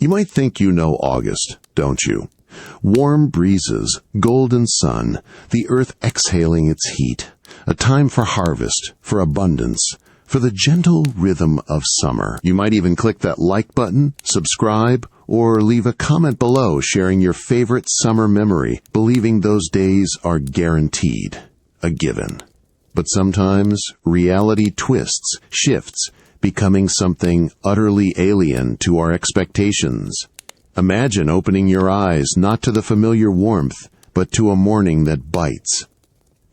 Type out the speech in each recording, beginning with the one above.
You might think you know August, don't you? Warm breezes, golden sun, the earth exhaling its heat, a time for harvest, for abundance, for the gentle rhythm of summer. You might even click that like button, subscribe, or leave a comment below sharing your favorite summer memory, believing those days are guaranteed, a given. But sometimes reality twists, shifts, becoming something utterly alien to our expectations. Imagine opening your eyes not to the familiar warmth, but to a morning that bites.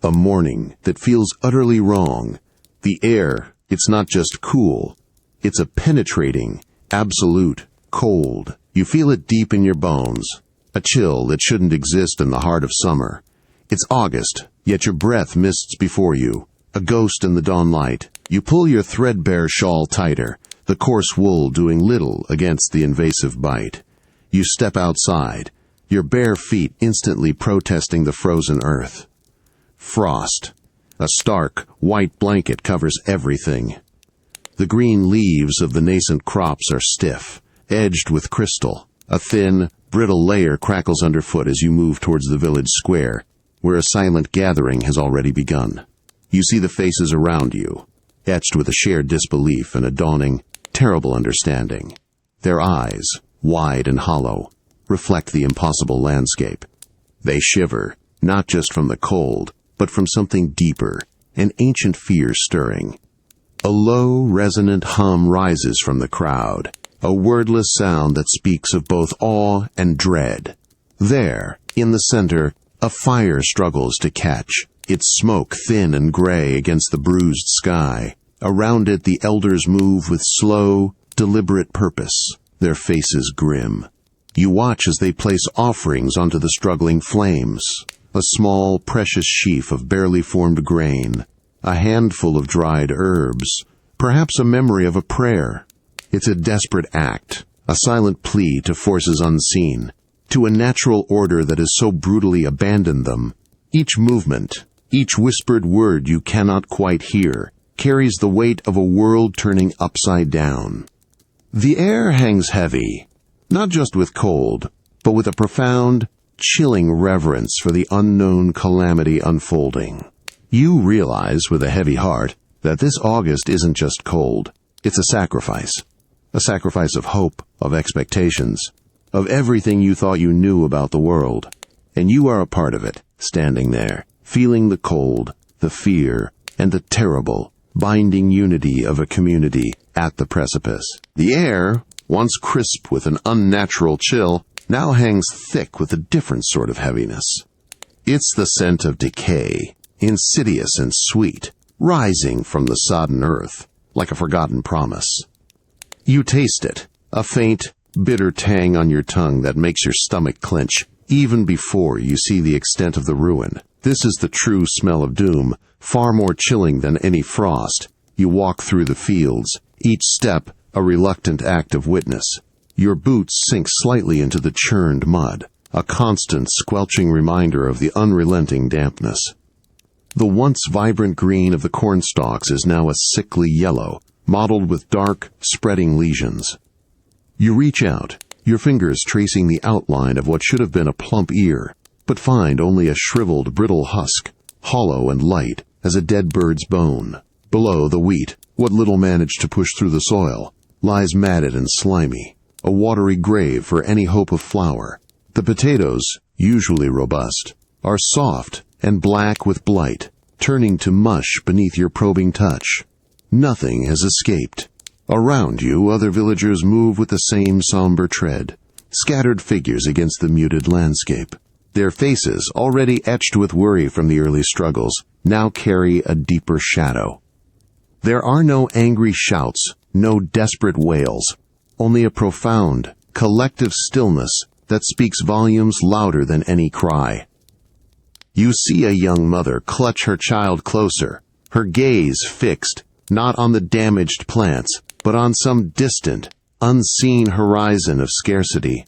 A morning that feels utterly wrong. The air, it's not just cool. It's a penetrating, absolute, cold. You feel it deep in your bones. A chill that shouldn't exist in the heart of summer. It's August, yet your breath mists before you. A ghost in the dawn light. You pull your threadbare shawl tighter, the coarse wool doing little against the invasive bite. You step outside, your bare feet instantly protesting the frozen earth. Frost. A stark, white blanket covers everything. The green leaves of the nascent crops are stiff, edged with crystal. A thin, brittle layer crackles underfoot as you move towards the village square, where a silent gathering has already begun. You see the faces around you, etched with a shared disbelief and a dawning, terrible understanding. Their eyes, wide and hollow, reflect the impossible landscape. They shiver, not just from the cold, but from something deeper, an ancient fear stirring. A low, resonant hum rises from the crowd, a wordless sound that speaks of both awe and dread. There, in the center, a fire struggles to catch, its smoke thin and gray against the bruised sky. Around it the elders move with slow, deliberate purpose, their faces grim. You watch as they place offerings onto the struggling flames. A small, precious sheaf of barely formed grain, a handful of dried herbs, perhaps a memory of a prayer. It's a desperate act, a silent plea to forces unseen, to a natural order that has so brutally abandoned them. Each movement, each whispered word you cannot quite hear, carries the weight of a world turning upside down. The air hangs heavy, not just with cold, but with a profound, chilling reverence for the unknown calamity unfolding. You realize with a heavy heart that this August isn't just cold, it's a sacrifice of hope, of expectations, of everything you thought you knew about the world. And you are a part of it, standing there, feeling the cold, the fear, and the terrible, binding unity of a community at the precipice. The air, once crisp with an unnatural chill, now hangs thick with a different sort of heaviness. It's the scent of decay, insidious and sweet, rising from the sodden earth, like a forgotten promise. You taste it, a faint, bitter tang on your tongue that makes your stomach clench, even before you see the extent of the ruin. This is the true smell of doom, far more chilling than any frost. You walk through the fields, each step a reluctant act of witness. Your boots sink slightly into the churned mud, a constant squelching reminder of the unrelenting dampness. The once vibrant green of the cornstalks is now a sickly yellow, mottled with dark, spreading lesions. You reach out, your fingers tracing the outline of what should have been a plump ear, but find only a shriveled, brittle husk, hollow and light as a dead bird's bone. Below the wheat, what little managed to push through the soil, lies matted and slimy, a watery grave for any hope of flower. The potatoes, usually robust, are soft and black with blight, turning to mush beneath your probing touch. Nothing has escaped. Around you, other villagers move with the same somber tread, scattered figures against the muted landscape. Their faces, already etched with worry from the early struggles, now carry a deeper shadow. There are no angry shouts, no desperate wails, only a profound, collective stillness that speaks volumes louder than any cry. You see a young mother clutch her child closer, her gaze fixed, not on the damaged plants, but on some distant, unseen horizon of scarcity.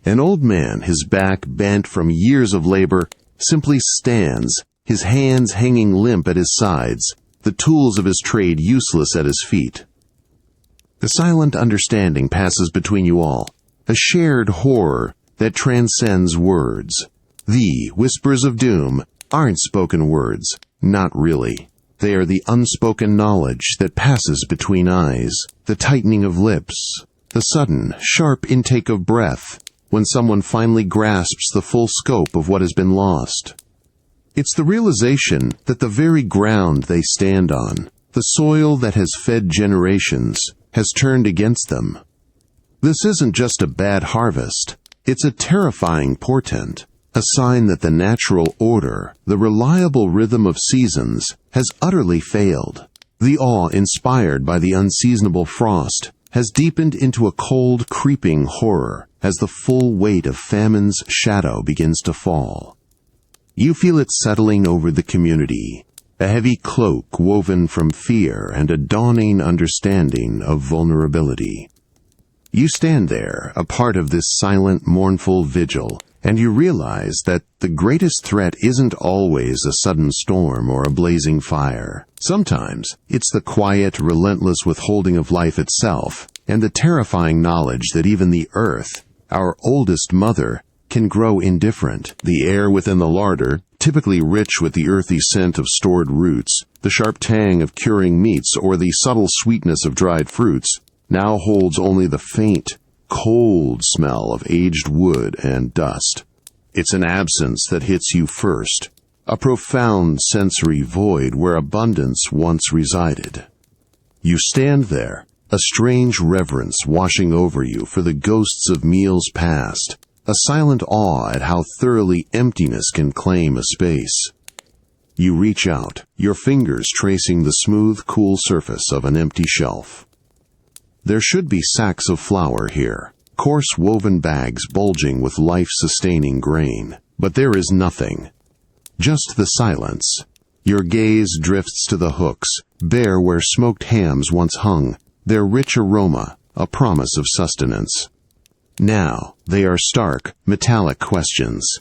An old man, his back bent from years of labor, simply stands, his hands hanging limp at his sides, the tools of his trade useless at his feet. A silent understanding passes between you all, a shared horror that transcends words. The whispers of doom aren't spoken words, not really. They are the unspoken knowledge that passes between eyes, the tightening of lips, the sudden, sharp intake of breath when someone finally grasps the full scope of what has been lost. It's the realization that the very ground they stand on, the soil that has fed generations, has turned against them. This isn't just a bad harvest. It's a terrifying portent, a sign that the natural order, the reliable rhythm of seasons, has utterly failed. The awe inspired by the unseasonable frost has deepened into a cold, creeping horror as the full weight of famine's shadow begins to fall. You feel it settling over the community, a heavy cloak woven from fear and a dawning understanding of vulnerability. You stand there, a part of this silent, mournful vigil, and you realize that the greatest threat isn't always a sudden storm or a blazing fire. Sometimes it's the quiet, relentless withholding of life itself, and the terrifying knowledge that even the earth, our oldest mother, can grow indifferent. The air within the larder, typically rich with the earthy scent of stored roots, the sharp tang of curing meats, or the subtle sweetness of dried fruits, now holds only the faint, cold smell of aged wood and dust. It's an absence that hits you first, a profound sensory void where abundance once resided. You stand there, a strange reverence washing over you for the ghosts of meals past, a silent awe at how thoroughly emptiness can claim a space. You reach out, your fingers tracing the smooth, cool surface of an empty shelf. There should be sacks of flour here, coarse woven bags bulging with life-sustaining grain, but there is nothing. Just the silence. Your gaze drifts to the hooks, bare where smoked hams once hung, their rich aroma, a promise of sustenance. Now, they are stark, metallic questions,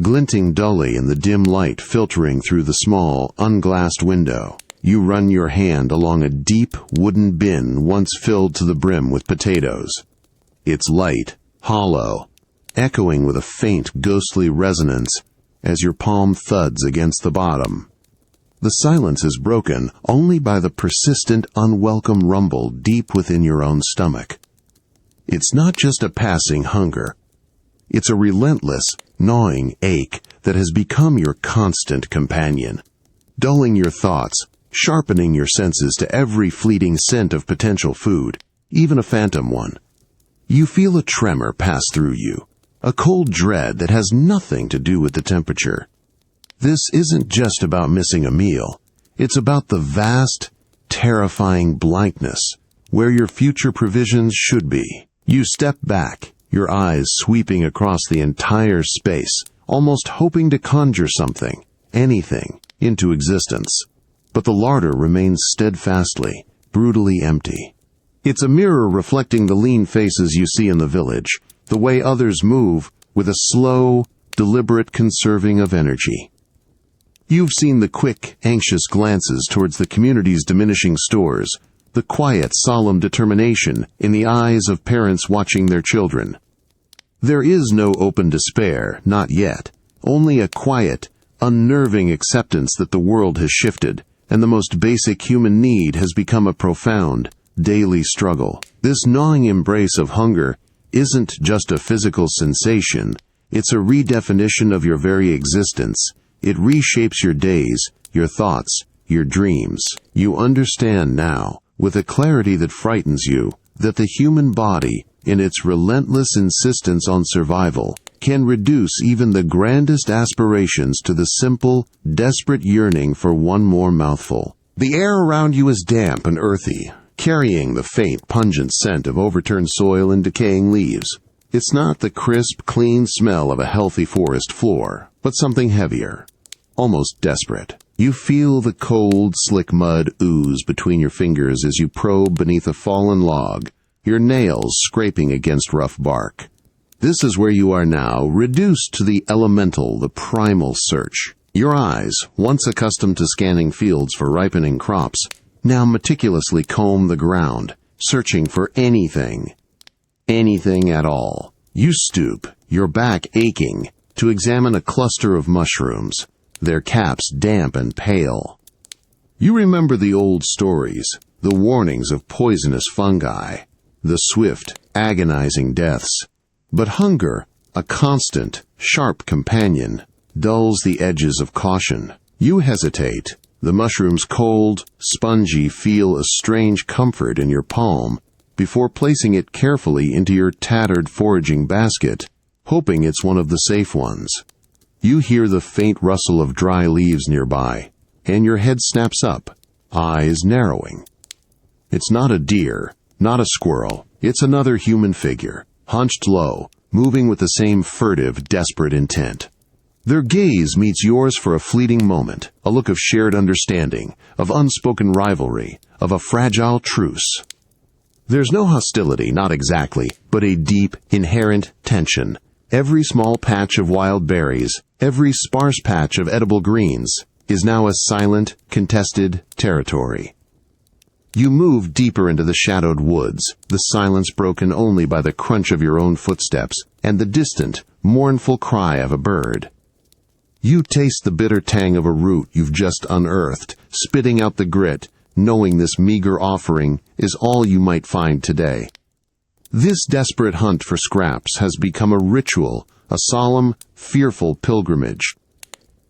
glinting dully in the dim light filtering through the small, unglassed window. You run your hand along a deep, wooden bin once filled to the brim with potatoes. It's light, hollow, echoing with a faint, ghostly resonance as your palm thuds against the bottom. The silence is broken only by the persistent, unwelcome rumble deep within your own stomach. It's not just a passing hunger. It's a relentless, gnawing ache that has become your constant companion, dulling your thoughts, sharpening your senses to every fleeting scent of potential food, even a phantom one. You feel a tremor pass through you, a cold dread that has nothing to do with the temperature. This isn't just about missing a meal. It's about the vast, terrifying blankness where your future provisions should be. You step back, your eyes sweeping across the entire space, almost hoping to conjure something, anything, into existence. But the larder remains steadfastly, brutally empty. It's a mirror reflecting the lean faces you see in the village, the way others move with a slow, deliberate conserving of energy. You've seen the quick, anxious glances towards the community's diminishing stores, the quiet, solemn determination in the eyes of parents watching their children. There is no open despair, not yet, only a quiet, unnerving acceptance that the world has shifted, and the most basic human need has become a profound, daily struggle. This gnawing embrace of hunger isn't just a physical sensation, it's a redefinition of your very existence. It reshapes your days, your thoughts, your dreams. You understand now, with a clarity that frightens you, that the human body, in its relentless insistence on survival, can reduce even the grandest aspirations to the simple, desperate yearning for one more mouthful. The air around you is damp and earthy, carrying the faint, pungent scent of overturned soil and decaying leaves. It's not the crisp, clean smell of a healthy forest floor, but something heavier, almost desperate. You feel the cold, slick mud ooze between your fingers as you probe beneath a fallen log, your nails scraping against rough bark. This is where you are now, reduced to the elemental, the primal search. Your eyes, once accustomed to scanning fields for ripening crops, now meticulously comb the ground, searching for anything. Anything at all. You stoop, your back aching, to examine a cluster of mushrooms, their caps damp and pale. You remember the old stories, the warnings of poisonous fungi, the swift, agonizing deaths. But hunger, a constant, sharp companion, dulls the edges of caution. You hesitate. The mushrooms, cold, spongy, feel a strange comfort in your palm before placing it carefully into your tattered foraging basket, hoping it's one of the safe ones. You hear the faint rustle of dry leaves nearby, and your head snaps up, eyes narrowing. It's not a deer, not a squirrel. It's another human figure, hunched low, moving with the same furtive, desperate intent. Their gaze meets yours for a fleeting moment, a look of shared understanding, of unspoken rivalry, of a fragile truce. There's no hostility, not exactly, but a deep, inherent tension. Every small patch of wild berries, every sparse patch of edible greens, is now a silent, contested territory. You move deeper into the shadowed woods, the silence broken only by the crunch of your own footsteps and the distant, mournful cry of a bird. You taste the bitter tang of a root you've just unearthed, spitting out the grit, knowing this meager offering is all you might find today. This desperate hunt for scraps has become a ritual, a solemn, fearful pilgrimage.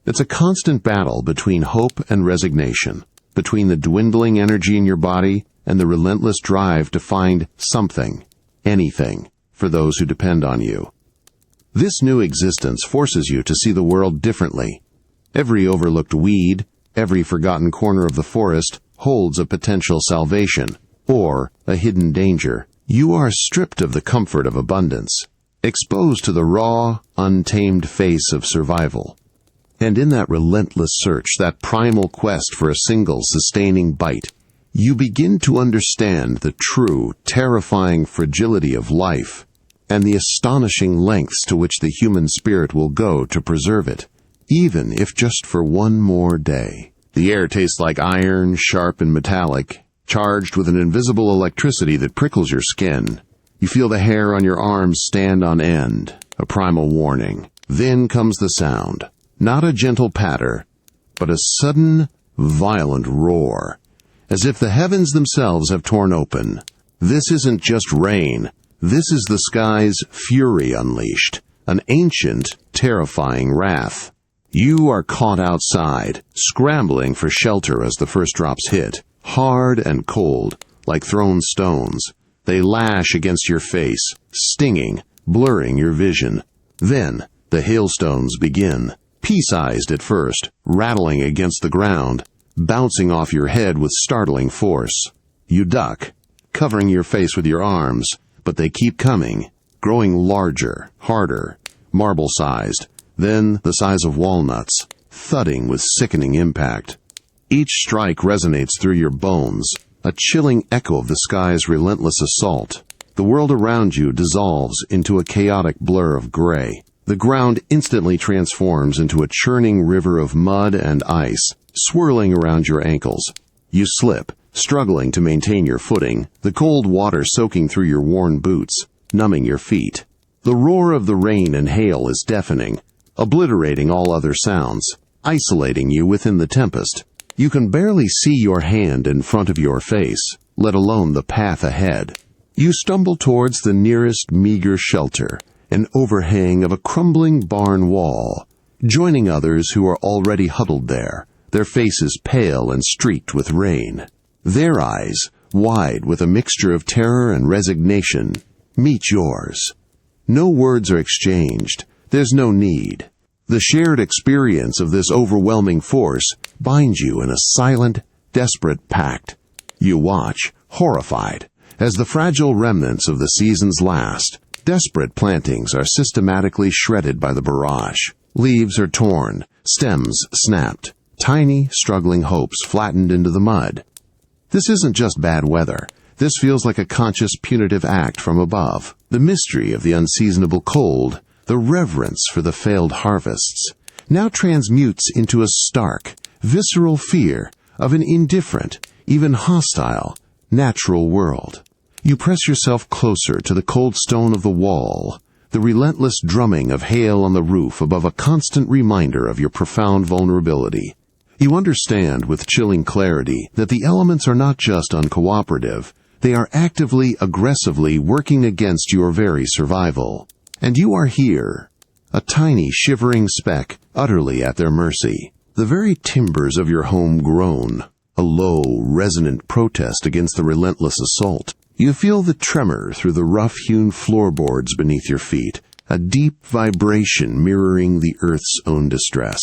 It's a constant battle between hope and resignation, between the dwindling energy in your body and the relentless drive to find something, anything, for those who depend on you. This new existence forces you to see the world differently. Every overlooked weed, every forgotten corner of the forest holds a potential salvation, or a hidden danger. You are stripped of the comfort of abundance, exposed to the raw, untamed face of survival. And in that relentless search, that primal quest for a single sustaining bite, you begin to understand the true, terrifying fragility of life and the astonishing lengths to which the human spirit will go to preserve it, even if just for one more day. The air tastes like iron, sharp and metallic, charged with an invisible electricity that prickles your skin. You feel the hair on your arms stand on end, a primal warning. Then comes the sound. Not a gentle patter, but a sudden, violent roar, as if the heavens themselves have torn open. This isn't just rain. This is the sky's fury unleashed, an ancient, terrifying wrath. You are caught outside, scrambling for shelter as the first drops hit, hard and cold, like thrown stones. They lash against your face, stinging, blurring your vision. Then the hailstones begin. Pea-sized at first, rattling against the ground, bouncing off your head with startling force. You duck, covering your face with your arms, but they keep coming, growing larger, harder, marble-sized, then the size of walnuts, thudding with sickening impact. Each strike resonates through your bones, a chilling echo of the sky's relentless assault. The world around you dissolves into a chaotic blur of gray. The ground instantly transforms into a churning river of mud and ice, swirling around your ankles. You slip, struggling to maintain your footing, the cold water soaking through your worn boots, numbing your feet. The roar of the rain and hail is deafening, obliterating all other sounds, isolating you within the tempest. You can barely see your hand in front of your face, let alone the path ahead. You stumble towards the nearest meager shelter, an overhang of a crumbling barn wall, joining others who are already huddled there, their faces pale and streaked with rain. Their eyes, wide with a mixture of terror and resignation, meet yours. No words are exchanged. There's no need. The shared experience of this overwhelming force binds you in a silent, desperate pact. You watch, horrified, as the fragile remnants of the season's last, desperate plantings are systematically shredded by the barrage. Leaves are torn, stems snapped, tiny, struggling hopes flattened into the mud. This isn't just bad weather. This feels like a conscious punitive act from above. The mystery of the unseasonable cold, the reverence for the failed harvests, now transmutes into a stark, visceral fear of an indifferent, even hostile, natural world. You press yourself closer to the cold stone of the wall, the relentless drumming of hail on the roof above a constant reminder of your profound vulnerability. You understand with chilling clarity that the elements are not just uncooperative, they are actively, aggressively working against your very survival. And you are here, a tiny, shivering speck, utterly at their mercy. The very timbers of your home groan, a low, resonant protest against the relentless assault. You feel the tremor through the rough-hewn floorboards beneath your feet, a deep vibration mirroring the earth's own distress.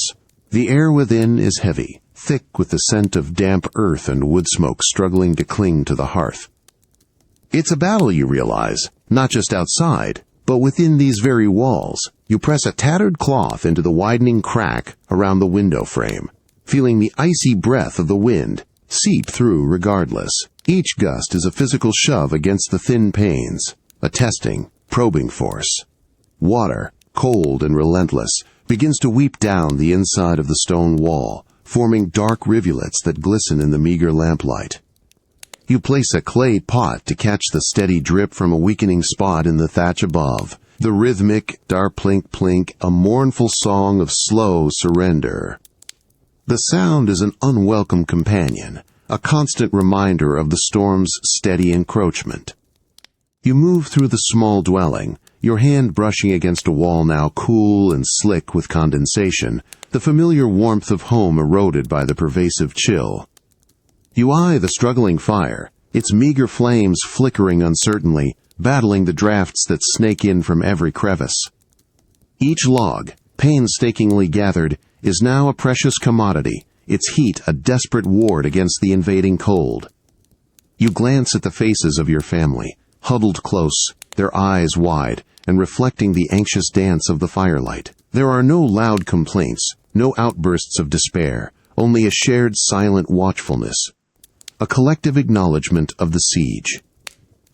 The air within is heavy, thick with the scent of damp earth and wood smoke struggling to cling to the hearth. It's a battle, you realize, not just outside, but within these very walls. You press a tattered cloth into the widening crack around the window frame, feeling the icy breath of the wind seep through regardless. Each gust is a physical shove against the thin panes, a testing, probing force. Water, cold and relentless, begins to weep down the inside of the stone wall, forming dark rivulets that glisten in the meager lamplight. You place a clay pot to catch the steady drip from a weakening spot in the thatch above. The rhythmic, dar-plink-plink, a mournful song of slow surrender. The sound is an unwelcome companion, a constant reminder of the storm's steady encroachment. You move through the small dwelling, your hand brushing against a wall now cool and slick with condensation, the familiar warmth of home eroded by the pervasive chill. You eye the struggling fire, its meager flames flickering uncertainly, battling the drafts that snake in from every crevice. Each log, painstakingly gathered, is now a precious commodity, its heat a desperate ward against the invading cold. You glance at the faces of your family, huddled close, their eyes wide, and reflecting the anxious dance of the firelight. There are no loud complaints, no outbursts of despair, only a shared silent watchfulness, a collective acknowledgement of the siege.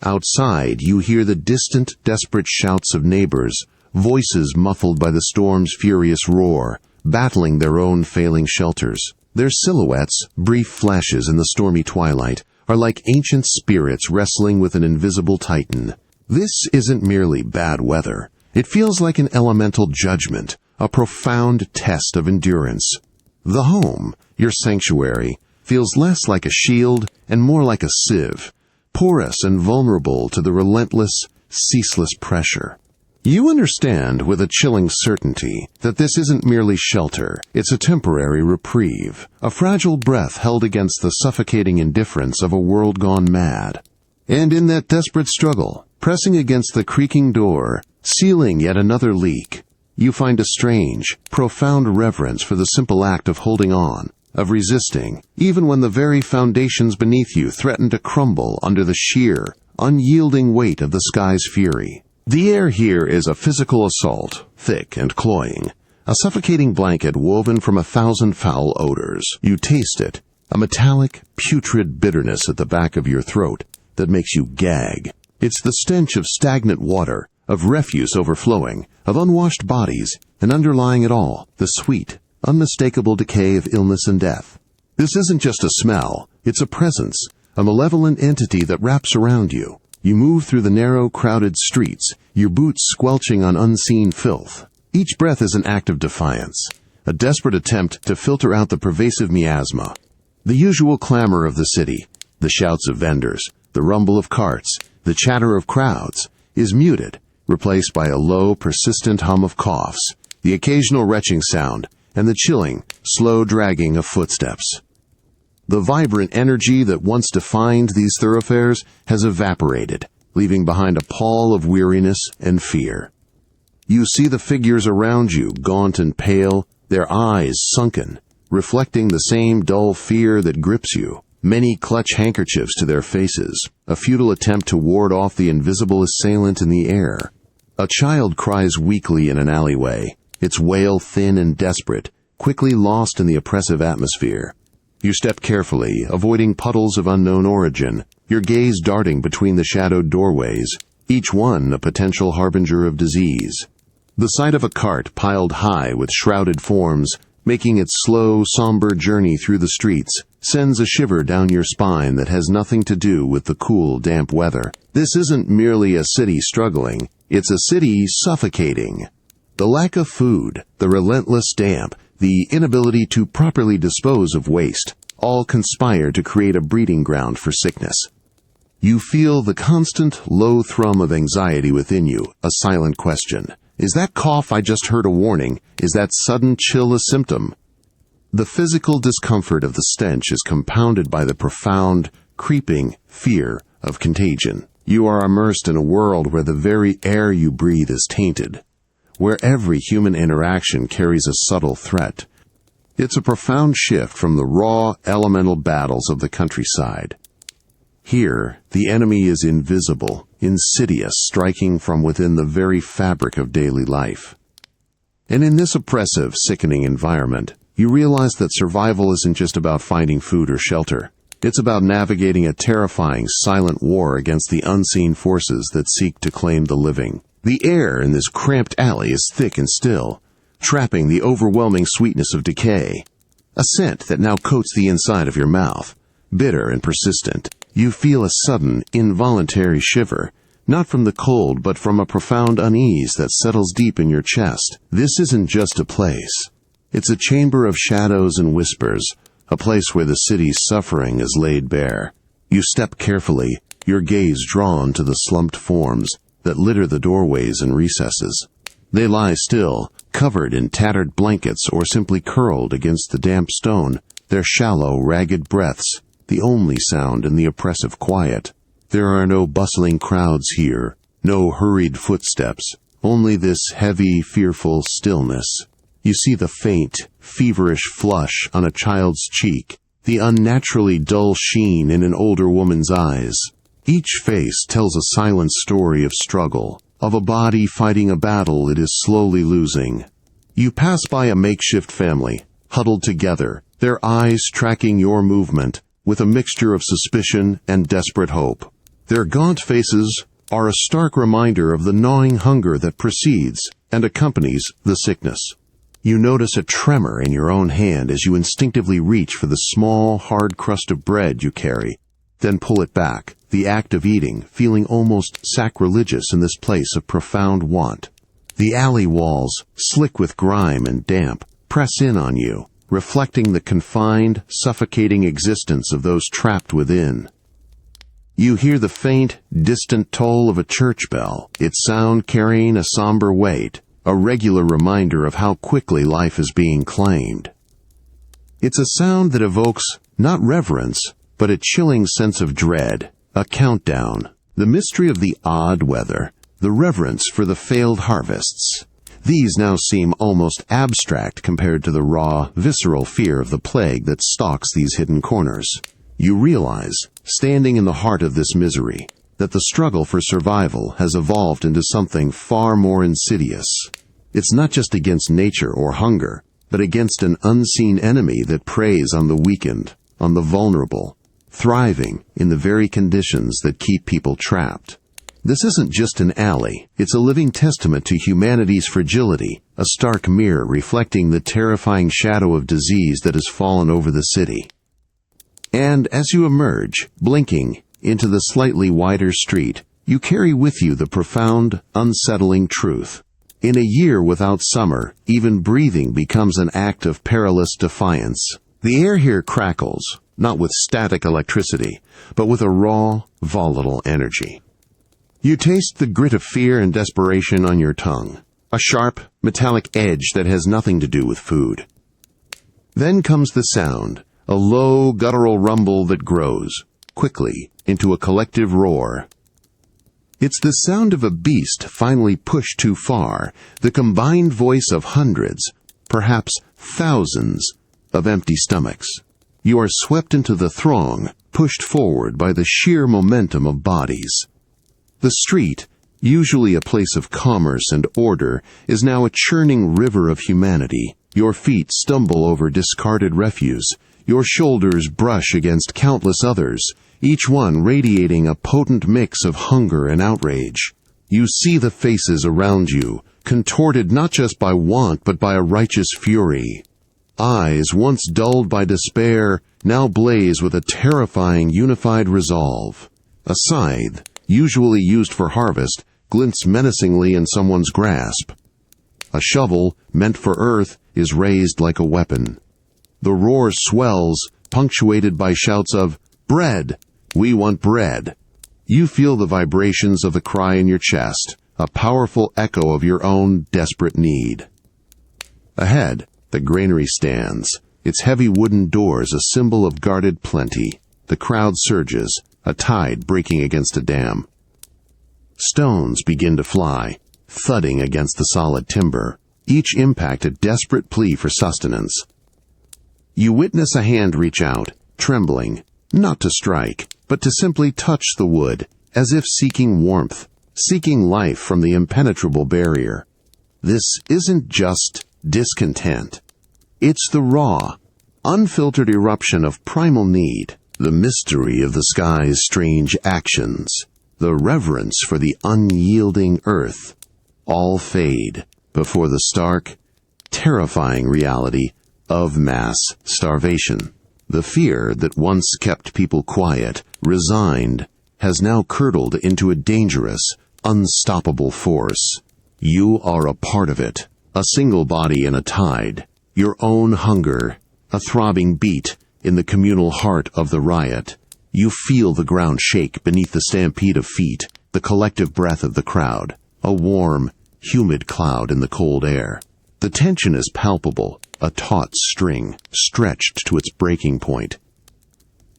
Outside, you hear the distant, desperate shouts of neighbors, voices muffled by the storm's furious roar, battling their own failing shelters. Their silhouettes, brief flashes in the stormy twilight, are like ancient spirits wrestling with an invisible titan. This isn't merely bad weather. It feels like an elemental judgment, a profound test of endurance. The home, your sanctuary, feels less like a shield and more like a sieve, porous and vulnerable to the relentless, ceaseless pressure. You understand with a chilling certainty that this isn't merely shelter, it's a temporary reprieve, a fragile breath held against the suffocating indifference of a world gone mad. And in that desperate struggle, pressing against the creaking door, sealing yet another leak, you find a strange, profound reverence for the simple act of holding on, of resisting, even when the very foundations beneath you threaten to crumble under the sheer, unyielding weight of the sky's fury. The air here is a physical assault, thick and cloying, a suffocating blanket woven from 1,000 foul odors. You taste it, a metallic, putrid bitterness at the back of your throat that makes you gag. It's the stench of stagnant water, of refuse overflowing, of unwashed bodies, and underlying it all, the sweet, unmistakable decay of illness and death. This isn't just a smell, it's a presence, a malevolent entity that wraps around you. You move through the narrow, crowded streets, your boots squelching on unseen filth. Each breath is an act of defiance, a desperate attempt to filter out the pervasive miasma. The usual clamor of the city, the shouts of vendors, the rumble of carts, the chatter of crowds, is muted, replaced by a low, persistent hum of coughs, the occasional retching sound, and the chilling, slow dragging of footsteps. The vibrant energy that once defined these thoroughfares has evaporated, leaving behind a pall of weariness and fear. You see the figures around you, gaunt and pale, their eyes sunken, reflecting the same dull fear that grips you. Many clutch handkerchiefs to their faces, a futile attempt to ward off the invisible assailant in the air. A child cries weakly in an alleyway, its wail thin and desperate, quickly lost in the oppressive atmosphere. You step carefully, avoiding puddles of unknown origin, your gaze darting between the shadowed doorways, each one a potential harbinger of disease. The sight of a cart piled high with shrouded forms, making its slow, somber journey through the streets, sends a shiver down your spine that has nothing to do with the cool, damp weather. This isn't merely a city struggling, it's a city suffocating. The lack of food, the relentless damp, the inability to properly dispose of waste, all conspire to create a breeding ground for sickness. You feel the constant low thrum of anxiety within you, a silent question. Is that cough I just heard a warning? Is that sudden chill a symptom? The physical discomfort of the stench is compounded by the profound, creeping fear of contagion. You are immersed in a world where the very air you breathe is tainted, where every human interaction carries a subtle threat. It's a profound shift from the raw, elemental battles of the countryside. Here, the enemy is invisible, insidious, striking from within the very fabric of daily life. And in this oppressive, sickening environment, you realize that survival isn't just about finding food or shelter. It's about navigating a terrifying, silent war against the unseen forces that seek to claim the living. The air in this cramped alley is thick and still, trapping the overwhelming sweetness of decay. A scent that now coats the inside of your mouth, bitter and persistent. You feel a sudden, involuntary shiver, not from the cold but from a profound unease that settles deep in your chest. This isn't just a place. It's a chamber of shadows and whispers, a place where the city's suffering is laid bare. You step carefully, your gaze drawn to the slumped forms that litter the doorways and recesses. They lie still, covered in tattered blankets or simply curled against the damp stone, their shallow, ragged breaths the only sound in the oppressive quiet. There are no bustling crowds here, no hurried footsteps, only this heavy, fearful stillness. You see the faint, feverish flush on a child's cheek, the unnaturally dull sheen in an older woman's eyes. Each face tells a silent story of struggle, of a body fighting a battle it is slowly losing. You pass by a makeshift family, huddled together, their eyes tracking your movement, with a mixture of suspicion and desperate hope. Their gaunt faces are a stark reminder of the gnawing hunger that precedes and accompanies the sickness. You notice a tremor in your own hand as you instinctively reach for the small, hard crust of bread you carry, then pull it back, the act of eating feeling almost sacrilegious in this place of profound want. The alley walls, slick with grime and damp, press in on you, reflecting the confined, suffocating existence of those trapped within. You hear the faint, distant toll of a church bell, its sound carrying a somber weight, a regular reminder of how quickly life is being claimed. It's a sound that evokes not reverence, but a chilling sense of dread, a countdown, the mystery of the odd weather, the reverence for the failed harvests. These now seem almost abstract compared to the raw, visceral fear of the plague that stalks these hidden corners. You realize, standing in the heart of this misery, that the struggle for survival has evolved into something far more insidious. It's not just against nature or hunger, but against an unseen enemy that preys on the weakened, on the vulnerable, thriving in the very conditions that keep people trapped. This isn't just an alley, it's a living testament to humanity's fragility, a stark mirror reflecting the terrifying shadow of disease that has fallen over the city. And as you emerge, blinking, into the slightly wider street, you carry with you the profound, unsettling truth. In a year without summer, even breathing becomes an act of perilous defiance. The air here crackles, not with static electricity, but with a raw, volatile energy. You taste the grit of fear and desperation on your tongue, a sharp, metallic edge that has nothing to do with food. Then comes the sound, a low, guttural rumble that grows, quickly, into a collective roar. It's the sound of a beast finally pushed too far, the combined voice of hundreds, perhaps thousands, of empty stomachs. You are swept into the throng, pushed forward by the sheer momentum of bodies. The street, usually a place of commerce and order, is now a churning river of humanity. Your feet stumble over discarded refuse. Your shoulders brush against countless others, each one radiating a potent mix of hunger and outrage. You see the faces around you, contorted not just by want but by a righteous fury. Eyes once dulled by despair now blaze with a terrifying unified resolve. A scythe, usually used for harvest, glints menacingly in someone's grasp. A shovel, meant for earth, is raised like a weapon. The roar swells, punctuated by shouts of, "Bread! We want bread!" You feel the vibrations of the cry in your chest, a powerful echo of your own desperate need. Ahead, the granary stands, its heavy wooden doors a symbol of guarded plenty. The crowd surges, a tide breaking against a dam. Stones begin to fly, thudding against the solid timber, each impact a desperate plea for sustenance. You witness a hand reach out, trembling, not to strike, but to simply touch the wood, as if seeking warmth, seeking life from the impenetrable barrier. This isn't just discontent. It's the raw, unfiltered eruption of primal need, the mystery of the sky's strange actions, the reverence for the unyielding earth. All fade before the stark, terrifying reality of mass starvation. The fear that once kept people quiet, resigned, has now curdled into a dangerous, unstoppable force. You are a part of it, a single body in a tide, your own hunger, a throbbing beat in the communal heart of the riot. You feel the ground shake beneath the stampede of feet, the collective breath of the crowd, a warm, humid cloud in the cold air. The tension is palpable, a taut string, stretched to its breaking point.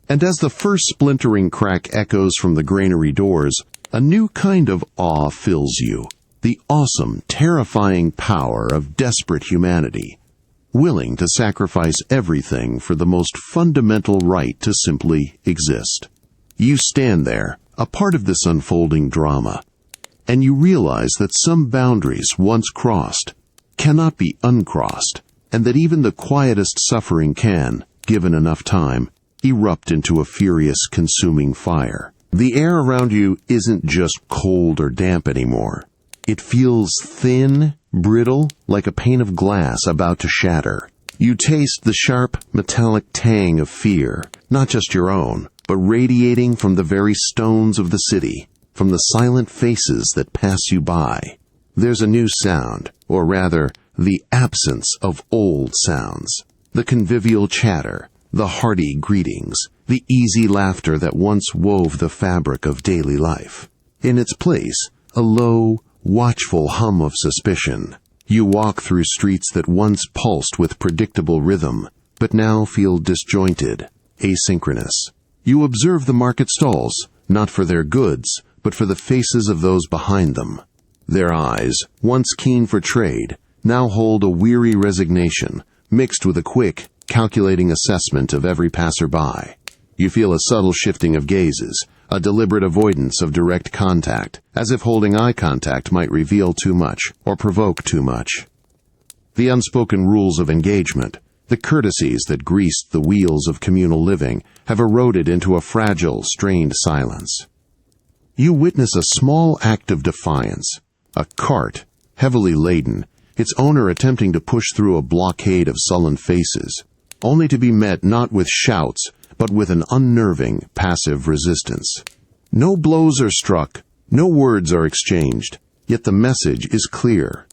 And as the first splintering crack echoes from the granary doors, a new kind of awe fills you. The awesome, terrifying power of desperate humanity, willing to sacrifice everything for the most fundamental right to simply exist. You stand there, a part of this unfolding drama, and you realize that some boundaries once crossed cannot be uncrossed, and that even the quietest suffering can, given enough time, erupt into a furious, consuming fire. The air around you isn't just cold or damp anymore. It feels thin, brittle, like a pane of glass about to shatter. You taste the sharp, metallic tang of fear, not just your own, but radiating from the very stones of the city, from the silent faces that pass you by. There's a new sound, or rather, the absence of old sounds. The convivial chatter, the hearty greetings, the easy laughter that once wove the fabric of daily life. In its place, a low, watchful hum of suspicion. You walk through streets that once pulsed with predictable rhythm, but now feel disjointed, asynchronous. You observe the market stalls, not for their goods, but for the faces of those behind them. Their eyes, once keen for trade, now hold a weary resignation, mixed with a quick, calculating assessment of every passerby. You feel a subtle shifting of gazes, a deliberate avoidance of direct contact, as if holding eye contact might reveal too much or provoke too much. The unspoken rules of engagement, the courtesies that greased the wheels of communal living, have eroded into a fragile, strained silence. You witness a small act of defiance, a cart, heavily laden, its owner attempting to push through a blockade of sullen faces, only to be met not with shouts, but with an unnerving, passive resistance. No blows are struck, no words are exchanged, yet the message is clear.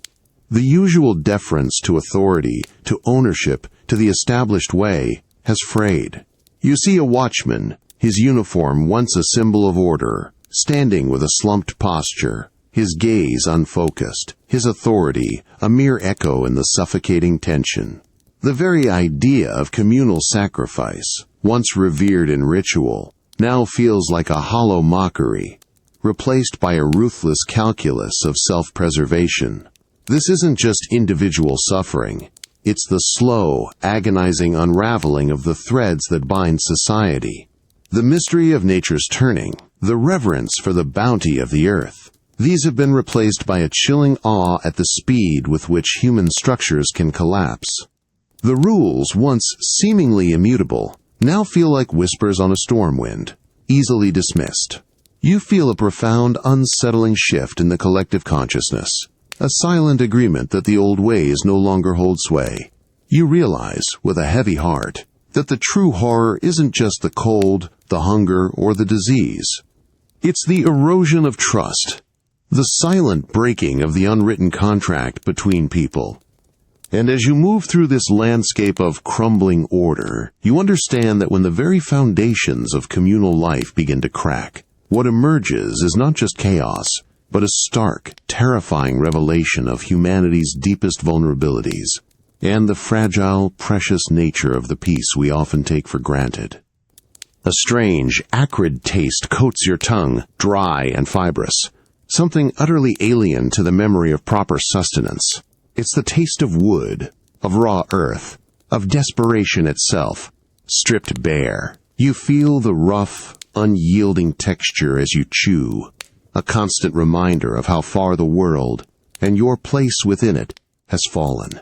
The usual deference to authority, to ownership, to the established way, has frayed. You see a watchman, his uniform once a symbol of order, standing with a slumped posture, his gaze unfocused, his authority a mere echo in the suffocating tension. The very idea of communal sacrifice, once revered in ritual, now feels like a hollow mockery, replaced by a ruthless calculus of self-preservation. This isn't just individual suffering. It's the slow, agonizing unraveling of the threads that bind society. The mystery of nature's turning, the reverence for the bounty of the earth. These have been replaced by a chilling awe at the speed with which human structures can collapse. The rules, once seemingly immutable, now feel like whispers on a storm wind, easily dismissed. You feel a profound, unsettling shift in the collective consciousness, a silent agreement that the old ways no longer hold sway. You realize, with a heavy heart, that the true horror isn't just the cold, the hunger, or the disease. It's the erosion of trust, the silent breaking of the unwritten contract between people. And as you move through this landscape of crumbling order, you understand that when the very foundations of communal life begin to crack, what emerges is not just chaos, but a stark, terrifying revelation of humanity's deepest vulnerabilities and the fragile, precious nature of the peace we often take for granted. A strange, acrid taste coats your tongue, dry and fibrous, something utterly alien to the memory of proper sustenance. It's the taste of wood, of raw earth, of desperation itself, stripped bare. You feel the rough, unyielding texture as you chew, a constant reminder of how far the world, and your place within it, has fallen.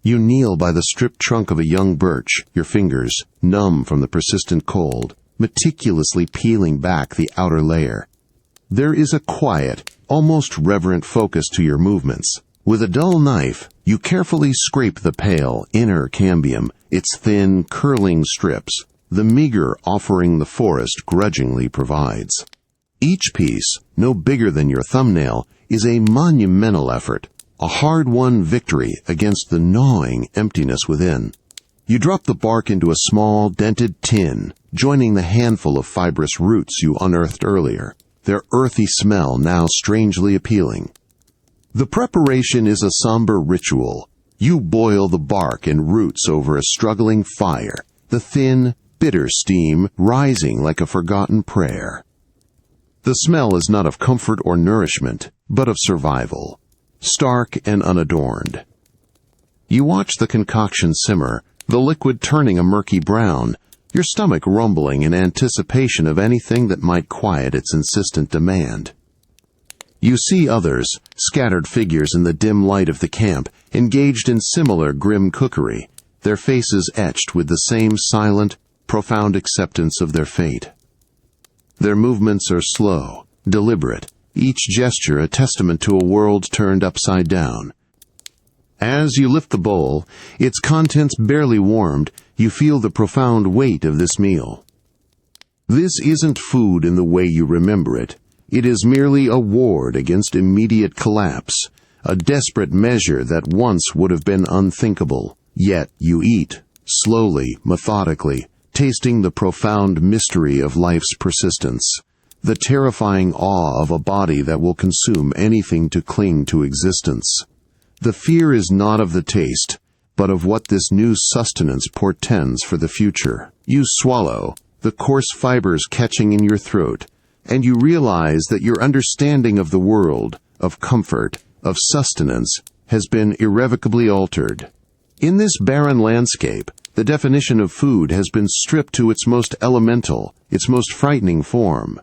You kneel by the stripped trunk of a young birch, your fingers, numb from the persistent cold, meticulously peeling back the outer layer. There is a quiet, almost reverent focus to your movements. With a dull knife, you carefully scrape the pale, inner cambium, its thin, curling strips, the meager offering the forest grudgingly provides. Each piece, no bigger than your thumbnail, is a monumental effort, a hard-won victory against the gnawing emptiness within. You drop the bark into a small, dented tin, joining the handful of fibrous roots you unearthed earlier, their earthy smell now strangely appealing. The preparation is a somber ritual. You boil the bark and roots over a struggling fire, the thin, bitter steam rising like a forgotten prayer. The smell is not of comfort or nourishment, but of survival, stark and unadorned. You watch the concoction simmer, the liquid turning a murky brown, your stomach rumbling in anticipation of anything that might quiet its insistent demand. You see others, scattered figures in the dim light of the camp, engaged in similar grim cookery, their faces etched with the same silent, profound acceptance of their fate. Their movements are slow, deliberate, each gesture a testament to a world turned upside down. As you lift the bowl, its contents barely warmed, you feel the profound weight of this meal. This isn't food in the way you remember it. It is merely a ward against immediate collapse, a desperate measure that once would have been unthinkable. Yet you eat, slowly, methodically, tasting the profound mystery of life's persistence, the terrifying awe of a body that will consume anything to cling to existence. The fear is not of the taste, but of what this new sustenance portends for the future. You swallow, the coarse fibers catching in your throat, and you realize that your understanding of the world, of comfort, of sustenance, has been irrevocably altered. In this barren landscape, the definition of food has been stripped to its most elemental, its most frightening form.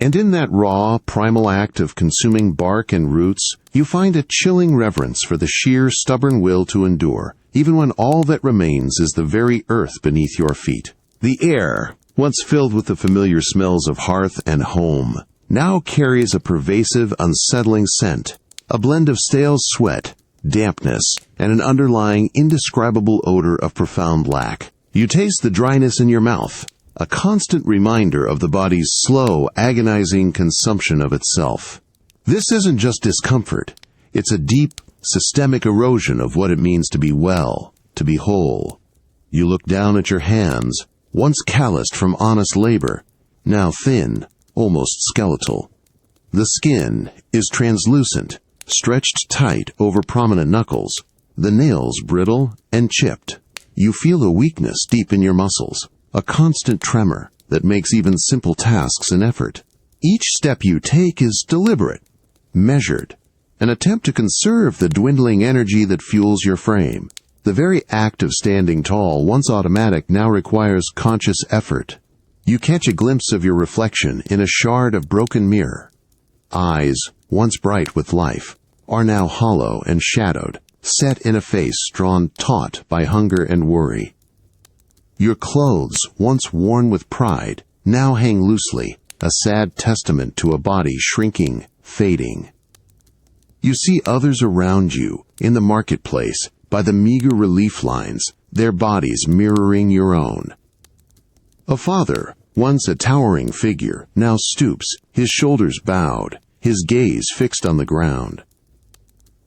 And in that raw, primal act of consuming bark and roots, you find a chilling reverence for the sheer, stubborn will to endure, even when all that remains is the very earth beneath your feet. The air, once filled with the familiar smells of hearth and home, now carries a pervasive, unsettling scent, a blend of stale sweat, dampness, and an underlying, indescribable odor of profound lack. You taste the dryness in your mouth, a constant reminder of the body's slow, agonizing consumption of itself. This isn't just discomfort. It's a deep, systemic erosion of what it means to be well, to be whole. You look down at your hands, once calloused from honest labor, now thin, almost skeletal. The skin is translucent, stretched tight over prominent knuckles, the nails brittle and chipped. You feel a weakness deep in your muscles, a constant tremor that makes even simple tasks an effort. Each step you take is deliberate, measured, an attempt to conserve the dwindling energy that fuels your frame. The very act of standing tall, once automatic, now requires conscious effort. You catch a glimpse of your reflection in a shard of broken mirror. Eyes, once bright with life, are now hollow and shadowed, set in a face drawn taut by hunger and worry. Your clothes, once worn with pride, now hang loosely, a sad testament to a body shrinking, fading. You see others around you, in the marketplace, by the meager relief lines, their bodies mirroring your own. A father, once a towering figure, now stoops, his shoulders bowed, his gaze fixed on the ground.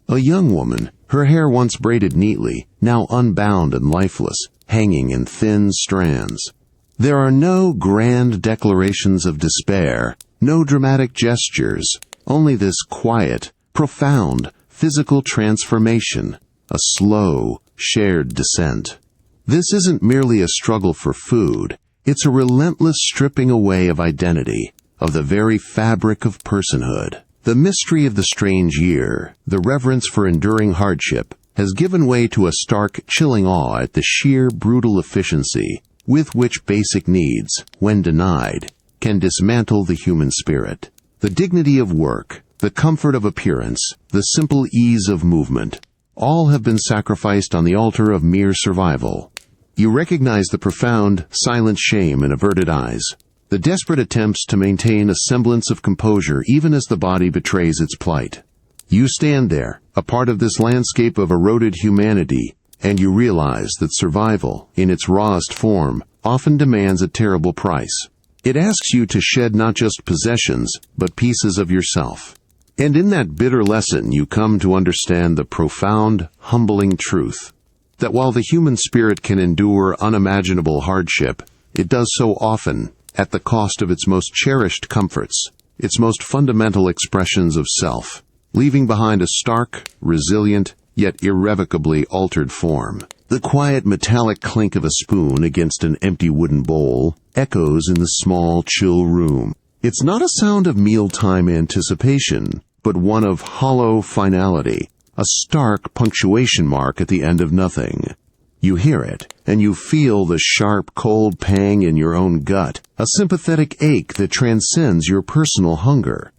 A young woman, her hair once braided neatly, now unbound and lifeless, hanging in thin strands. There are no grand declarations of despair, no dramatic gestures, only this quiet, profound, physical transformation, a slow, shared descent. This isn't merely a struggle for food, it's a relentless stripping away of identity, of the very fabric of personhood. The mystery of the strange year, the reverence for enduring hardship, has given way to a stark, chilling awe at the sheer, brutal efficiency with which basic needs, when denied, can dismantle the human spirit. The dignity of work, the comfort of appearance, the simple ease of movement, all have been sacrificed on the altar of mere survival. You recognize the profound, silent shame in averted eyes, the desperate attempts to maintain a semblance of composure even as the body betrays its plight. You stand there, a part of this landscape of eroded humanity, and you realize that survival, in its rawest form, often demands a terrible price. It asks you to shed not just possessions, but pieces of yourself. And in that bitter lesson you come to understand the profound, humbling truth, that while the human spirit can endure unimaginable hardship, it does so often at the cost of its most cherished comforts, its most fundamental expressions of self, leaving behind a stark, resilient, yet irrevocably altered form. The quiet metallic clink of a spoon against an empty wooden bowl echoes in the small, chill room. It's not a sound of mealtime anticipation, but one of hollow finality, a stark punctuation mark at the end of nothing. You hear it, and you feel the sharp, cold pang in your own gut, a sympathetic ache that transcends your personal hunger.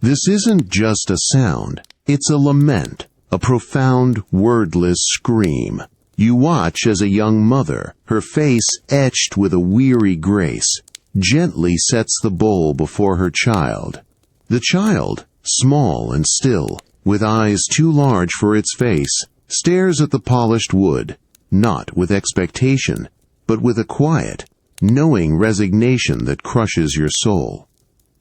This isn't just a sound, it's a lament, a profound, wordless scream. You watch as a young mother, her face etched with a weary grace, gently sets the bowl before her child. The child, small and still, with eyes too large for its face, stares at the polished wood, not with expectation, but with a quiet, knowing resignation that crushes your soul.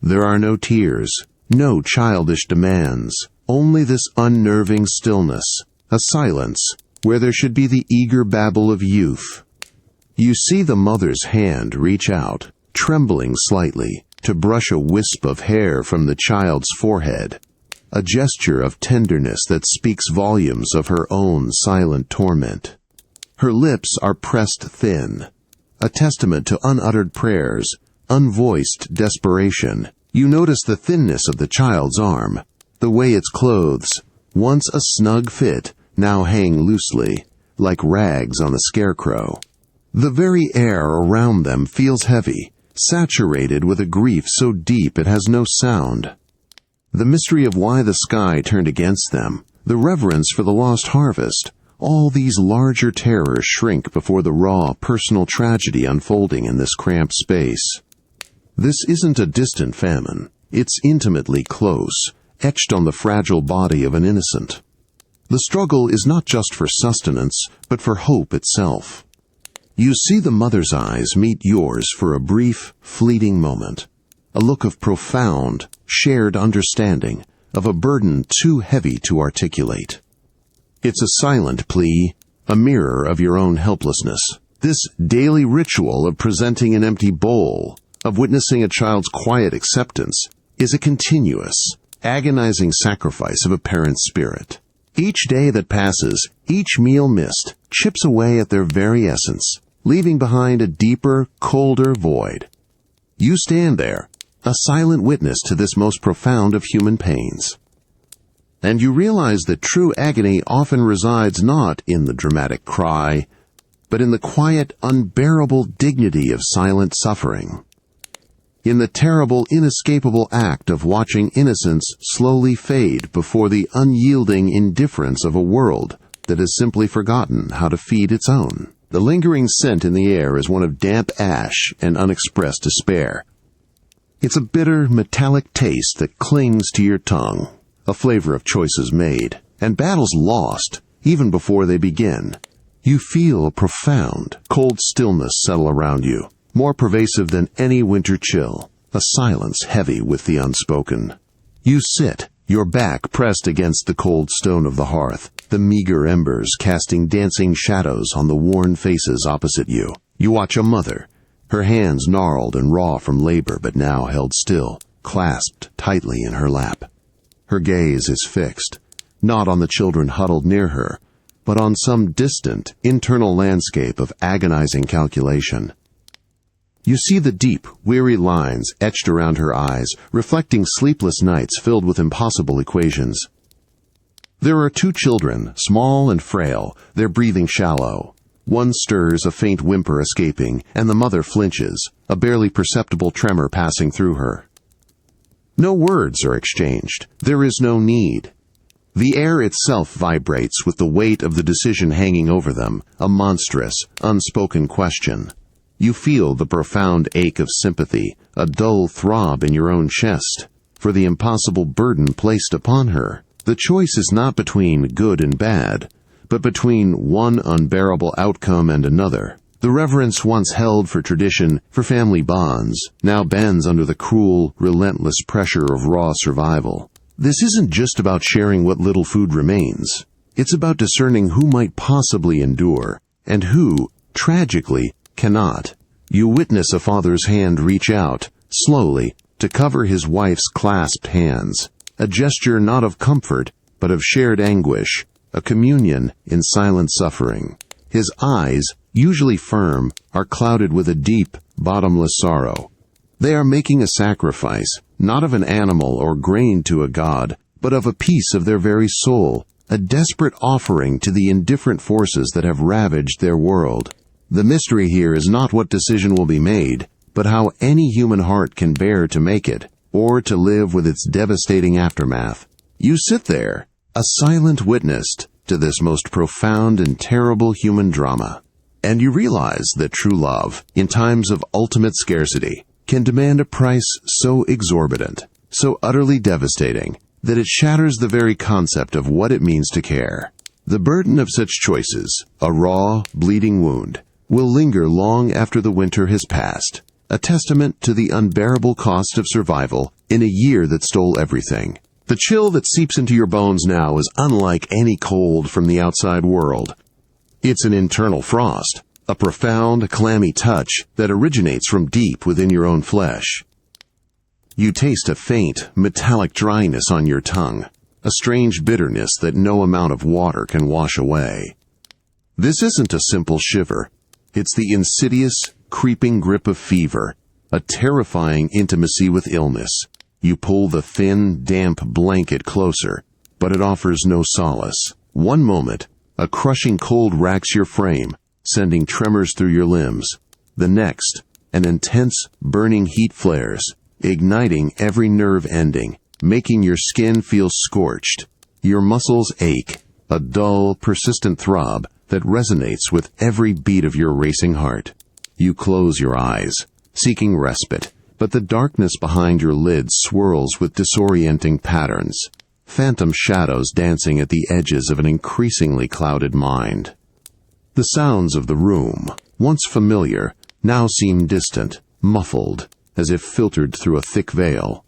There are no tears, no childish demands, only this unnerving stillness, a silence where there should be the eager babble of youth. You see the mother's hand reach out, trembling slightly, to brush a wisp of hair from the child's forehead, a gesture of tenderness that speaks volumes of her own silent torment. Her lips are pressed thin, a testament to unuttered prayers, unvoiced desperation. You notice the thinness of the child's arm, the way its clothes, once a snug fit, now hang loosely, like rags on a scarecrow. The very air around them feels heavy, saturated with a grief so deep it has no sound. The mystery of why the sky turned against them, the reverence for the lost harvest, all these larger terrors shrink before the raw, personal tragedy unfolding in this cramped space. This isn't a distant famine. It's intimately close, etched on the fragile body of an innocent. The struggle is not just for sustenance, but for hope itself. You see the mother's eyes meet yours for a brief, fleeting moment, a look of profound, shared understanding of a burden too heavy to articulate. It's a silent plea, a mirror of your own helplessness. This daily ritual of presenting an empty bowl, of witnessing a child's quiet acceptance, is a continuous, agonizing sacrifice of a parent's spirit. Each day that passes, each meal missed, chips away at their very essence, leaving behind a deeper, colder void. You stand there, a silent witness to this most profound of human pains. And you realize that true agony often resides not in the dramatic cry, but in the quiet, unbearable dignity of silent suffering. In the terrible, inescapable act of watching innocence slowly fade before the unyielding indifference of a world that has simply forgotten how to feed its own. The lingering scent in the air is one of damp ash and unexpressed despair. It's a bitter, metallic taste that clings to your tongue, a flavor of choices made, and battles lost, even before they begin. You feel a profound, cold stillness settle around you, more pervasive than any winter chill, a silence heavy with the unspoken. You sit, your back pressed against the cold stone of the hearth, the meager embers casting dancing shadows on the worn faces opposite you. You watch a mother, her hands gnarled and raw from labor but now held still, clasped tightly in her lap. Her gaze is fixed, not on the children huddled near her, but on some distant, internal landscape of agonizing calculation. You see the deep, weary lines etched around her eyes, reflecting sleepless nights filled with impossible equations. There are two children, small and frail, their breathing shallow. One stirs, a faint whimper escaping, and the mother flinches, a barely perceptible tremor passing through her. No words are exchanged. There is no need. The air itself vibrates with the weight of the decision hanging over them, a monstrous, unspoken question. You feel the profound ache of sympathy, a dull throb in your own chest, for the impossible burden placed upon her. The choice is not between good and bad, but between one unbearable outcome and another. The reverence once held for tradition, for family bonds, now bends under the cruel, relentless pressure of raw survival. This isn't just about sharing what little food remains. It's about discerning who might possibly endure, and who, tragically, cannot. You witness a father's hand reach out, slowly, to cover his wife's clasped hands, a gesture not of comfort, but of shared anguish, a communion in silent suffering. His eyes, usually firm, are clouded with a deep, bottomless sorrow. They are making a sacrifice, not of an animal or grain to a god, but of a piece of their very soul, a desperate offering to the indifferent forces that have ravaged their world. The mystery here is not what decision will be made, but how any human heart can bear to make it, or to live with its devastating aftermath. You sit there, a silent witness to this most profound and terrible human drama. And you realize that true love, in times of ultimate scarcity, can demand a price so exorbitant, so utterly devastating, that it shatters the very concept of what it means to care. The burden of such choices, a raw, bleeding wound, will linger long after the winter has passed, a testament to the unbearable cost of survival in a year that stole everything. The chill that seeps into your bones now is unlike any cold from the outside world. It's an internal frost, a profound, clammy touch that originates from deep within your own flesh. You taste a faint, metallic dryness on your tongue, a strange bitterness that no amount of water can wash away. This isn't a simple shiver. It's the insidious, creeping grip of fever, a terrifying intimacy with illness. You pull the thin, damp blanket closer, but it offers no solace. One moment, a crushing cold racks your frame, sending tremors through your limbs. The next, an intense, burning heat flares, igniting every nerve ending, making your skin feel scorched. Your muscles ache, a dull, persistent throb that resonates with every beat of your racing heart. You close your eyes, seeking respite, but the darkness behind your lids swirls with disorienting patterns, phantom shadows dancing at the edges of an increasingly clouded mind. The sounds of the room, once familiar, now seem distant, muffled, as if filtered through a thick veil.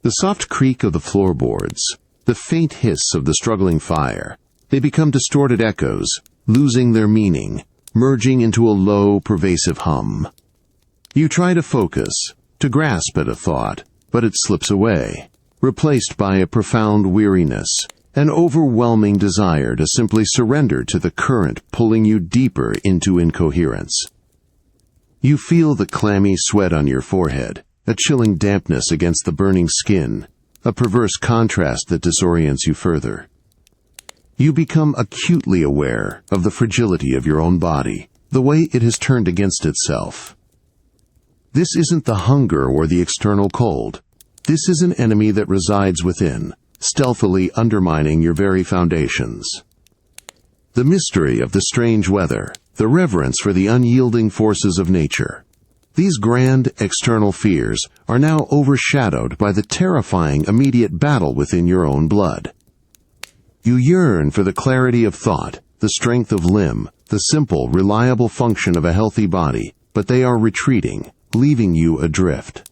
The soft creak of the floorboards, the faint hiss of the struggling fire, they become distorted echoes, losing their meaning, merging into a low, pervasive hum. You try to focus, to grasp at a thought, but it slips away, replaced by a profound weariness, an overwhelming desire to simply surrender to the current pulling you deeper into incoherence. You feel the clammy sweat on your forehead, a chilling dampness against the burning skin, a perverse contrast that disorients you further. You become acutely aware of the fragility of your own body, the way it has turned against itself. This isn't the hunger or the external cold. This is an enemy that resides within, stealthily undermining your very foundations. The mystery of the strange weather, the reverence for the unyielding forces of nature. These grand external fears are now overshadowed by the terrifying immediate battle within your own blood. You yearn for the clarity of thought, the strength of limb, the simple, reliable function of a healthy body, but they are retreating, leaving you adrift.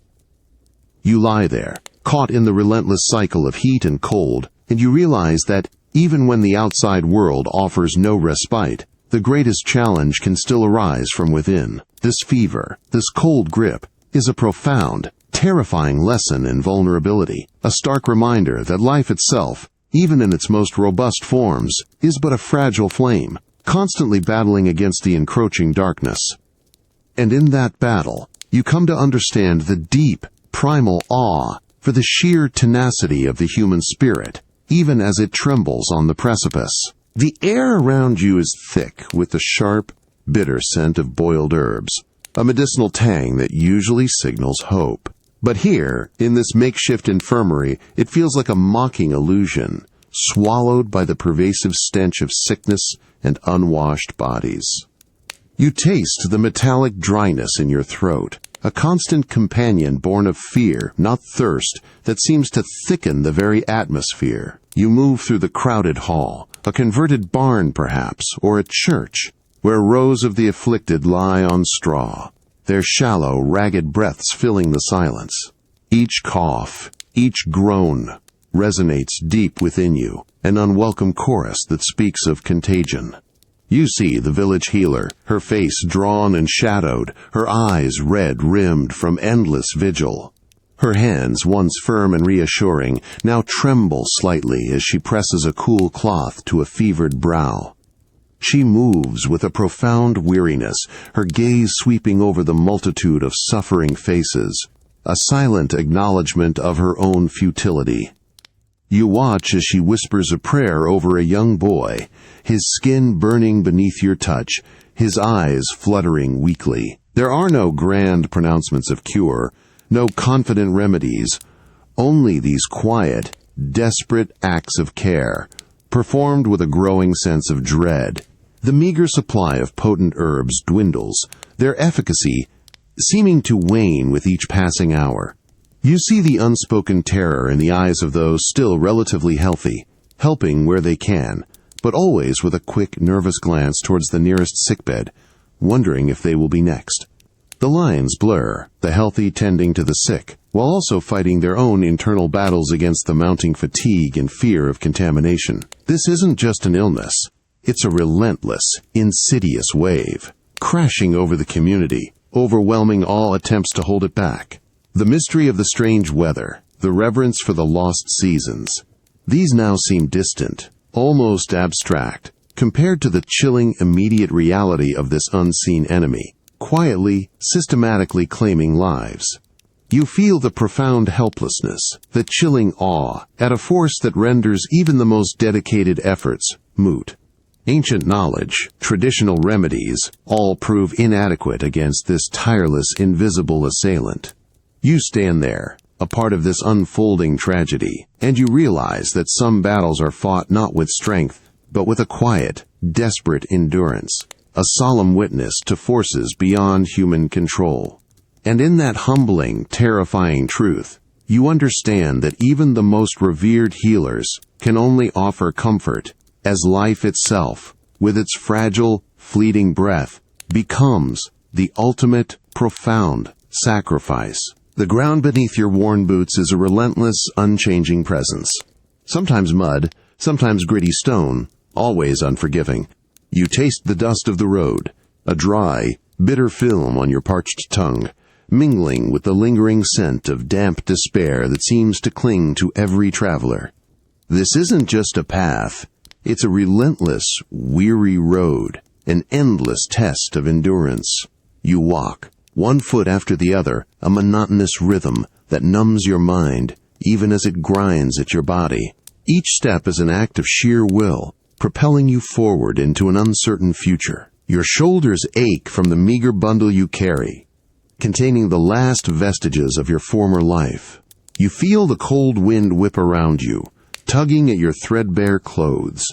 You lie there, caught in the relentless cycle of heat and cold, and you realize that, even when the outside world offers no respite, the greatest challenge can still arise from within. This fever, this cold grip, is a profound, terrifying lesson in vulnerability, a stark reminder that life itself, even in its most robust forms, is but a fragile flame, constantly battling against the encroaching darkness. And in that battle, you come to understand the deep, primal awe for the sheer tenacity of the human spirit, even as it trembles on the precipice. The air around you is thick with the sharp, bitter scent of boiled herbs, a medicinal tang that usually signals hope. But here, in this makeshift infirmary, it feels like a mocking illusion, swallowed by the pervasive stench of sickness and unwashed bodies. You taste the metallic dryness in your throat, a constant companion born of fear, not thirst, that seems to thicken the very atmosphere. You move through the crowded hall, a converted barn perhaps, or a church, where rows of the afflicted lie on straw, their shallow, ragged breaths filling the silence. Each cough, each groan, resonates deep within you, an unwelcome chorus that speaks of contagion. You see the village healer, her face drawn and shadowed, her eyes red-rimmed from endless vigil. Her hands, once firm and reassuring, now tremble slightly as she presses a cool cloth to a fevered brow. She moves with a profound weariness, her gaze sweeping over the multitude of suffering faces, a silent acknowledgement of her own futility. You watch as she whispers a prayer over a young boy, his skin burning beneath your touch, his eyes fluttering weakly. There are no grand pronouncements of cure, no confident remedies, only these quiet, desperate acts of care, performed with a growing sense of dread. The meager supply of potent herbs dwindles, their efficacy seeming to wane with each passing hour. You see the unspoken terror in the eyes of those still relatively healthy, helping where they can, but always with a quick, nervous glance towards the nearest sickbed, wondering if they will be next. The lines blur, the healthy tending to the sick, while also fighting their own internal battles against the mounting fatigue and fear of contamination. This isn't just an illness. It's a relentless, insidious wave, crashing over the community, overwhelming all attempts to hold it back. The mystery of the strange weather, the reverence for the lost seasons, these now seem distant, almost abstract, compared to the chilling immediate reality of this unseen enemy, quietly, systematically claiming lives. You feel the profound helplessness, the chilling awe, at a force that renders even the most dedicated efforts moot. Ancient knowledge, traditional remedies, all prove inadequate against this tireless, invisible assailant. You stand there, a part of this unfolding tragedy, and you realize that some battles are fought not with strength, but with a quiet, desperate endurance, a solemn witness to forces beyond human control. And in that humbling, terrifying truth, you understand that even the most revered healers can only offer comfort as life itself, with its fragile, fleeting breath, becomes the ultimate, profound sacrifice. The ground beneath your worn boots is a relentless, unchanging presence. Sometimes mud, sometimes gritty stone, always unforgiving. You taste the dust of the road, a dry, bitter film on your parched tongue, mingling with the lingering scent of damp despair that seems to cling to every traveler. This isn't just a path. It's a relentless, weary road, an endless test of endurance. You walk, one foot after the other, a monotonous rhythm that numbs your mind, even as it grinds at your body. Each step is an act of sheer will, propelling you forward into an uncertain future. Your shoulders ache from the meager bundle you carry, containing the last vestiges of your former life. You feel the cold wind whip around you, tugging at your threadbare clothes,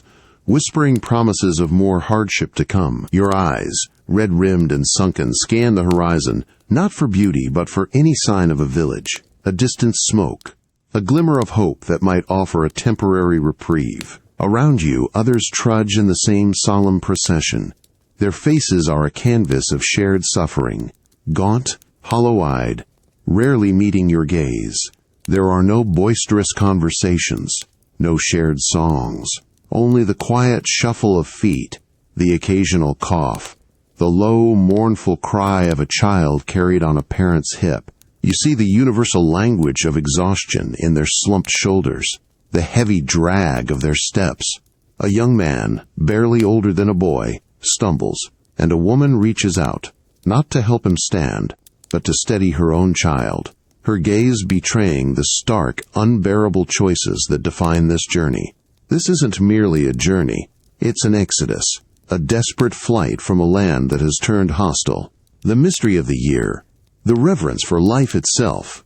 whispering promises of more hardship to come. Your eyes, red-rimmed and sunken, scan the horizon, not for beauty but for any sign of a village, a distant smoke, a glimmer of hope that might offer a temporary reprieve. Around you, others trudge in the same solemn procession. Their faces are a canvas of shared suffering, gaunt, hollow-eyed, rarely meeting your gaze. There are no boisterous conversations, no shared songs, only the quiet shuffle of feet, the occasional cough, the low, mournful cry of a child carried on a parent's hip. You see the universal language of exhaustion in their slumped shoulders, the heavy drag of their steps. A young man, barely older than a boy, stumbles, and a woman reaches out, not to help him stand, but to steady her own child, her gaze betraying the stark, unbearable choices that define this journey. This isn't merely a journey, it's an exodus, a desperate flight from a land that has turned hostile. The mystery of the year, the reverence for life itself,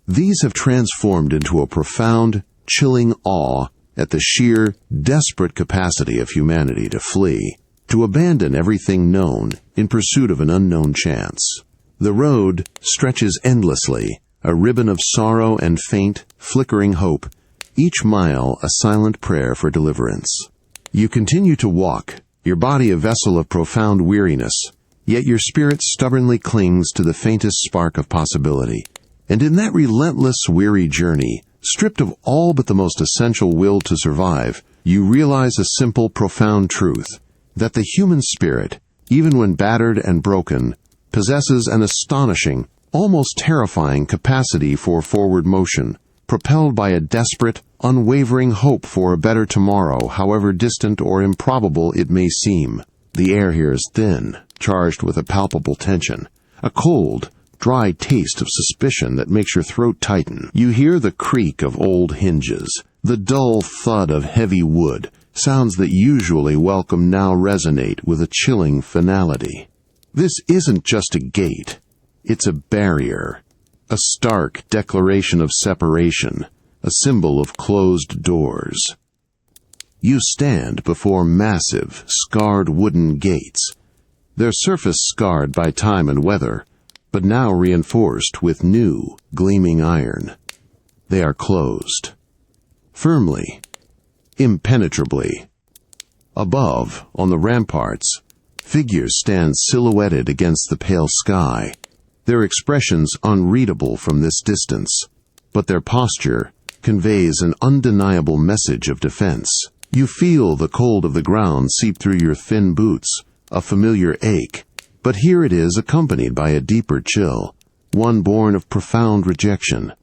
these have transformed into a profound, chilling awe at the sheer, desperate capacity of humanity to flee, to abandon everything known in pursuit of an unknown chance. The road stretches endlessly, a ribbon of sorrow and faint, flickering hope, each mile a silent prayer for deliverance. You continue to walk, your body a vessel of profound weariness, yet your spirit stubbornly clings to the faintest spark of possibility. And in that relentless, weary journey, stripped of all but the most essential will to survive, you realize a simple, profound truth, that the human spirit, even when battered and broken, possesses an astonishing, almost terrifying capacity for forward motion, propelled by a desperate, unwavering hope for a better tomorrow, however distant or improbable it may seem. The air here is thin, charged with a palpable tension, a cold, dry taste of suspicion that makes your throat tighten. You hear the creak of old hinges, the dull thud of heavy wood, sounds that usually welcome now resonate with a chilling finality. This isn't just a gate, it's a barrier, a stark declaration of separation, a symbol of closed doors. You stand before massive, scarred wooden gates, their surface scarred by time and weather, but now reinforced with new, gleaming iron. They are closed. Firmly, impenetrably. Above, on the ramparts, figures stand silhouetted against the pale sky, their expressions unreadable from this distance, but their posture conveys an undeniable message of defense. You feel the cold of the ground seep through your thin boots, a familiar ache, but here it is accompanied by a deeper chill, one born of profound rejection.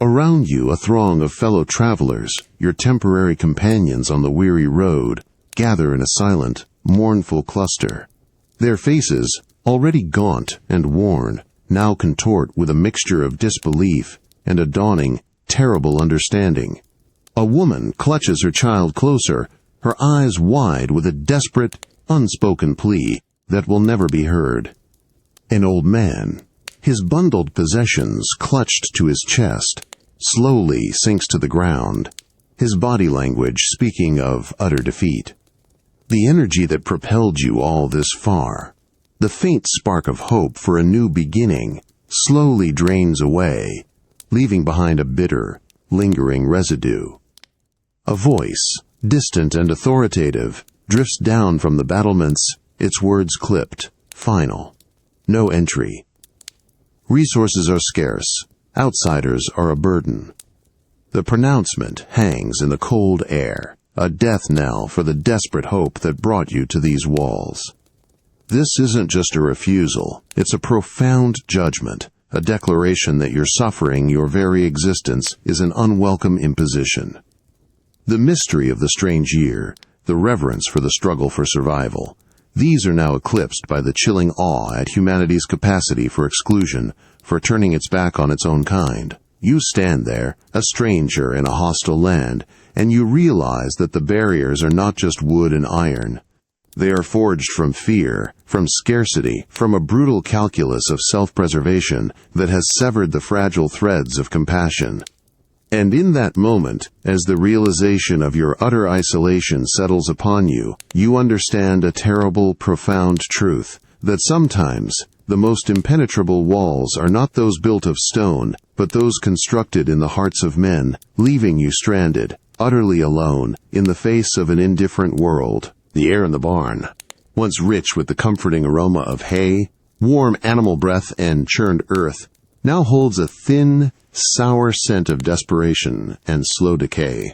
Around you a throng of fellow travelers, your temporary companions on the weary road, gather in a silent, mournful cluster. Their faces, already gaunt and worn, now contort with a mixture of disbelief and a dawning, terrible understanding. A woman clutches her child closer, her eyes wide with a desperate, unspoken plea that will never be heard. An old man, his bundled possessions clutched to his chest, slowly sinks to the ground, his body language speaking of utter defeat. The energy that propelled you all this far, the faint spark of hope for a new beginning, slowly drains away, leaving behind a bitter, lingering residue. A voice, distant and authoritative, drifts down from the battlements, its words clipped, final. No entry. Resources are scarce. Outsiders are a burden. The pronouncement hangs in the cold air, a death knell for the desperate hope that brought you to these walls. This isn't just a refusal, it's a profound judgment, a declaration that your suffering, your very existence, is an unwelcome imposition. The mystery of the strange year, the reverence for the struggle for survival, these are now eclipsed by the chilling awe at humanity's capacity for exclusion, for turning its back on its own kind. You stand there, a stranger in a hostile land, and you realize that the barriers are not just wood and iron. They are forged from fear, from scarcity, from a brutal calculus of self-preservation that has severed the fragile threads of compassion. And in that moment, as the realization of your utter isolation settles upon you, you understand a terrible, profound truth, that sometimes the most impenetrable walls are not those built of stone, but those constructed in the hearts of men, leaving you stranded, utterly alone in the face of an indifferent world. The air in the barn, once rich with the comforting aroma of hay, warm animal breath, and churned earth, now holds a thin, sour scent of desperation and slow decay.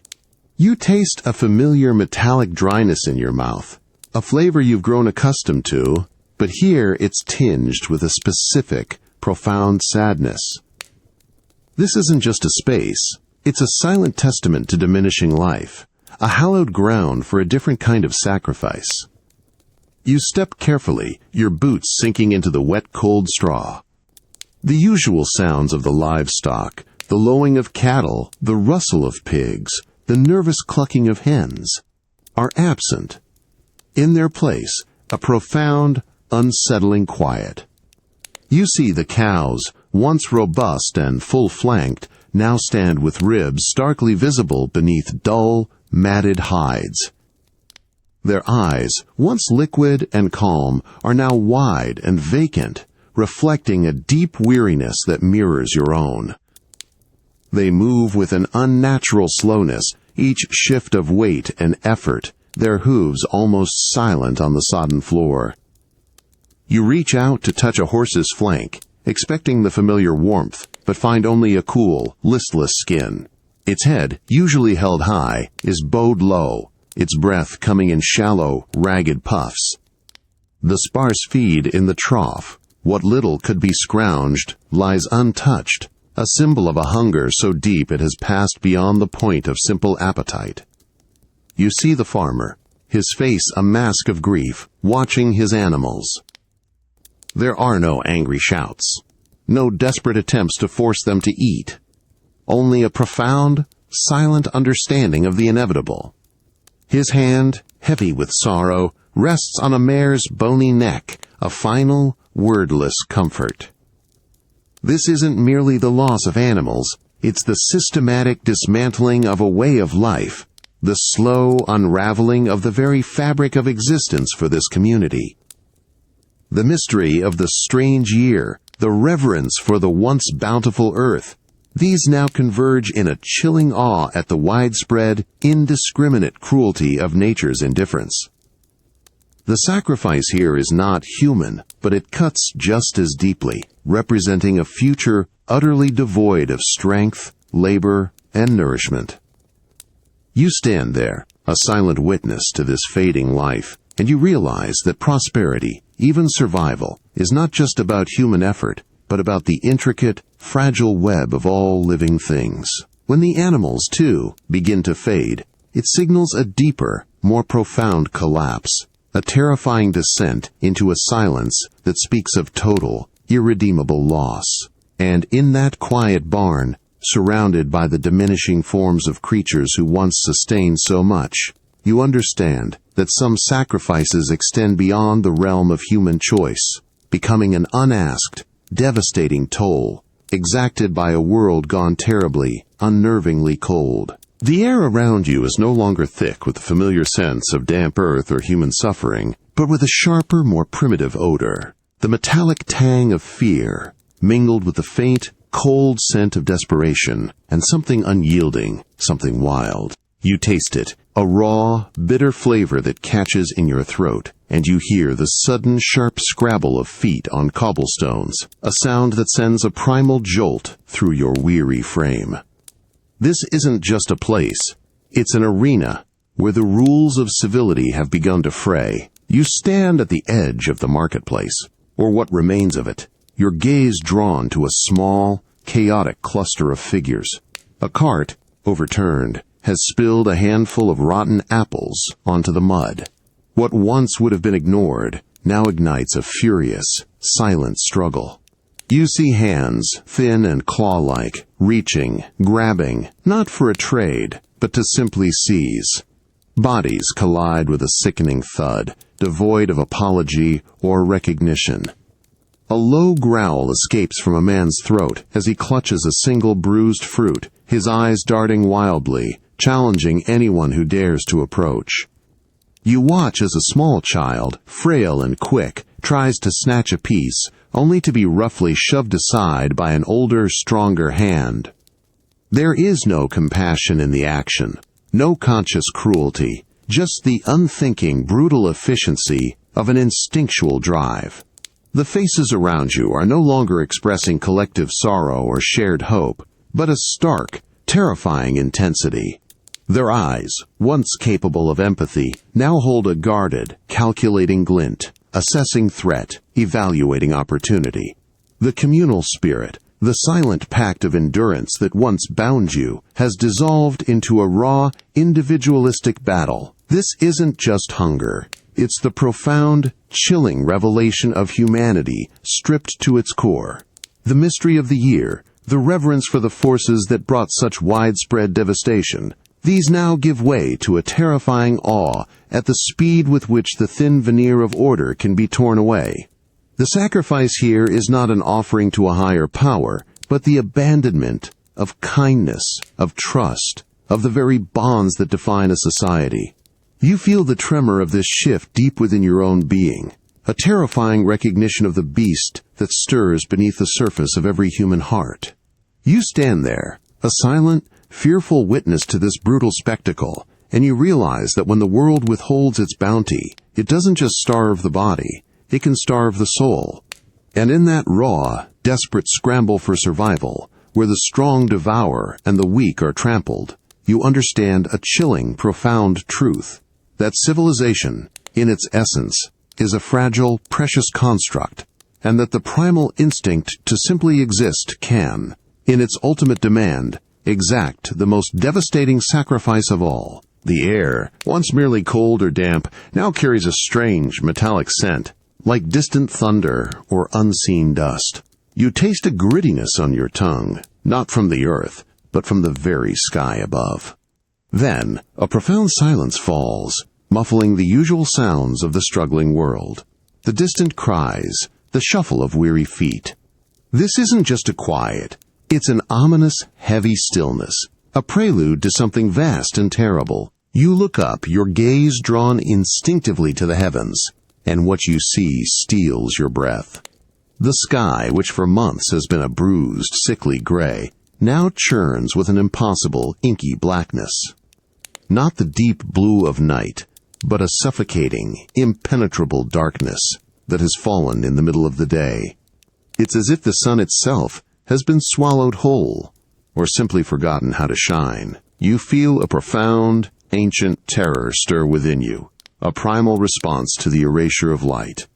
You taste a familiar metallic dryness in your mouth, a flavor you've grown accustomed to, but here it's tinged with a specific, profound sadness. This isn't just a space, it's a silent testament to diminishing life, a hallowed ground for a different kind of sacrifice. You step carefully, your boots sinking into the wet, cold straw. The usual sounds of the livestock, the lowing of cattle, the rustle of pigs, the nervous clucking of hens, are absent. In their place, a profound, unsettling quiet. You see the cows, once robust and full-flanked, now stand with ribs starkly visible beneath dull, matted hides. Their eyes, once liquid and calm, are now wide and vacant, reflecting a deep weariness that mirrors your own. They move with an unnatural slowness, each shift of weight and effort, their hooves almost silent on the sodden floor. You reach out to touch a horse's flank, expecting the familiar warmth, but find only a cool, listless skin. Its head, usually held high, is bowed low, its breath coming in shallow, ragged puffs. The sparse feed in the trough, what little could be scrounged, lies untouched, a symbol of a hunger so deep it has passed beyond the point of simple appetite. You see the farmer, his face a mask of grief, watching his animals. There are no angry shouts, no desperate attempts to force them to eat. Only a profound, silent understanding of the inevitable. His hand, heavy with sorrow, rests on a mare's bony neck, a final, wordless comfort. This isn't merely the loss of animals, it's the systematic dismantling of a way of life, the slow unraveling of the very fabric of existence for this community. The mystery of the strange year, the reverence for the once bountiful earth, these now converge in a chilling awe at the widespread, indiscriminate cruelty of nature's indifference. The sacrifice here is not human, but it cuts just as deeply, representing a future utterly devoid of strength, labor, and nourishment. You stand there, a silent witness to this fading life, and you realize that prosperity, even survival, is not just about human effort, but about the intricate, fragile web of all living things. When the animals, too, begin to fade, it signals a deeper, more profound collapse, a terrifying descent into a silence that speaks of total, irredeemable loss. And in that quiet barn, surrounded by the diminishing forms of creatures who once sustained so much, you understand that some sacrifices extend beyond the realm of human choice, becoming an unasked, devastating toll, exacted by a world gone terribly, unnervingly cold. The air around you is no longer thick with the familiar sense of damp earth or human suffering, but with a sharper, more primitive odor, the metallic tang of fear, mingled with the faint, cold scent of desperation, and something unyielding, something wild. You taste it, a raw, bitter flavor that catches in your throat, and you hear the sudden, sharp scrabble of feet on cobblestones, a sound that sends a primal jolt through your weary frame. This isn't just a place, it's an arena where the rules of civility have begun to fray. You stand at the edge of the marketplace, or what remains of it, your gaze drawn to a small, chaotic cluster of figures. A cart, overturned, has spilled a handful of rotten apples onto the mud. What once would have been ignored now ignites a furious, silent struggle. You see hands, thin and claw-like, reaching, grabbing, not for a trade, but to simply seize. Bodies collide with a sickening thud, devoid of apology or recognition. A low growl escapes from a man's throat as he clutches a single bruised fruit, his eyes darting wildly, challenging anyone who dares to approach. You watch as a small child, frail and quick, tries to snatch a piece, only to be roughly shoved aside by an older, stronger hand. There is no compassion in the action, No conscious cruelty, just the unthinking, brutal efficiency of an instinctual drive. The faces around you are no longer expressing collective sorrow or shared hope, but a stark, terrifying intensity. Their eyes, once capable of empathy, now hold a guarded, calculating glint, assessing threat, evaluating opportunity. The communal spirit, the silent pact of endurance that once bound you, has dissolved into a raw, individualistic battle. This isn't just hunger. It's the profound, chilling revelation of humanity stripped to its core. The mystery of the year, the reverence for the forces that brought such widespread devastation, these now give way to a terrifying awe at the speed with which the thin veneer of order can be torn away. The sacrifice here is not an offering to a higher power, but the abandonment of kindness, of trust, of the very bonds that define a society. You feel the tremor of this shift deep within your own being, a terrifying recognition of the beast that stirs beneath the surface of every human heart. You stand there, a silent, fearful witness to this brutal spectacle, and you realize that when the world withholds its bounty, it doesn't just starve the body, it can starve the soul. And in that raw, desperate scramble for survival, where the strong devour and the weak are trampled, you understand a chilling, profound truth. That civilization, in its essence, is a fragile, precious construct, and that the primal instinct to simply exist can, in its ultimate demand, exact the most devastating sacrifice of all. The air, once merely cold or damp, now carries a strange, metallic scent, like distant thunder or unseen dust. You taste a grittiness on your tongue, not from the earth, but from the very sky above. Then, a profound silence falls, muffling the usual sounds of the struggling world. The distant cries, the shuffle of weary feet. This isn't just a quiet, it's an ominous, heavy stillness, a prelude to something vast and terrible. You look up, your gaze drawn instinctively to the heavens, and what you see steals your breath. The sky, which for months has been a bruised, sickly gray, now churns with an impossible, inky blackness. Not the deep blue of night, but a suffocating, impenetrable darkness that has fallen in the middle of the day. It's as if the sun itself has been swallowed whole, or simply forgotten how to shine. You feel a profound, ancient terror stir within you, a primal response to the erasure of light.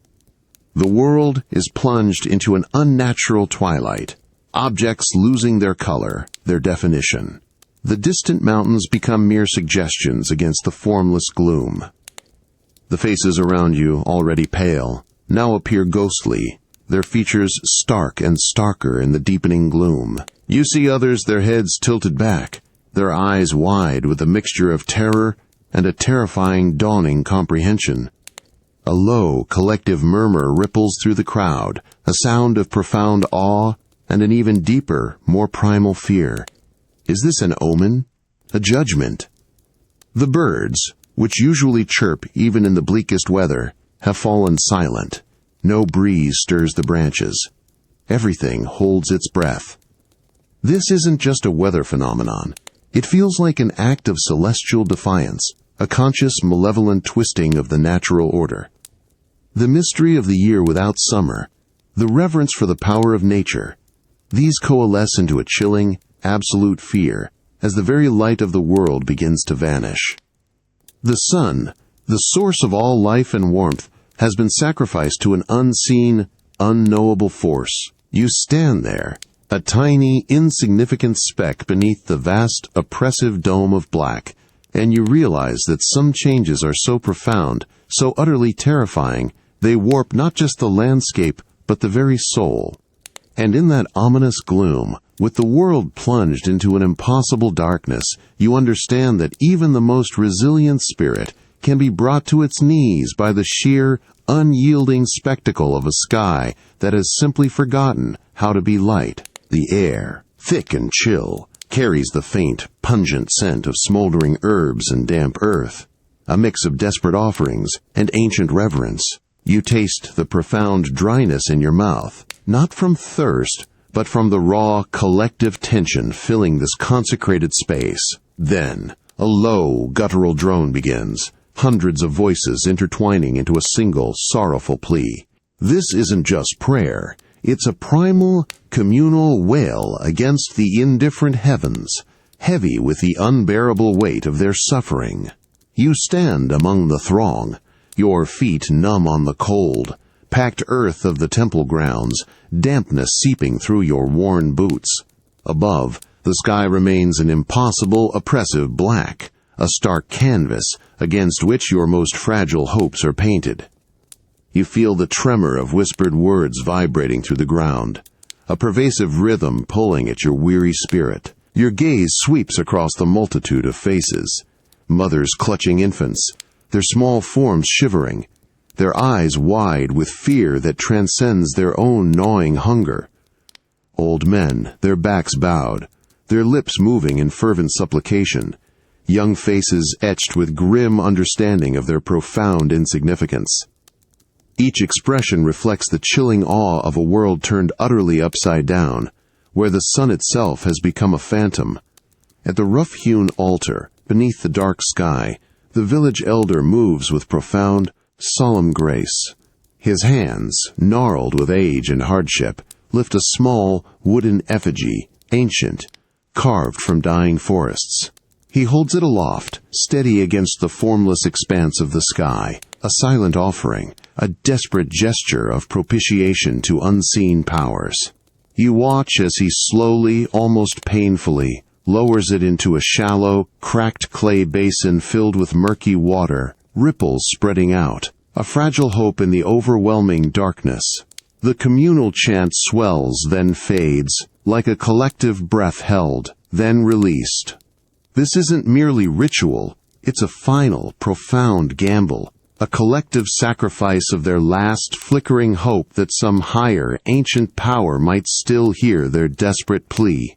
The world is plunged into an unnatural twilight, objects losing their color, their definition. The distant mountains become mere suggestions against the formless gloom. The faces around you, already pale, now appear ghostly, their features stark and starker in the deepening gloom. You see others, their heads tilted back, their eyes wide with a mixture of terror and a terrifying dawning comprehension. A low, collective murmur ripples through the crowd, a sound of profound awe and an even deeper, more primal fear. Is this an omen? A judgment? The birds, which usually chirp even in the bleakest weather, have fallen silent. No breeze stirs the branches. Everything holds its breath. This isn't just a weather phenomenon. It feels like an act of celestial defiance, a conscious, malevolent twisting of the natural order. The mystery of the year without summer, the reverence for the power of nature, these coalesce into a chilling, absolute fear as the very light of the world begins to vanish. The sun, the source of all life and warmth, has been sacrificed to an unseen, unknowable force. You stand there, a tiny, insignificant speck beneath the vast, oppressive dome of black, and you realize that some changes are so profound, so utterly terrifying, they warp not just the landscape, but the very soul. And in that ominous gloom, with the world plunged into an impossible darkness, you understand that even the most resilient spirit can be brought to its knees by the sheer, unyielding spectacle of a sky that has simply forgotten how to be light. The air, thick and chill, carries the faint, pungent scent of smoldering herbs and damp earth, a mix of desperate offerings and ancient reverence. You taste the profound dryness in your mouth, not from thirst, but from the raw, collective tension filling this consecrated space. Then, A low, guttural drone begins, hundreds of voices intertwining into a single, sorrowful plea. This isn't just prayer. It's a primal, communal wail against the indifferent heavens, heavy with the unbearable weight of their suffering. You stand among the throng, your feet numb on the cold, packed earth of the temple grounds, dampness seeping through your worn boots. Above, the sky remains an impossible, oppressive black, a stark canvas against which your most fragile hopes are painted. You feel the tremor of whispered words vibrating through the ground, a pervasive rhythm pulling at your weary spirit. Your gaze sweeps across the multitude of faces, mothers clutching infants, their small forms shivering, their eyes wide with fear that transcends their own gnawing hunger. Old men, their backs bowed, their lips moving in fervent supplication, young faces etched with grim understanding of their profound insignificance. Each expression reflects the chilling awe of a world turned utterly upside down, where the sun itself has become a phantom. At the rough-hewn altar, beneath the dark sky, the village elder moves with profound, solemn grace. His hands, gnarled with age and hardship, lift a small, wooden effigy, ancient, carved from dying forests. He holds it aloft, steady against the formless expanse of the sky, a silent offering, a desperate gesture of propitiation to unseen powers. You watch as he slowly, almost painfully, lowers it into a shallow, cracked clay basin filled with murky water, ripples spreading out, a fragile hope in the overwhelming darkness. The communal chant swells, then fades, like a collective breath held, then released. This isn't merely ritual, it's a final, profound gamble, a collective sacrifice of their last flickering hope that some higher, ancient power might still hear their desperate plea.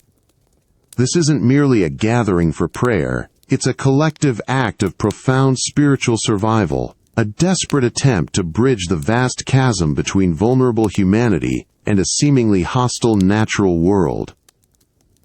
This isn't merely a gathering for prayer, it's a collective act of profound spiritual survival, a desperate attempt to bridge the vast chasm between vulnerable humanity and a seemingly hostile natural world.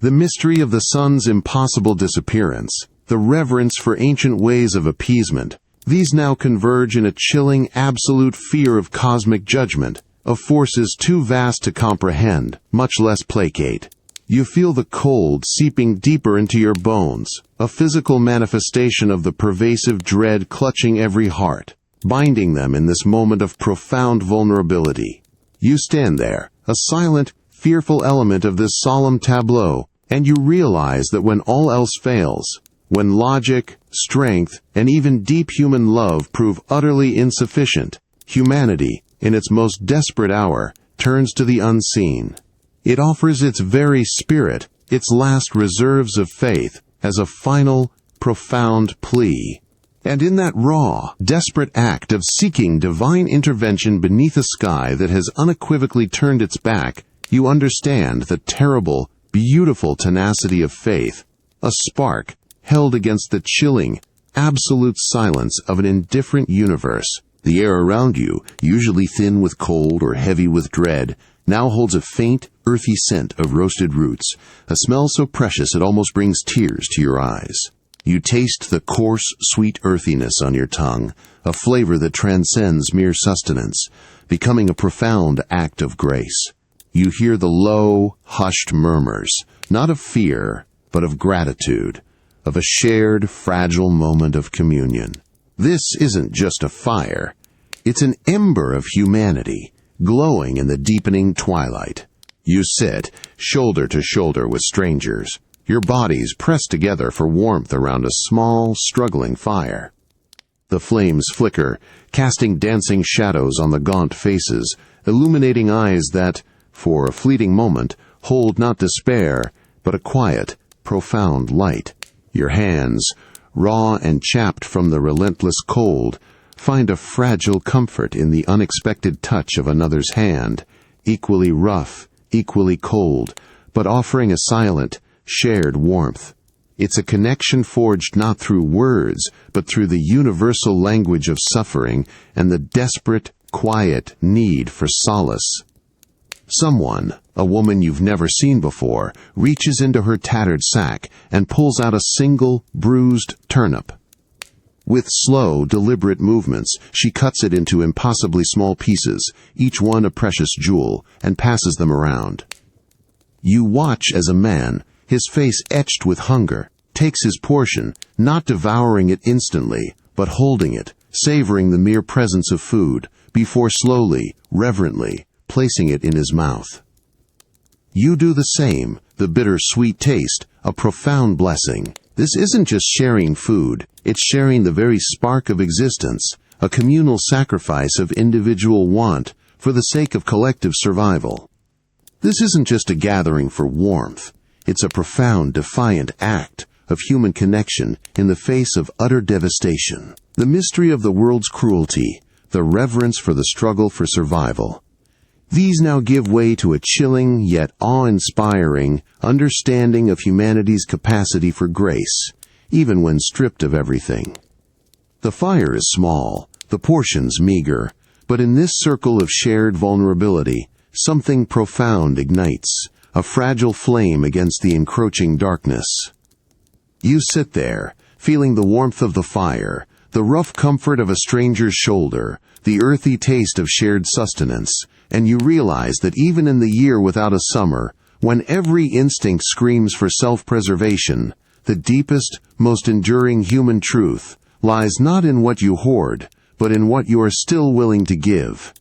The mystery of the sun's impossible disappearance, the reverence for ancient ways of appeasement, these now converge in a chilling, absolute fear of cosmic judgment, of forces too vast to comprehend, much less placate. You feel the cold seeping deeper into your bones, a physical manifestation of the pervasive dread clutching every heart, binding them in this moment of profound vulnerability. You stand there, a silent, fearful element of this solemn tableau, and you realize that when all else fails, when logic, strength, and even deep human love prove utterly insufficient, humanity, in its most desperate hour, turns to the unseen. It offers its very spirit, its last reserves of faith, as a final, profound plea. And in that raw, desperate act of seeking divine intervention beneath a sky that has unequivocally turned its back, you understand the terrible, beautiful tenacity of faith, a spark held against the chilling, absolute silence of an indifferent universe. The air around you, usually thin with cold or heavy with dread, now holds a faint, earthy scent of roasted roots, a smell so precious it almost brings tears to your eyes. You taste the coarse, sweet earthiness on your tongue, a flavor that transcends mere sustenance, becoming a profound act of grace. You hear the low, hushed murmurs, not of fear, but of gratitude, of a shared, fragile moment of communion. This isn't just a fire. It's an ember of humanity, glowing in the deepening twilight. You sit, shoulder to shoulder with strangers, your bodies pressed together for warmth around a small, struggling fire. The flames flicker, casting dancing shadows on the gaunt faces, illuminating eyes that, for a fleeting moment, hold not despair, but a quiet, profound light. Your hands, raw and chapped from the relentless cold, find a fragile comfort in the unexpected touch of another's hand, equally rough, equally cold, but offering a silent, shared warmth. It's a connection forged not through words, but through the universal language of suffering and the desperate, quiet need for solace. Someone, a woman you've never seen before, reaches into her tattered sack and pulls out a single, bruised turnip. With slow, deliberate movements, she cuts it into impossibly small pieces, each one a precious jewel, and passes them around. You watch as a man, his face etched with hunger, takes his portion, not devouring it instantly, but holding it, savoring the mere presence of food, before slowly, reverently, placing it in his mouth. You do the same, the bitter-sweet taste, a profound blessing. This isn't just sharing food, it's sharing the very spark of existence, a communal sacrifice of individual want for the sake of collective survival. This isn't just a gathering for warmth, it's a profound, defiant act of human connection in the face of utter devastation. The mystery of the world's cruelty, the reverence for the struggle for survival. These now give way to a chilling yet awe-inspiring understanding of humanity's capacity for grace, even when stripped of everything. The fire is small, the portions meager, but in this circle of shared vulnerability, something profound ignites, a fragile flame against the encroaching darkness. You sit there, feeling the warmth of the fire, the rough comfort of a stranger's shoulder, the earthy taste of shared sustenance, and you realize that even in the year without a summer, when every instinct screams for self-preservation, the deepest, most enduring human truth lies not in what you hoard, but in what you are still willing to give.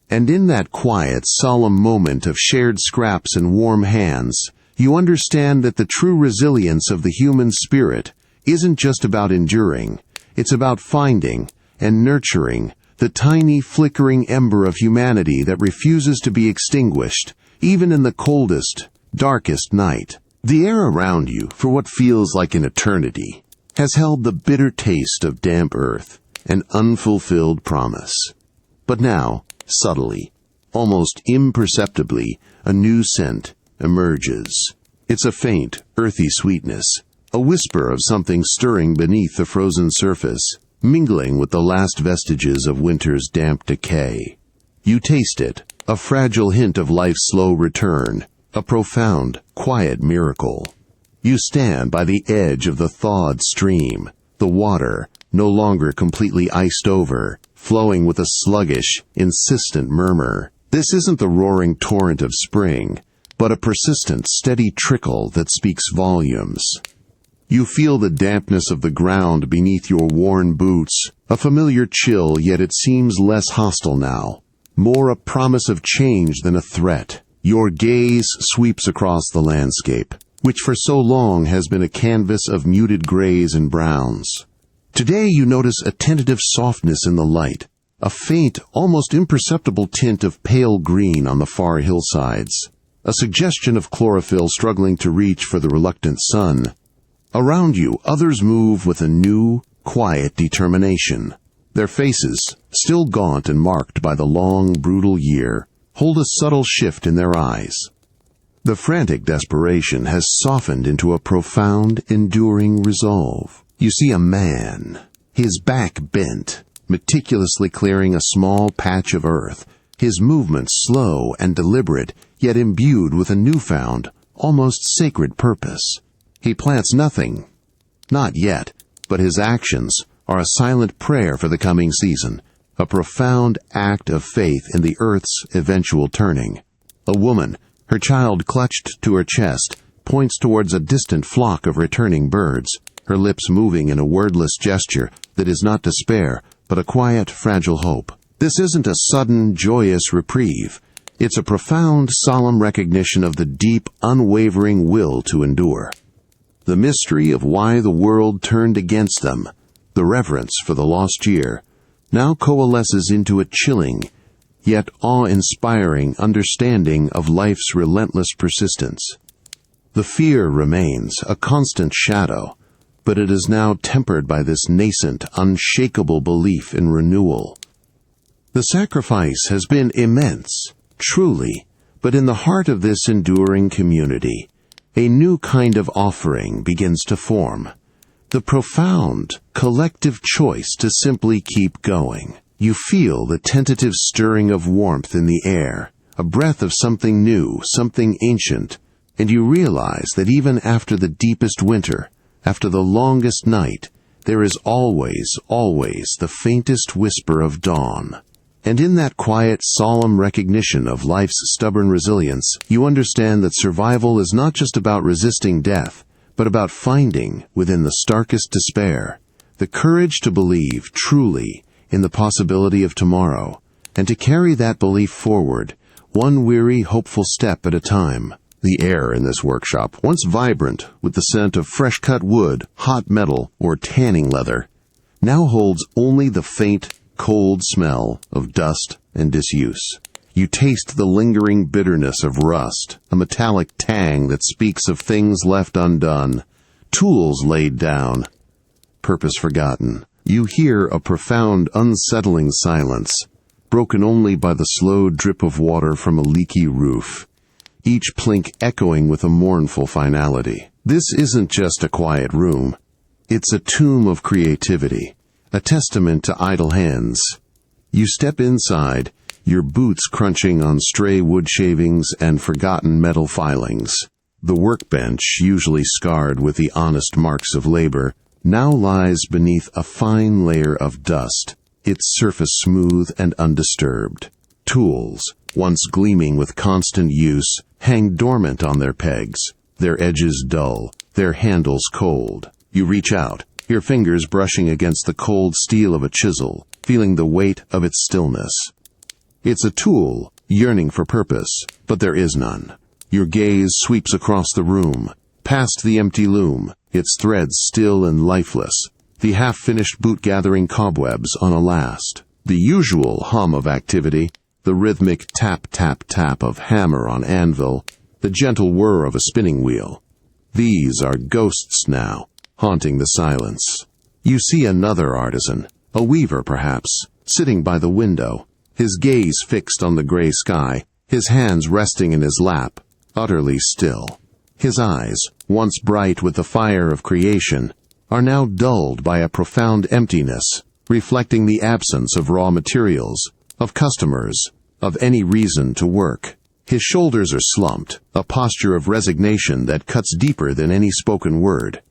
And in that quiet, solemn moment of shared scraps and warm hands, you understand that the true resilience of the human spirit isn't just about enduring, it's about finding and nurturing the tiny flickering ember of humanity that refuses to be extinguished, even in the coldest, darkest night. The air around you, for what feels like an eternity, has held the bitter taste of damp earth, an unfulfilled promise. But now, subtly, almost imperceptibly, a new scent emerges. It's a faint, earthy sweetness, a whisper of something stirring beneath the frozen surface, mingling with the last vestiges of winter's damp decay. You taste it, a fragile hint of life's slow return, a profound, quiet miracle. You stand by the edge of the thawed stream, the water, no longer completely iced over, flowing with a sluggish, insistent murmur. This isn't the roaring torrent of spring, but a persistent, steady trickle that speaks volumes. You feel the dampness of the ground beneath your worn boots, a familiar chill, yet it seems less hostile now, more a promise of change than a threat. Your gaze sweeps across the landscape, which for so long has been a canvas of muted grays and browns. Today you notice a tentative softness in the light, a faint, almost imperceptible tint of pale green on the far hillsides, a suggestion of chlorophyll struggling to reach for the reluctant sun. Around you, others move with a new, quiet determination. Their faces, still gaunt and marked by the long, brutal year, hold a subtle shift in their eyes. The frantic desperation has softened into a profound, enduring resolve. You see a man, his back bent, meticulously clearing a small patch of earth, his movements slow and deliberate, yet imbued with a newfound, almost sacred purpose. He plants nothing, not yet, but his actions are a silent prayer for the coming season, a profound act of faith in the earth's eventual turning. A woman, her child clutched to her chest, points towards a distant flock of returning birds, her lips moving in a wordless gesture that is not despair, but a quiet, fragile hope. This isn't a sudden, joyous reprieve. It's a profound, solemn recognition of the deep, unwavering will to endure. The mystery of why the world turned against them, the reverence for the lost year, now coalesces into a chilling, yet awe-inspiring understanding of life's relentless persistence. The fear remains, a constant shadow, but it is now tempered by this nascent, unshakable belief in renewal. The sacrifice has been immense, truly, but in the heart of this enduring community, a new kind of offering begins to form. The profound, collective choice to simply keep going. You feel the tentative stirring of warmth in the air, a breath of something new, something ancient, and you realize that even after the deepest winter, after the longest night, there is always, always the faintest whisper of dawn. And in that quiet, solemn recognition of life's stubborn resilience, you understand that survival is not just about resisting death, but about finding, within the starkest despair, the courage to believe truly in the possibility of tomorrow, and to carry that belief forward, one weary, hopeful step at a time. The air in this workshop, once vibrant with the scent of fresh-cut wood, hot metal, or tanning leather, now holds only the faint, cold smell of dust and disuse. You taste the lingering bitterness of rust, a metallic tang that speaks of things left undone, tools laid down, purpose forgotten. You hear a profound, unsettling silence, broken only by the slow drip of water from a leaky roof, each plink echoing with a mournful finality. This isn't just a quiet room. It's a tomb of creativity, a testament to idle hands. You step inside, your boots crunching on stray wood shavings and forgotten metal filings. The workbench, usually scarred with the honest marks of labor, now lies beneath a fine layer of dust, its surface smooth and undisturbed. Tools, once gleaming with constant use, hang dormant on their pegs, their edges dull, their handles cold. You reach out, your fingers brushing against the cold steel of a chisel, feeling the weight of its stillness. It's a tool, yearning for purpose, but there is none. Your gaze sweeps across the room, past the empty loom, its threads still and lifeless, the half-finished boot-gathering cobwebs on a last, the usual hum of activity, the rhythmic tap-tap-tap of hammer on anvil, the gentle whir of a spinning wheel. These are ghosts now, haunting the silence. You see another artisan, a weaver perhaps, sitting by the window, his gaze fixed on the gray sky, his hands resting in his lap, utterly still. His eyes, once bright with the fire of creation, are now dulled by a profound emptiness, reflecting the absence of raw materials, of customers, of any reason to work. His shoulders are slumped, a posture of resignation that cuts deeper than any spoken word.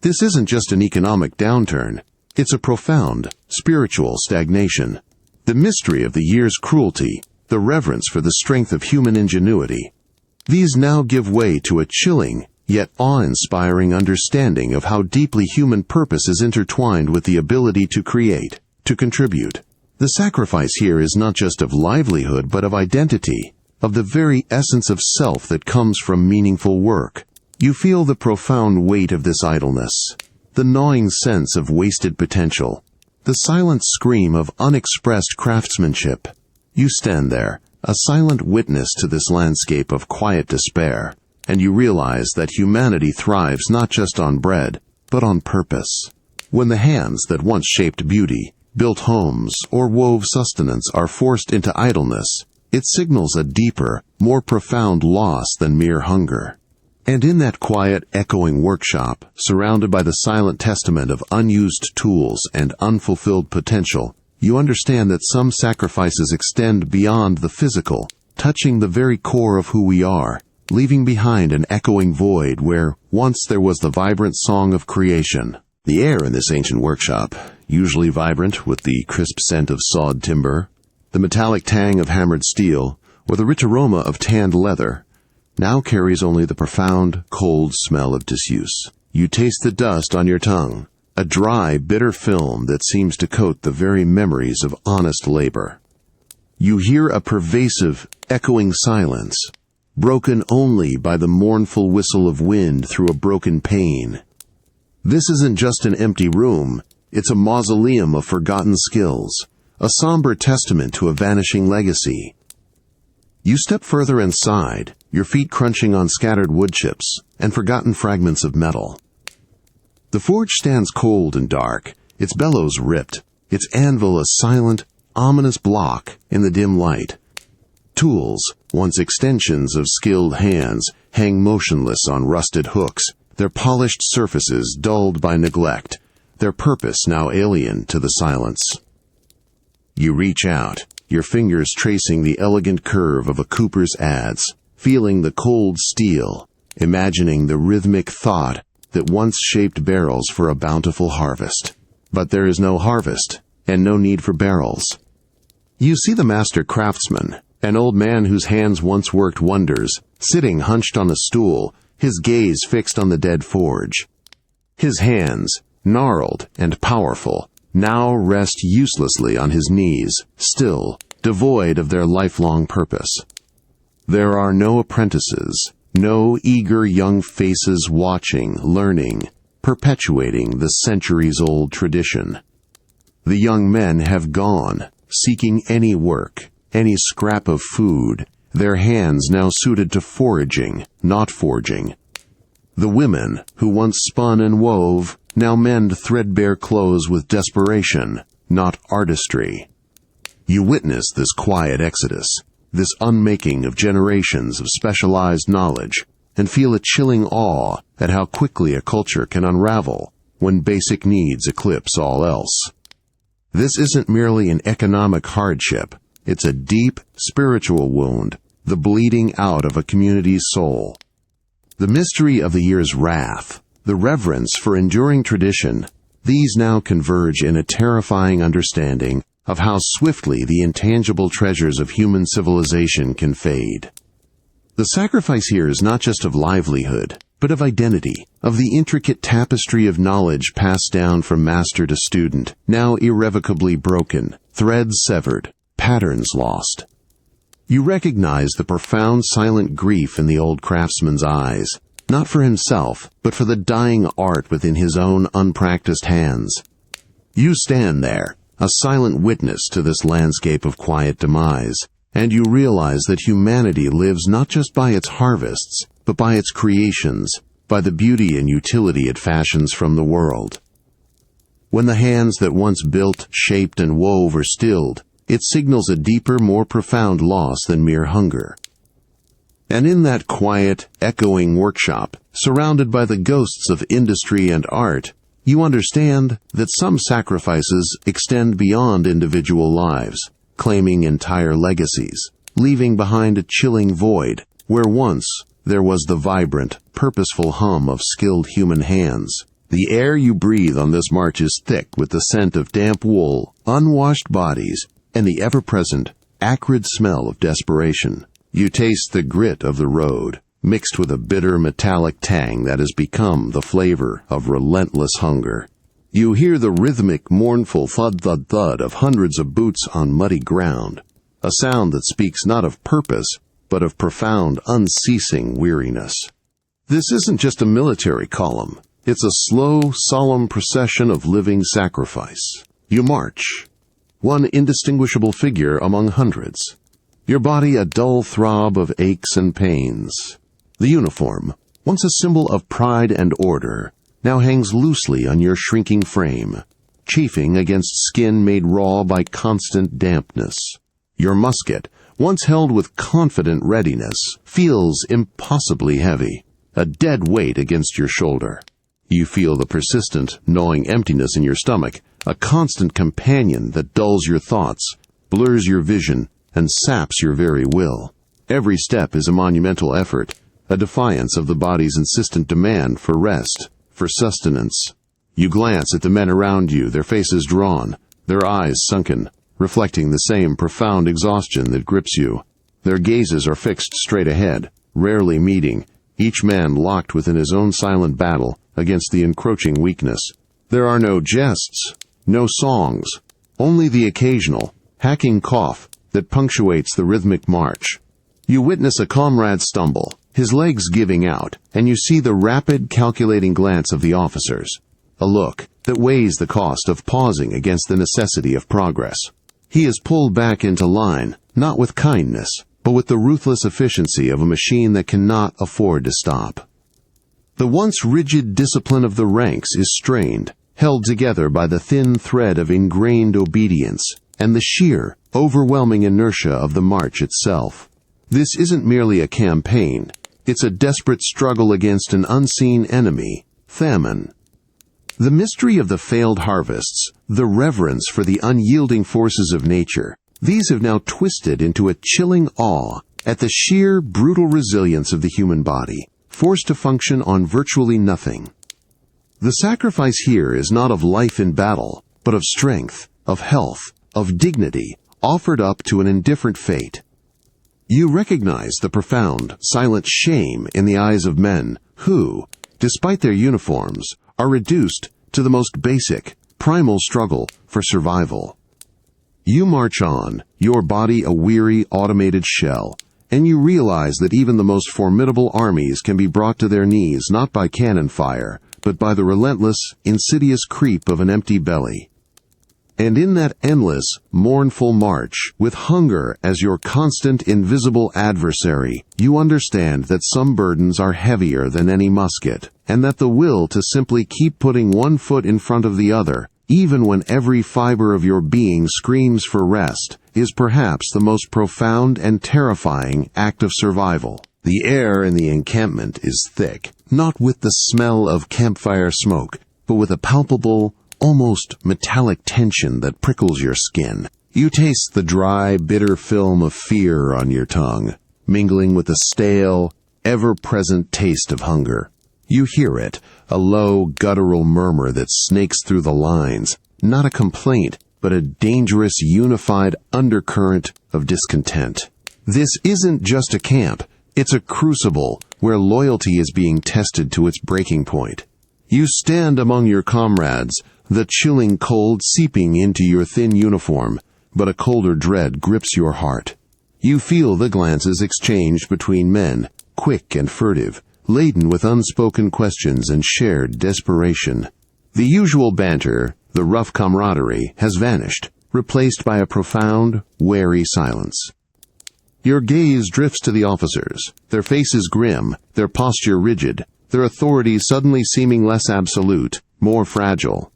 This isn't just an economic downturn. It's a profound, spiritual stagnation. The mystery of the year's cruelty, the reverence for the strength of human ingenuity. These now give way to a chilling, yet awe-inspiring understanding of how deeply human purpose is intertwined with the ability to create, to contribute. The sacrifice here is not just of livelihood but of identity, of the very essence of self that comes from meaningful work. You feel the profound weight of this idleness, the gnawing sense of wasted potential, the silent scream of unexpressed craftsmanship. You stand there, a silent witness to this landscape of quiet despair, and you realize that humanity thrives not just on bread, but on purpose. When the hands that once shaped beauty, built homes, or wove sustenance are forced into idleness, it signals a deeper, more profound loss than mere hunger. And in that quiet, echoing workshop, surrounded by the silent testament of unused tools and unfulfilled potential, you understand that some sacrifices extend beyond the physical, touching the very core of who we are, leaving behind an echoing void where once there was the vibrant song of creation. The air in this ancient workshop, usually vibrant with the crisp scent of sawed timber, the metallic tang of hammered steel, or the rich aroma of tanned leather, now carries only the profound, cold smell of disuse. You taste the dust on your tongue, a dry, bitter film that seems to coat the very memories of honest labor. You hear a pervasive, echoing silence, broken only by the mournful whistle of wind through a broken pane. This isn't just an empty room, it's a mausoleum of forgotten skills, a somber testament to a vanishing legacy. You step further inside, your feet crunching on scattered wood chips and forgotten fragments of metal. The forge stands cold and dark, its bellows ripped, its anvil a silent, ominous block in the dim light. Tools, once extensions of skilled hands, hang motionless on rusted hooks, their polished surfaces dulled by neglect, their purpose now alien to the silence. You reach out, your fingers tracing the elegant curve of a cooper's adze, feeling the cold steel, imagining the rhythmic thought that once shaped barrels for a bountiful harvest. But there is no harvest, and no need for barrels. You see the master craftsman, an old man whose hands once worked wonders, sitting hunched on a stool, his gaze fixed on the dead forge. His hands, gnarled and powerful, now rest uselessly on his knees, still, devoid of their lifelong purpose. There are no apprentices, no eager young faces watching, learning, perpetuating the centuries-old tradition. The young men have gone, seeking any work, any scrap of food, their hands now suited to foraging, not forging. The women, who once spun and wove, now mend threadbare clothes with desperation, not artistry. You witness this quiet exodus, this unmaking of generations of specialized knowledge, and feel a chilling awe at how quickly a culture can unravel when basic needs eclipse all else. This isn't merely an economic hardship, it's a deep spiritual wound, the bleeding out of a community's soul. The mystery of the year's wrath, the reverence for enduring tradition, these now converge in a terrifying understanding of how swiftly the intangible treasures of human civilization can fade. The sacrifice here is not just of livelihood, but of identity, of the intricate tapestry of knowledge passed down from master to student, now irrevocably broken, threads severed, patterns lost. You recognize the profound silent grief in the old craftsman's eyes, not for himself, but for the dying art within his own unpracticed hands. You stand there, a silent witness to this landscape of quiet demise, and you realize that humanity lives not just by its harvests, but by its creations, by the beauty and utility it fashions from the world. When the hands that once built, shaped, and wove are stilled, it signals a deeper, more profound loss than mere hunger. And in that quiet, echoing workshop, surrounded by the ghosts of industry and art, you understand that some sacrifices extend beyond individual lives, claiming entire legacies, leaving behind a chilling void where once there was the vibrant, purposeful hum of skilled human hands. The air you breathe on this march is thick with the scent of damp wool, unwashed bodies, and the ever-present, acrid smell of desperation. You taste the grit of the road, mixed with a bitter metallic tang that has become the flavor of relentless hunger. You hear the rhythmic, mournful thud-thud-thud of hundreds of boots on muddy ground, a sound that speaks not of purpose, but of profound, unceasing weariness. This isn't just a military column. It's a slow, solemn procession of living sacrifice. You march, one indistinguishable figure among hundreds. Your body a dull throb of aches and pains. The uniform, once a symbol of pride and order, now hangs loosely on your shrinking frame, chafing against skin made raw by constant dampness. Your musket, once held with confident readiness, feels impossibly heavy, a dead weight against your shoulder. You feel the persistent, gnawing emptiness in your stomach, a constant companion that dulls your thoughts, blurs your vision, and saps your very will. Every step is a monumental effort, a defiance of the body's insistent demand for rest, for sustenance. You glance at the men around you, their faces drawn, their eyes sunken, reflecting the same profound exhaustion that grips you. Their gazes are fixed straight ahead, rarely meeting, each man locked within his own silent battle against the encroaching weakness. There are no jests, no songs, only the occasional, hacking cough that punctuates the rhythmic march. You witness a comrade stumble, his legs giving out, and you see the rapid, calculating glance of the officers, a look that weighs the cost of pausing against the necessity of progress. He is pulled back into line, not with kindness, but with the ruthless efficiency of a machine that cannot afford to stop. The once rigid discipline of the ranks is strained, held together by the thin thread of ingrained obedience and the sheer, overwhelming inertia of the march itself. This isn't merely a campaign, it's a desperate struggle against an unseen enemy, famine. The mystery of the failed harvests, the reverence for the unyielding forces of nature, These have now twisted into a chilling awe at the sheer, brutal resilience of the human body, forced to function on virtually nothing. The sacrifice here is not of life in battle, but of strength, of health, of dignity, offered up to an indifferent fate. You recognize the profound, silent shame in the eyes of men who, despite their uniforms, are reduced to the most basic, primal struggle for survival. You march on, your body a weary, automated shell, and you realize that even the most formidable armies can be brought to their knees not by cannon fire, but by the relentless, insidious creep of an empty belly. And in that endless, mournful march, with hunger as your constant, invisible adversary, you understand that some burdens are heavier than any musket, and that the will to simply keep putting one foot in front of the other, even when every fiber of your being screams for rest, is perhaps the most profound and terrifying act of survival. The air in the encampment is thick, not with the smell of campfire smoke, but with a palpable, almost metallic tension that prickles your skin. You taste the dry, bitter film of fear on your tongue, mingling with the stale, ever-present taste of hunger. You hear it, a low, guttural murmur that snakes through the lines, not a complaint, but a dangerous, unified undercurrent of discontent. This isn't just a camp, it's a crucible where loyalty is being tested to its breaking point. You stand among your comrades, the chilling cold seeping into your thin uniform, but a colder dread grips your heart. You feel the glances exchanged between men, quick and furtive, laden with unspoken questions and shared desperation. The usual banter, the rough camaraderie, has vanished, replaced by a profound, wary silence. Your gaze drifts to the officers, their faces grim, their posture rigid, their authority suddenly seeming less absolute, more fragile.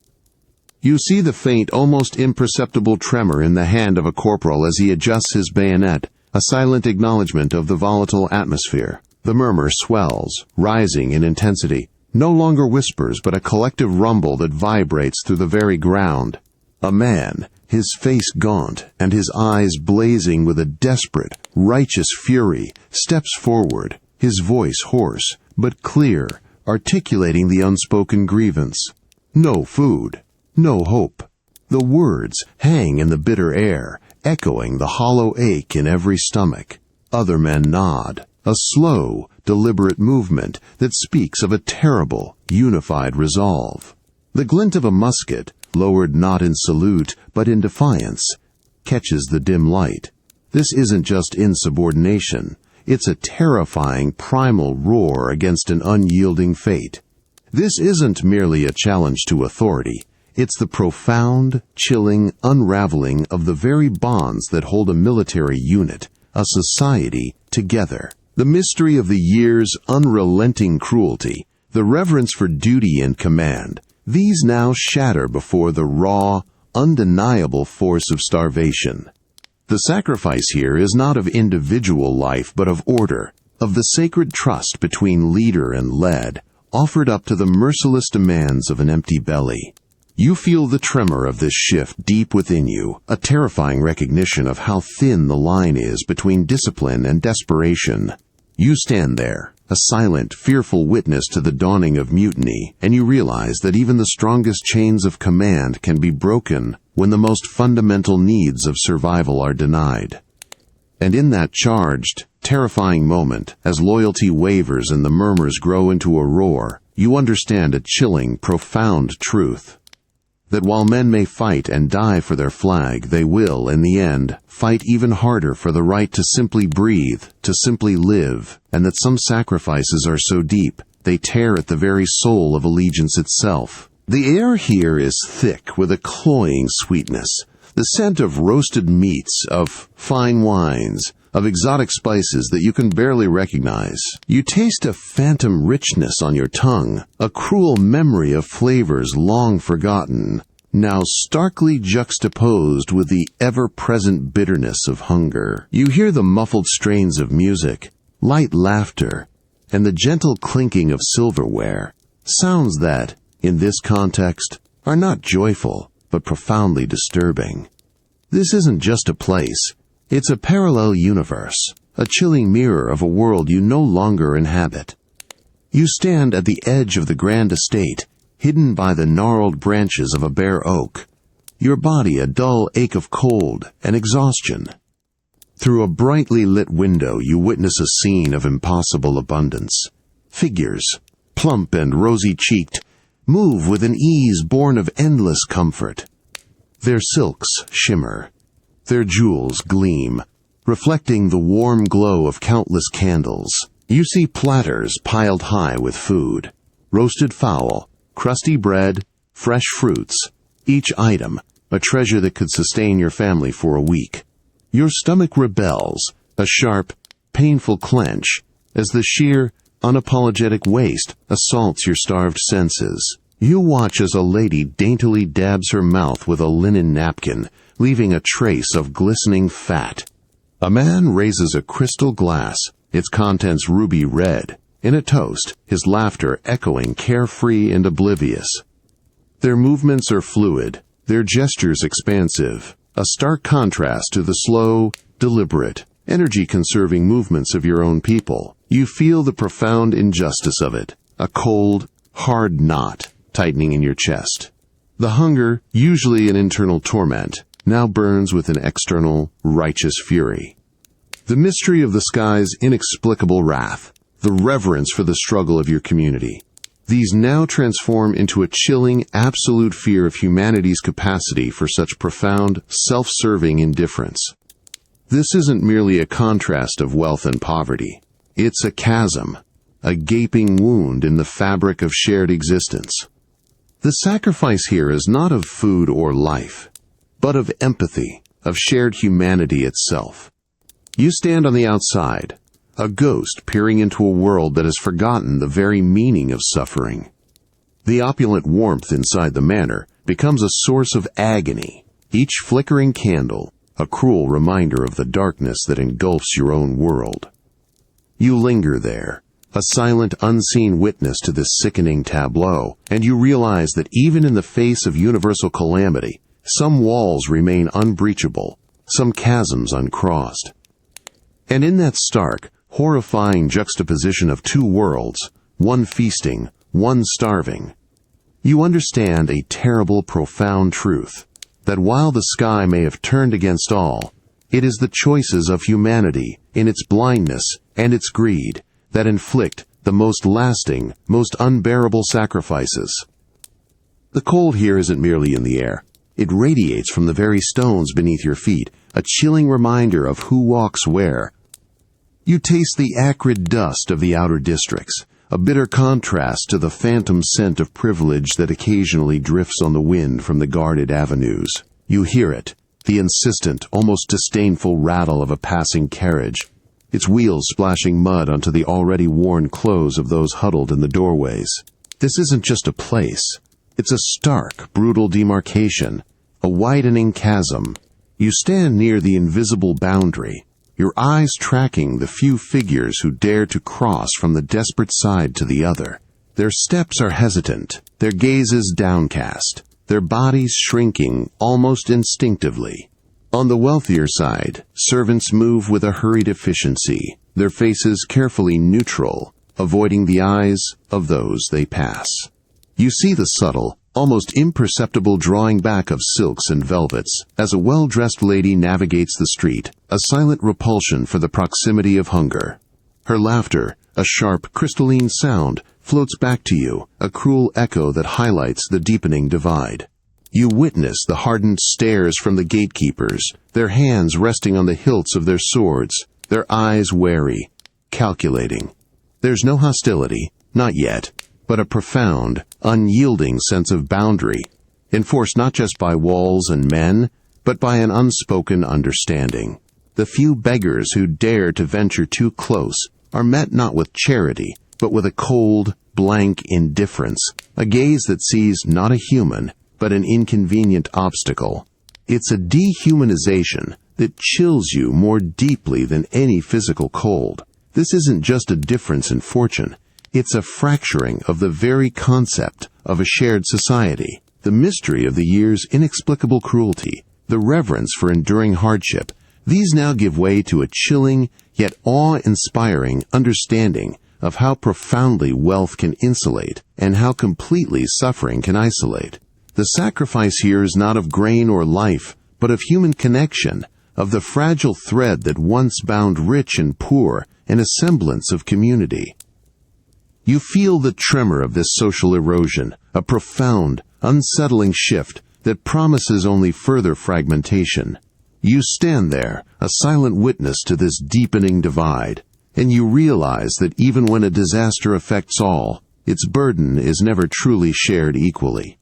You see the faint, almost imperceptible tremor in the hand of a corporal as he adjusts his bayonet, a silent acknowledgement of the volatile atmosphere. The murmur swells, rising in intensity, no longer whispers but a collective rumble that vibrates through the very ground. A man, his face gaunt and his eyes blazing with a desperate, righteous fury, steps forward, his voice hoarse but clear, articulating the unspoken grievance. No food. No hope. The words hang in the bitter air, echoing the hollow ache in every stomach. Other men nod, a slow, deliberate movement that speaks of a terrible, unified resolve. The glint of a musket, lowered not in salute but in defiance, catches the dim light. This isn't just insubordination. It's a terrifying, primal roar against an unyielding fate. This isn't merely a challenge to authority. It's the profound, chilling unraveling of the very bonds that hold a military unit, a society, together. The mystery of the year's unrelenting cruelty, the reverence for duty and command, these now shatter before the raw, undeniable force of starvation. The sacrifice here is not of individual life but of order, of the sacred trust between leader and led, offered up to the merciless demands of an empty belly. You feel the tremor of this shift deep within you, a terrifying recognition of how thin the line is between discipline and desperation. You stand there, a silent, fearful witness to the dawning of mutiny, and you realize that even the strongest chains of command can be broken when the most fundamental needs of survival are denied. And in that charged, terrifying moment, as loyalty wavers and the murmurs grow into a roar, you understand a chilling, profound truth. That while men may fight and die for their flag, they will, in the end, fight even harder for the right to simply breathe, to simply live, and that some sacrifices are so deep, they tear at the very soul of allegiance itself. The air here is thick with a cloying sweetness, the scent of roasted meats, of fine wines, of exotic spices that you can barely recognize. You taste a phantom richness on your tongue, a cruel memory of flavors long forgotten, now starkly juxtaposed with the ever-present bitterness of hunger. You hear the muffled strains of music, light laughter, and the gentle clinking of silverware, sounds that, in this context, are not joyful, but profoundly disturbing. This isn't just a place. It's a parallel universe, a chilling mirror of a world you no longer inhabit. You stand at the edge of the grand estate, hidden by the gnarled branches of a bare oak, your body a dull ache of cold and exhaustion. Through a brightly lit window you witness a scene of impossible abundance. Figures, plump and rosy-cheeked, move with an ease born of endless comfort. Their silks shimmer. Their jewels gleam, reflecting the warm glow of countless candles. You see platters piled high with food, roasted fowl, crusty bread, fresh fruits, each item a treasure that could sustain your family for a week. Your stomach rebels, a sharp, painful clench, as the sheer, unapologetic waste assaults your starved senses. You watch as a lady daintily dabs her mouth with a linen napkin, leaving a trace of glistening fat. A man raises a crystal glass, its contents ruby red, in a toast, his laughter echoing carefree and oblivious. Their movements are fluid, their gestures expansive, a stark contrast to the slow, deliberate, energy-conserving movements of your own people. You feel the profound injustice of it, a cold, hard knot tightening in your chest. The hunger, usually an internal torment, now burns with an external, righteous fury. The mystery of the sky's inexplicable wrath, the reverence for the struggle of your community. These now transform into a chilling, absolute fear of humanity's capacity for such profound, self-serving indifference. This isn't merely a contrast of wealth and poverty. It's a chasm, a gaping wound in the fabric of shared existence. The sacrifice here is not of food or life, but of empathy, of shared humanity itself. You stand on the outside, a ghost peering into a world that has forgotten the very meaning of suffering. The opulent warmth inside the manor becomes a source of agony, each flickering candle a cruel reminder of the darkness that engulfs your own world. You linger there, a silent, unseen witness to this sickening tableau, and you realize that even in the face of universal calamity, some walls remain unbreachable, some chasms uncrossed. And in that stark, horrifying juxtaposition of two worlds, one feasting, one starving, you understand a terrible, profound truth, that while the sky may have turned against all, it is the choices of humanity, in its blindness and its greed, that inflict the most lasting, most unbearable sacrifices. The cold here isn't merely in the air. It radiates from the very stones beneath your feet, a chilling reminder of who walks where. You taste the acrid dust of the outer districts, a bitter contrast to the phantom scent of privilege that occasionally drifts on the wind from the guarded avenues. You hear it, the insistent, almost disdainful rattle of a passing carriage, its wheels splashing mud onto the already worn clothes of those huddled in the doorways. This isn't just a place. It's a stark, brutal demarcation, a widening chasm. You stand near the invisible boundary, your eyes tracking the few figures who dare to cross from the desperate side to the other. Their steps are hesitant, their gazes downcast, their bodies shrinking almost instinctively. On the wealthier side, servants move with a hurried efficiency, their faces carefully neutral, avoiding the eyes of those they pass. You see the subtle, almost imperceptible drawing back of silks and velvets as a well-dressed lady navigates the street, a silent repulsion for the proximity of hunger. Her laughter, a sharp, crystalline sound, floats back to you, a cruel echo that highlights the deepening divide. You witness the hardened stares from the gatekeepers, their hands resting on the hilts of their swords, their eyes wary, calculating. There's no hostility, not yet, but a profound, unyielding sense of boundary, enforced not just by walls and men, but by an unspoken understanding. The few beggars who dare to venture too close are met not with charity, but with a cold, blank indifference, a gaze that sees not a human, but an inconvenient obstacle. It's a dehumanization that chills you more deeply than any physical cold. This isn't just a difference in fortune. It's a fracturing of the very concept of a shared society. The mystery of the year's inexplicable cruelty the reverence for enduring hardship, these now give way to a chilling yet awe-inspiring understanding of how profoundly wealth can insulate and how completely suffering can isolate. The sacrifice here is not of grain or life, but of human connection, of the fragile thread that once bound rich and poor in a semblance of community. You feel the tremor of this social erosion, a profound, unsettling shift that promises only further fragmentation. You stand there, a silent witness to this deepening divide, and you realize that even when a disaster affects all, its burden is never truly shared equally.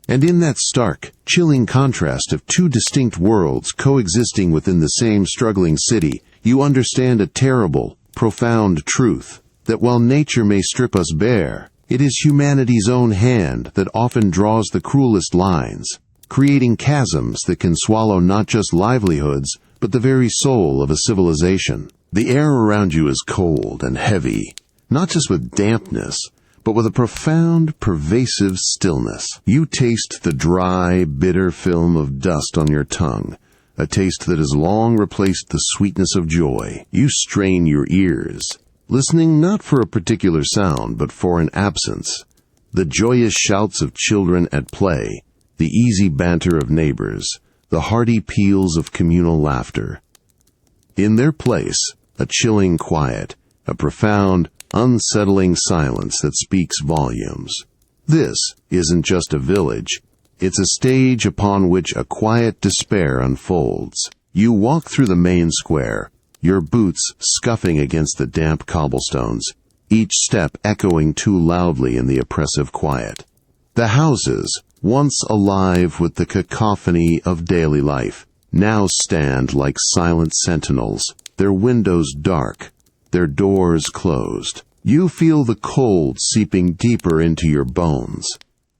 And in that stark, chilling contrast of two distinct worlds coexisting within the same struggling city, you understand a terrible, profound truth, that while nature may strip us bare, it is humanity's own hand that often draws the cruelest lines, creating chasms that can swallow not just livelihoods, but the very soul of a civilization. The air around you is cold and heavy, not just with dampness, but with a profound, pervasive stillness. You taste the dry, bitter film of dust on your tongue, a taste that has long replaced the sweetness of joy. You strain your ears, listening not for a particular sound, but for an absence. The joyous shouts of children at play, the easy banter of neighbors, the hearty peals of communal laughter. In their place, a chilling quiet, a profound, unsettling silence that speaks volumes. This isn't just a village. It's a stage upon which a quiet despair unfolds. You walk through the main square, your boots scuffing against the damp cobblestones, each step echoing too loudly in the oppressive quiet. The houses, once alive with the cacophony of daily life, now stand like silent sentinels, their windows dark, their doors closed. You feel the cold seeping deeper into your bones,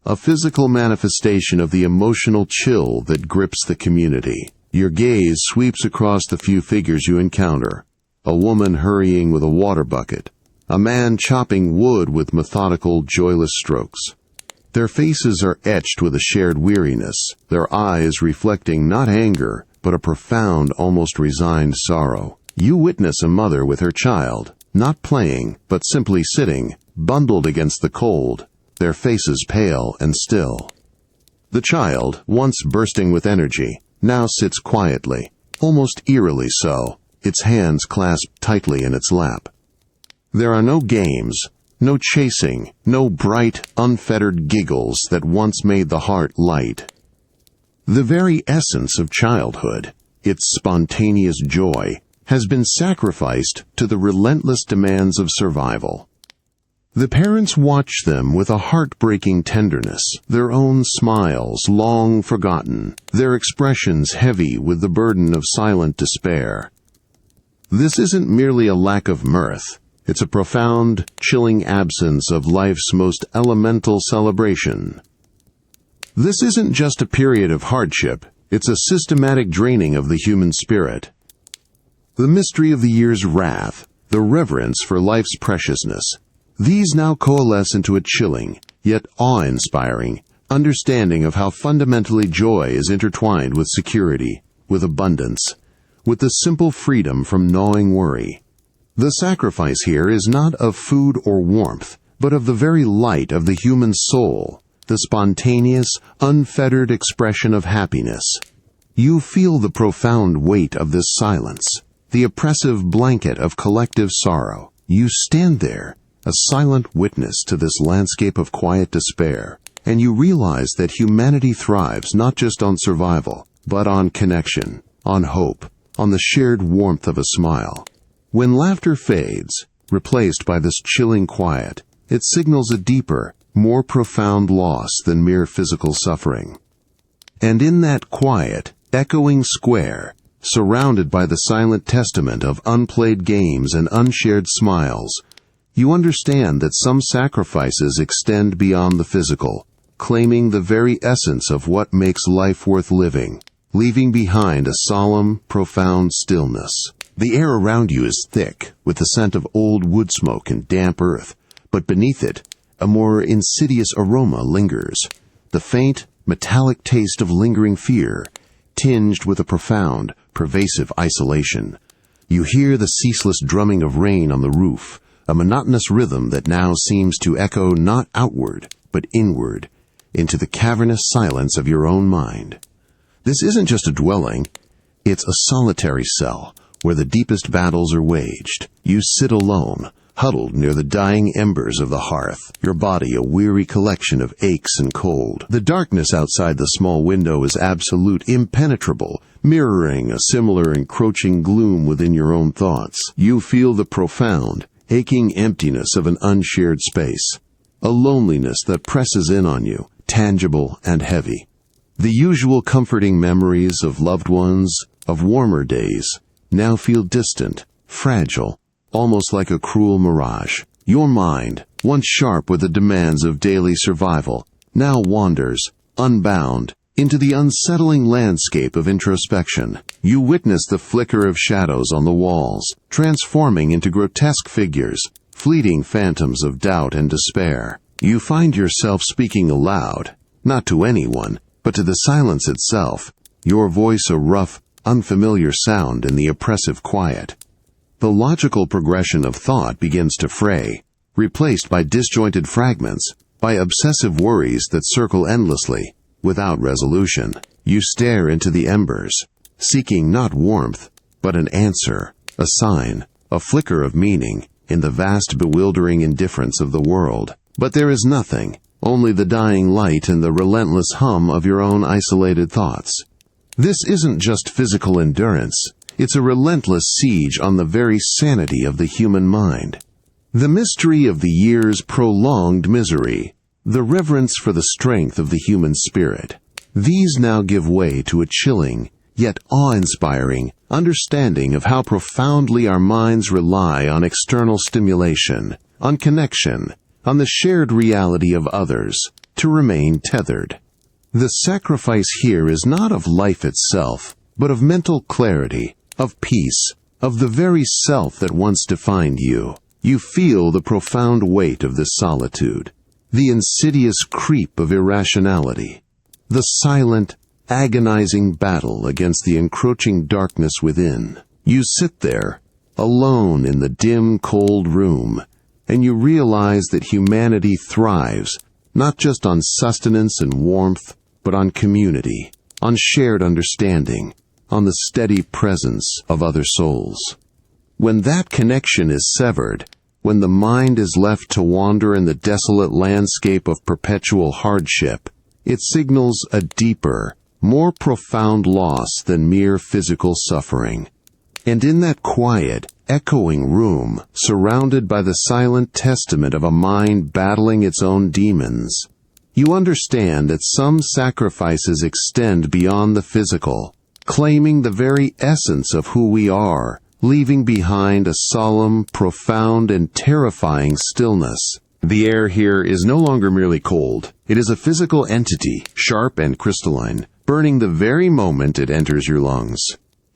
a physical manifestation of the emotional chill that grips the community. Your gaze sweeps across the few figures you encounter, a woman hurrying with a water bucket, a man chopping wood with methodical, joyless strokes. Their faces are etched with a shared weariness, their eyes reflecting not anger, but a profound, almost resigned sorrow. You witness a mother with her child, not playing, but simply sitting, bundled against the cold, their faces pale and still. The child, once bursting with energy, now sits quietly, almost eerily so, its hands clasped tightly in its lap. There are no games, no chasing, no bright, unfettered giggles that once made the heart light. The very essence of childhood, its spontaneous joy, has been sacrificed to the relentless demands of survival. The parents watch them with a heartbreaking tenderness, their own smiles long forgotten, their expressions heavy with the burden of silent despair. This isn't merely a lack of mirth, it's a profound, chilling absence of life's most elemental celebration. This isn't just a period of hardship, it's a systematic draining of the human spirit. The mystery of the year's wrath, the reverence for life's preciousness, these now coalesce into a chilling, yet awe-inspiring, understanding of how fundamentally joy is intertwined with security, with abundance, with the simple freedom from gnawing worry. The sacrifice here is not of food or warmth, but of the very light of the human soul, the spontaneous, unfettered expression of happiness. You feel the profound weight of this silence, the oppressive blanket of collective sorrow. You stand there, a silent witness to this landscape of quiet despair, and you realize that humanity thrives not just on survival, but on connection, on hope, on the shared warmth of a smile. When laughter fades, replaced by this chilling quiet, it signals a deeper, more profound loss than mere physical suffering. And in that quiet, echoing square, surrounded by the silent testament of unplayed games and unshared smiles, you understand that some sacrifices extend beyond the physical, claiming the very essence of what makes life worth living, leaving behind a solemn, profound stillness. The air around you is thick, with the scent of old wood smoke and damp earth, but beneath it, a more insidious aroma lingers, the faint, metallic taste of lingering fear, tinged with a profound, pervasive isolation. You hear the ceaseless drumming of rain on the roof, a monotonous rhythm that now seems to echo not outward, but inward, into the cavernous silence of your own mind. This isn't just a dwelling, it's a solitary cell, where the deepest battles are waged. You sit alone, huddled near the dying embers of the hearth, your body a weary collection of aches and cold. The darkness outside the small window is absolute, impenetrable, mirroring a similar encroaching gloom within your own thoughts. You feel the profound, aching emptiness of an unshared space, a loneliness that presses in on you, tangible and heavy. The usual comforting memories of loved ones, of warmer days, now feel distant, fragile, almost like a cruel mirage. Your mind, once sharp with the demands of daily survival, now wanders, unbound, into the unsettling landscape of introspection. You witness the flicker of shadows on the walls, transforming into grotesque figures, fleeting phantoms of doubt and despair. You find yourself speaking aloud, not to anyone, but to the silence itself, your voice a rough, unfamiliar sound in the oppressive quiet. The logical progression of thought begins to fray, replaced by disjointed fragments, by obsessive worries that circle endlessly, without resolution. You stare into the embers, seeking not warmth, but an answer, a sign, a flicker of meaning, in the vast bewildering indifference of the world. But there is nothing, only the dying light and the relentless hum of your own isolated thoughts. This isn't just physical endurance, it's a relentless siege on the very sanity of the human mind. The mystery of the year's prolonged misery, the reverence for the strength of the human spirit. These now give way to a chilling, yet awe-inspiring, understanding of how profoundly our minds rely on external stimulation, on connection, on the shared reality of others, to remain tethered. The sacrifice here is not of life itself, but of mental clarity, of peace, of the very self that once defined you. You feel the profound weight of this solitude, the insidious creep of irrationality, the silent, agonizing battle against the encroaching darkness within. You sit there, alone in the dim, cold room, and you realize that humanity thrives, not just on sustenance and warmth, but on community, on shared understanding, on the steady presence of other souls. When that connection is severed, when the mind is left to wander in the desolate landscape of perpetual hardship, it signals a deeper, more profound loss than mere physical suffering. And in that quiet, echoing room, surrounded by the silent testament of a mind battling its own demons, you understand that some sacrifices extend beyond the physical, claiming the very essence of who we are, leaving behind a solemn, profound, and terrifying stillness. The air here is no longer merely cold. It is a physical entity, sharp and crystalline, burning the very moment it enters your lungs.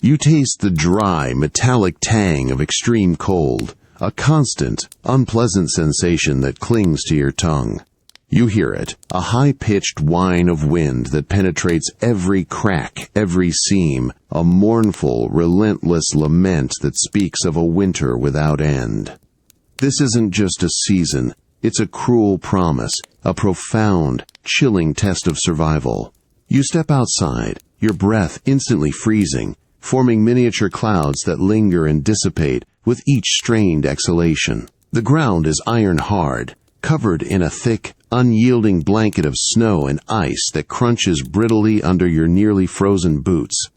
You taste the dry, metallic tang of extreme cold, a constant, unpleasant sensation that clings to your tongue. You hear it, a high-pitched whine of wind that penetrates every crack, every seam, a mournful, relentless lament that speaks of a winter without end. This isn't just a season, it's a cruel promise, a profound, chilling test of survival. You step outside, your breath instantly freezing, forming miniature clouds that linger and dissipate with each strained exhalation. The ground is iron hard, covered in a thick, unyielding blanket of snow and ice that crunches brittly under your nearly frozen boots.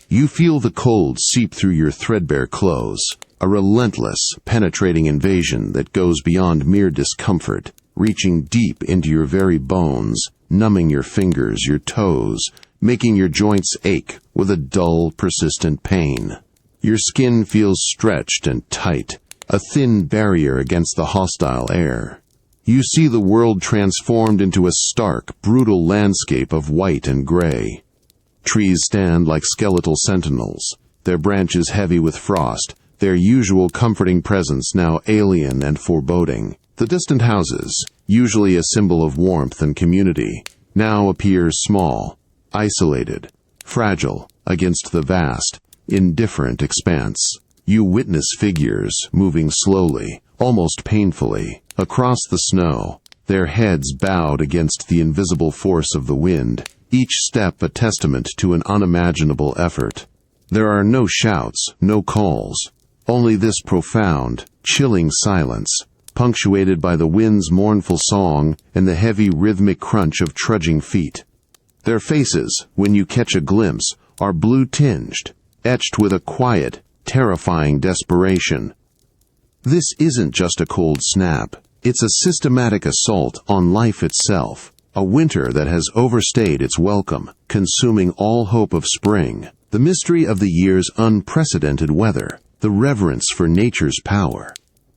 You feel the cold seep through your threadbare clothes, a relentless, penetrating invasion that goes beyond mere discomfort, reaching deep into your very bones, numbing your fingers, your toes, making your joints ache with a dull, persistent pain. Your skin feels stretched and tight, a thin barrier against the hostile air. You see the world transformed into a stark, brutal landscape of white and gray. Trees stand like skeletal sentinels, their branches heavy with frost, their usual comforting presence now alien and foreboding. The distant houses, usually a symbol of warmth and community, now appear small, isolated, fragile, against the vast, indifferent expanse. You witness figures moving slowly, almost painfully, across the snow, their heads bowed against the invisible force of the wind, each step a testament to an unimaginable effort. There are no shouts, no calls, only this profound, chilling silence, punctuated by the wind's mournful song and the heavy rhythmic crunch of trudging feet. Their faces, when you catch a glimpse, are blue-tinged, etched with a quiet, terrifying desperation. This isn't just a cold snap. It's a systematic assault on life itself, a winter that has overstayed its welcome, consuming all hope of spring, the mystery of the year's unprecedented weather, the reverence for nature's power.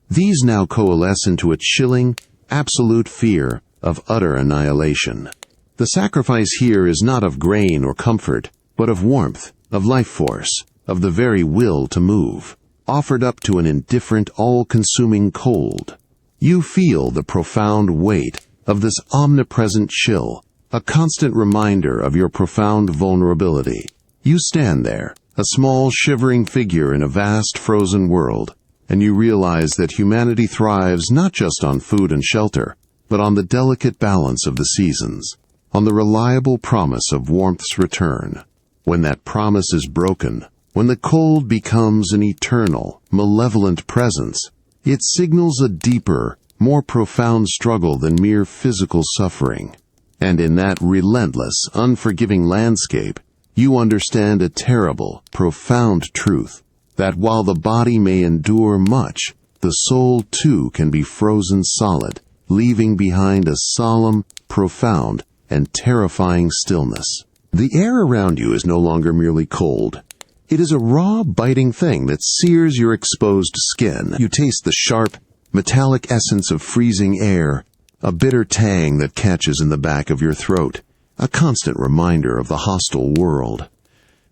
These now coalesce into a chilling, absolute fear of utter annihilation. The sacrifice here is not of grain or comfort, but of warmth, of life force, of the very will to move, offered up to an indifferent, all-consuming cold. You feel the profound weight of this omnipresent chill, a constant reminder of your profound vulnerability. You stand there, a small shivering figure in a vast frozen world, and you realize that humanity thrives not just on food and shelter, but on the delicate balance of the seasons, on the reliable promise of warmth's return. When that promise is broken, when the cold becomes an eternal, malevolent presence, it signals a deeper, more profound struggle than mere physical suffering. And in that relentless, unforgiving landscape, you understand a terrible, profound truth, that while the body may endure much, the soul too can be frozen solid, leaving behind a solemn, profound, and terrifying stillness. The air around you is no longer merely cold. It is a raw, biting thing that sears your exposed skin. You taste the sharp, metallic essence of freezing air, a bitter tang that catches in the back of your throat, a constant reminder of the hostile world.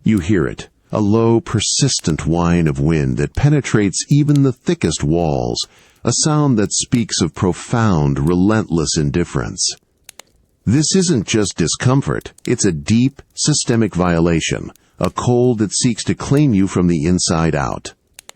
You hear it, a low, persistent whine of wind that penetrates even the thickest walls, a sound that speaks of profound, relentless indifference. This isn't just discomfort, it's a deep, systemic violation, a cold that seeks to claim you from the inside out.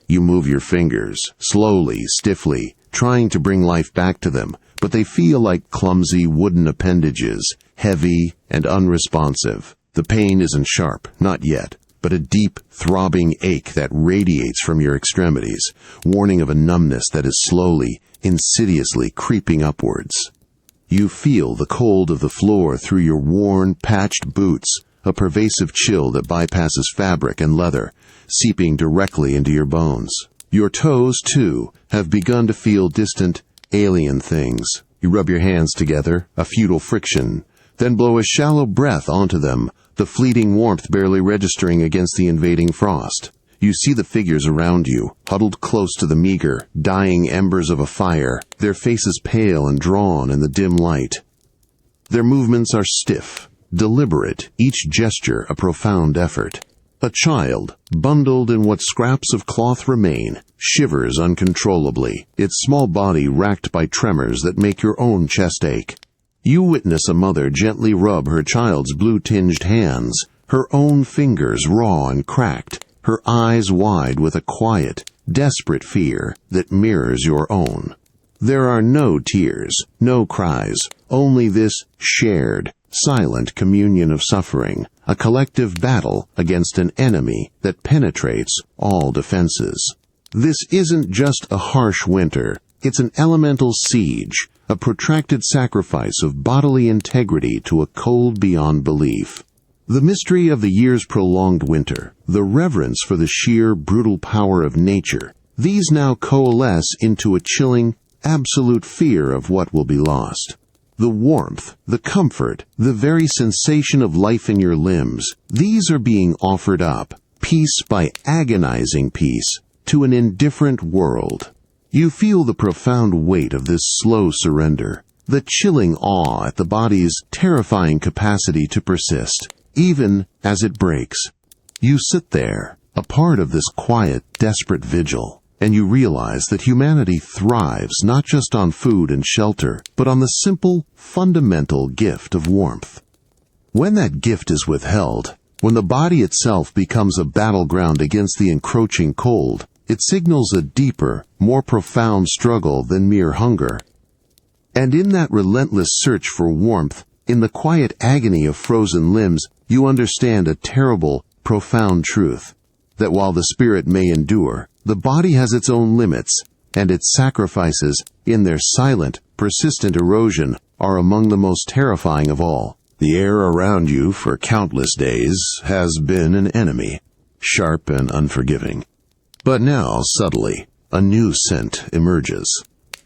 You move your fingers, slowly, stiffly, trying to bring life back to them, but they feel like clumsy wooden appendages, heavy and unresponsive. The pain isn't sharp, not yet, but a deep, throbbing ache that radiates from your extremities, warning of a numbness that is slowly, insidiously creeping upwards. You feel the cold of the floor through your worn, patched boots, a pervasive chill that bypasses fabric and leather, seeping directly into your bones. Your toes, too, have begun to feel distant, alien things. You rub your hands together, a futile friction, then blow a shallow breath onto them, the fleeting warmth barely registering against the invading frost. You see the figures around you, huddled close to the meager, dying embers of a fire, their faces pale and drawn in the dim light. Their movements are stiff, deliberate, each gesture a profound effort. A child, bundled in what scraps of cloth remain, shivers uncontrollably, its small body racked by tremors that make your own chest ache. You witness a mother gently rub her child's blue-tinged hands, her own fingers raw and cracked, her eyes wide with a quiet, desperate fear that mirrors your own. There are no tears, no cries, only this shared, silent communion of suffering, a collective battle against an enemy that penetrates all defenses. This isn't just a harsh winter, it's an elemental siege, a protracted sacrifice of bodily integrity to a cold beyond belief. The mystery of the year's prolonged winter, the reverence for the sheer, brutal power of nature, these now coalesce into a chilling, absolute fear of what will be lost. The warmth, the comfort, the very sensation of life in your limbs, these are being offered up, piece by agonizing piece, to an indifferent world. You feel the profound weight of this slow surrender, the chilling awe at the body's terrifying capacity to persist, even as it breaks. You sit there, a part of this quiet, desperate vigil, and you realize that humanity thrives not just on food and shelter, but on the simple, fundamental gift of warmth. When that gift is withheld, When the body itself becomes a battleground against the encroaching cold, it signals a deeper, more profound struggle than mere hunger. And in that relentless search for warmth, in the quiet agony of frozen limbs, you understand a terrible, profound truth, that while the spirit may endure, the body has its own limits, and its sacrifices, in their silent, persistent erosion, are among the most terrifying of all. The air around you for countless days has been an enemy, sharp and unforgiving. But now, subtly, a new scent emerges.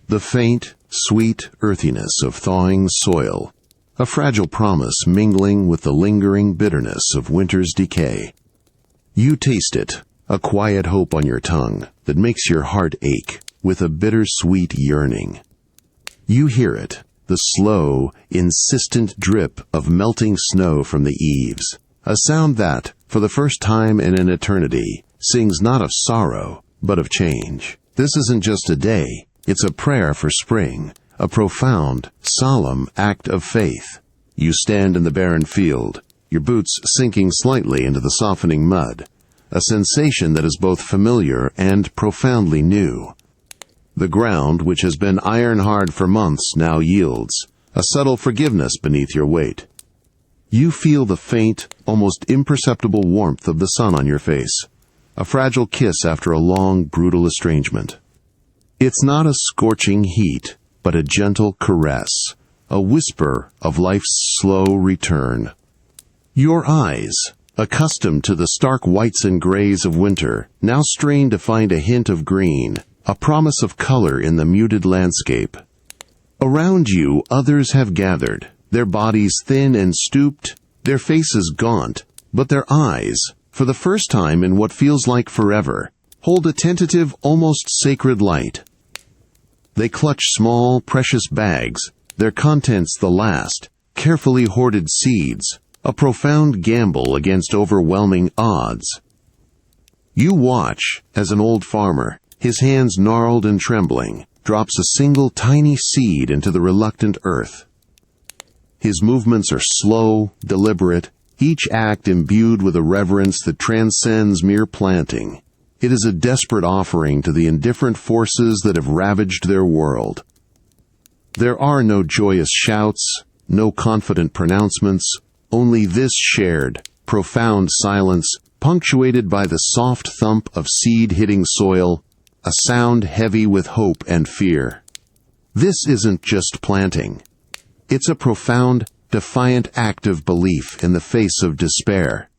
The faint, sweet earthiness of thawing soil, a fragile promise mingling with the lingering bitterness of winter's decay. You taste it, a quiet hope on your tongue that makes your heart ache with a bittersweet yearning. You hear it, the slow, insistent drip of melting snow from the eaves, a sound that, for the first time in an eternity, sings not of sorrow, but of change. This isn't just a day, it's a prayer for spring, a profound, solemn act of faith. You stand in the barren field, your boots sinking slightly into the softening mud, a sensation that is both familiar and profoundly new. The ground, which has been iron-hard for months, now yields, a subtle forgiveness beneath your weight. You feel the faint, almost imperceptible warmth of the sun on your face, a fragile kiss after a long, brutal estrangement. It's not a scorching heat, but a gentle caress, a whisper of life's slow return. Your eyes, accustomed to the stark whites and grays of winter, now strain to find a hint of green, a promise of color in the muted landscape. Around you, others have gathered, their bodies thin and stooped, their faces gaunt, but their eyes, for the first time in what feels like forever, hold a tentative, almost sacred light. They clutch small, precious bags, their contents the last, carefully hoarded seeds, a profound gamble against overwhelming odds. You watch as an old farmer, his hands gnarled and trembling, drops a single tiny seed into the reluctant earth. His movements are slow, deliberate, each act imbued with a reverence that transcends mere planting. It is a desperate offering to the indifferent forces that have ravaged their world. There are no joyous shouts, no confident pronouncements, only this shared, profound silence, punctuated by the soft thump of seed hitting soil, a sound heavy with hope and fear. This isn't just planting. It's a profound, defiant act of belief in the face of despair.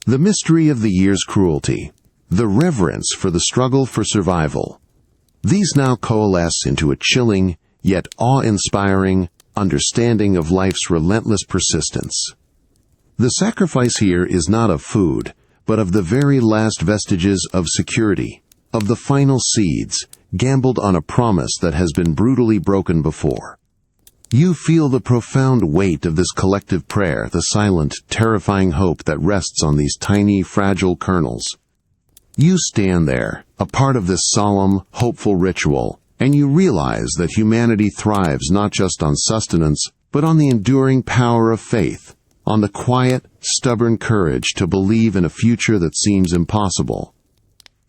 The mystery of the year's cruelty, the reverence for the struggle for survival. These now coalesce into a chilling, yet awe-inspiring, understanding of life's relentless persistence. The sacrifice here is not of food, but of the very last vestiges of security, of the final seeds, gambled on a promise that has been brutally broken before. You feel the profound weight of this collective prayer, the silent, terrifying hope that rests on these tiny, fragile kernels. You stand there, a part of this solemn, hopeful ritual, and you realize that humanity thrives not just on sustenance, but on the enduring power of faith, on the quiet, stubborn courage to believe in a future that seems impossible.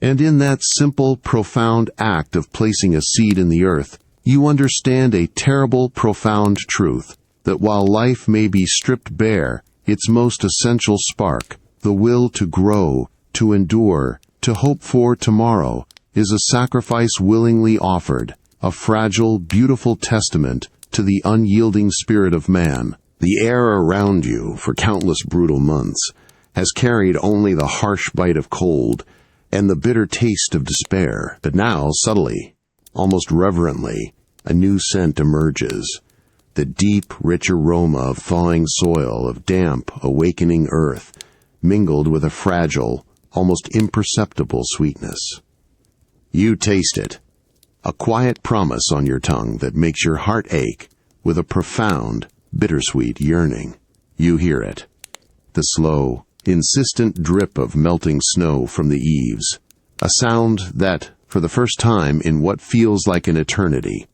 And in that simple, profound act of placing a seed in the earth, you understand a terrible, profound truth, that while life may be stripped bare, its most essential spark, the will to grow, to endure, to hope for tomorrow, is a sacrifice willingly offered, a fragile, beautiful testament to the unyielding spirit of man. The air around you, for countless brutal months, has carried only the harsh bite of cold and the bitter taste of despair. But now, subtly, almost reverently, a new scent emerges. The deep, rich aroma of thawing soil, of damp, awakening earth, mingled with a fragile, almost imperceptible sweetness. You taste it, a quiet promise on your tongue that makes your heart ache with a profound, bittersweet yearning. You hear it, the slow, insistent drip of melting snow from the eaves, a sound that, for the first time in what feels like an eternity,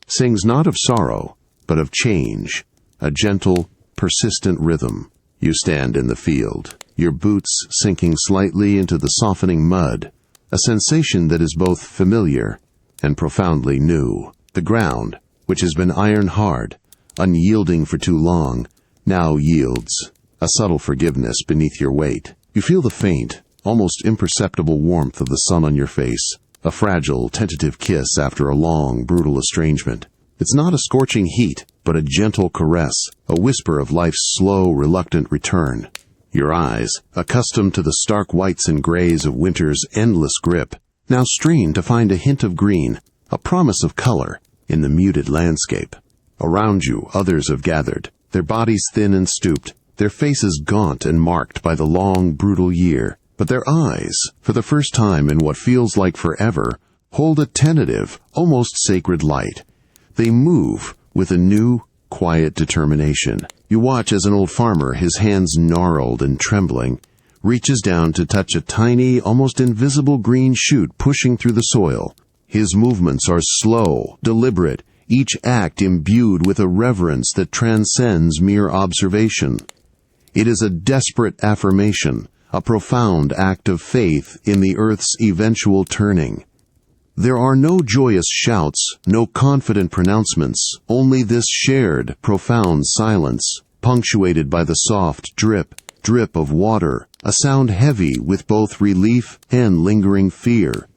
sings not of sorrow, but of change, a gentle, persistent rhythm. You stand in the field, your boots sinking slightly into the softening mud, a sensation that is both familiar and profoundly new. The ground, which has been iron hard, unyielding for too long, now yields a subtle forgiveness beneath your weight. You feel the faint, almost imperceptible warmth of the sun on your face, a fragile, tentative kiss after a long, brutal estrangement. It's not a scorching heat, but a gentle caress, a whisper of life's slow, reluctant return. Your eyes, accustomed to the stark whites and grays of winter's endless grip, now strain to find a hint of green, a promise of color, in the muted landscape. Around you, others have gathered, their bodies thin and stooped, their faces gaunt and marked by the long, brutal year. But their eyes, for the first time in what feels like forever, hold a tentative, almost sacred light. They move with a new, quiet determination. You watch as an old farmer, his hands gnarled and trembling, reaches down to touch a tiny, almost invisible green shoot pushing through the soil. His movements are slow, deliberate, each act imbued with a reverence that transcends mere observation. It is a desperate affirmation, a profound act of faith in the earth's eventual turning. There are no joyous shouts, no confident pronouncements, only this shared, profound silence, punctuated by the soft drip, drip of water, a sound heavy with both relief and lingering fear.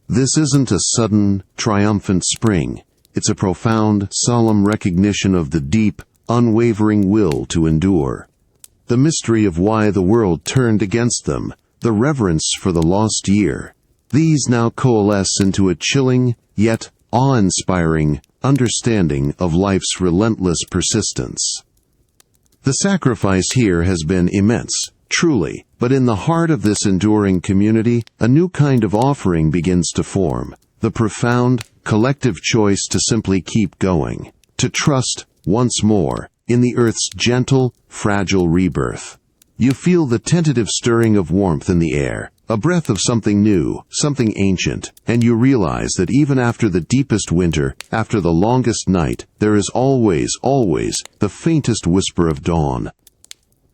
This isn't a sudden, triumphant spring. It's a profound, solemn recognition of the deep, unwavering will to endure. The mystery of why the world turned against them, the reverence for the lost year. These now coalesce into a chilling, yet awe-inspiring, understanding of life's relentless persistence. The sacrifice here has been immense, truly, but in the heart of this enduring community, a new kind of offering begins to form, the profound, collective choice to simply keep going, to trust, once more, in the earth's gentle, fragile rebirth. You feel the tentative stirring of warmth in the air, a breath of something new, something ancient, and you realize that even after the deepest winter, after the longest night, there is always, always, the faintest whisper of dawn.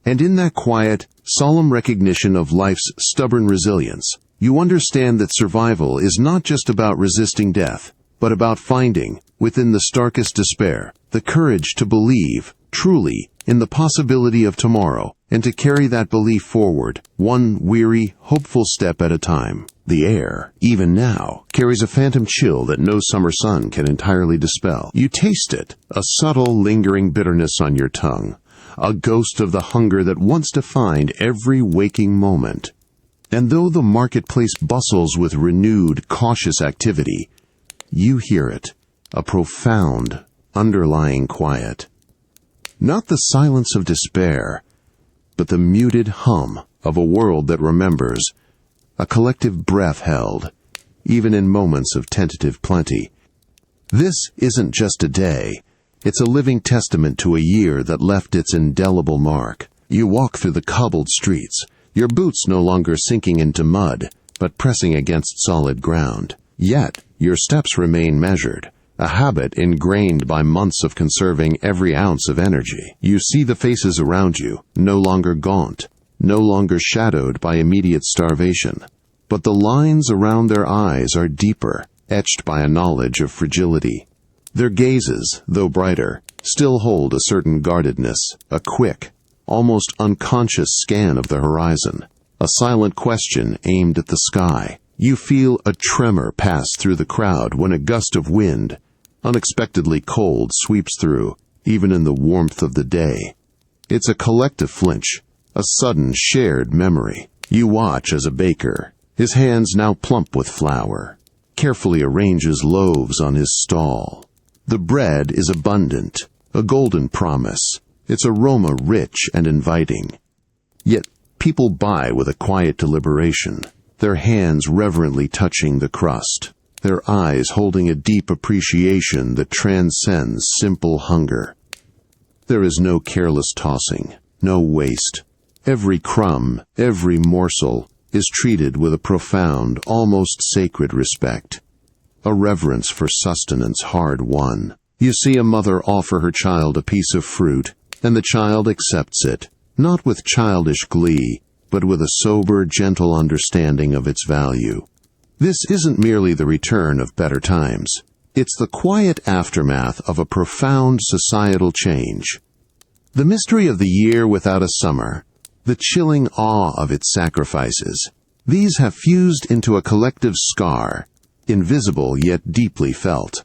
And in that quiet, solemn recognition of life's stubborn resilience, you understand that survival is not just about resisting death, but about finding, within the starkest despair, the courage to believe, truly, in the possibility of tomorrow, and to carry that belief forward, one weary, hopeful step at a time. The air, even now, carries a phantom chill that no summer sun can entirely dispel. You taste it, a subtle, lingering bitterness on your tongue, a ghost of the hunger that once defined every waking moment. And though the marketplace bustles with renewed, cautious activity, you hear it, a profound, underlying quiet. Not the silence of despair, but the muted hum of a world that remembers, a collective breath held, even in moments of tentative plenty. This isn't just a day, it's a living testament to a year that left its indelible mark. You walk through the cobbled streets, your boots no longer sinking into mud, but pressing against solid ground. Yet, your steps remain measured, a habit ingrained by months of conserving every ounce of energy. You see the faces around you, no longer gaunt, no longer shadowed by immediate starvation. But the lines around their eyes are deeper, etched by a knowledge of fragility. Their gazes, though brighter, still hold a certain guardedness, a quick, almost unconscious scan of the horizon, a silent question aimed at the sky. You feel a tremor pass through the crowd when a gust of wind, unexpectedly cold, sweeps through, even in the warmth of the day. It's a collective flinch, a sudden shared memory. You watch as a baker, his hands now plump with flour, carefully arranges loaves on his stall. The bread is abundant, a golden promise, its aroma rich and inviting. Yet people buy with a quiet deliberation, their hands reverently touching the crust, their eyes holding a deep appreciation that transcends simple hunger. There is no careless tossing, no waste. Every crumb, every morsel, is treated with a profound, almost sacred respect, a reverence for sustenance hard won. You see a mother offer her child a piece of fruit, and the child accepts it, not with childish glee, but with a sober, gentle understanding of its value. This isn't merely the return of better times. It's the quiet aftermath of a profound societal change. The mystery of the year without a summer, the chilling awe of its sacrifices, these have fused into a collective scar, invisible yet deeply felt.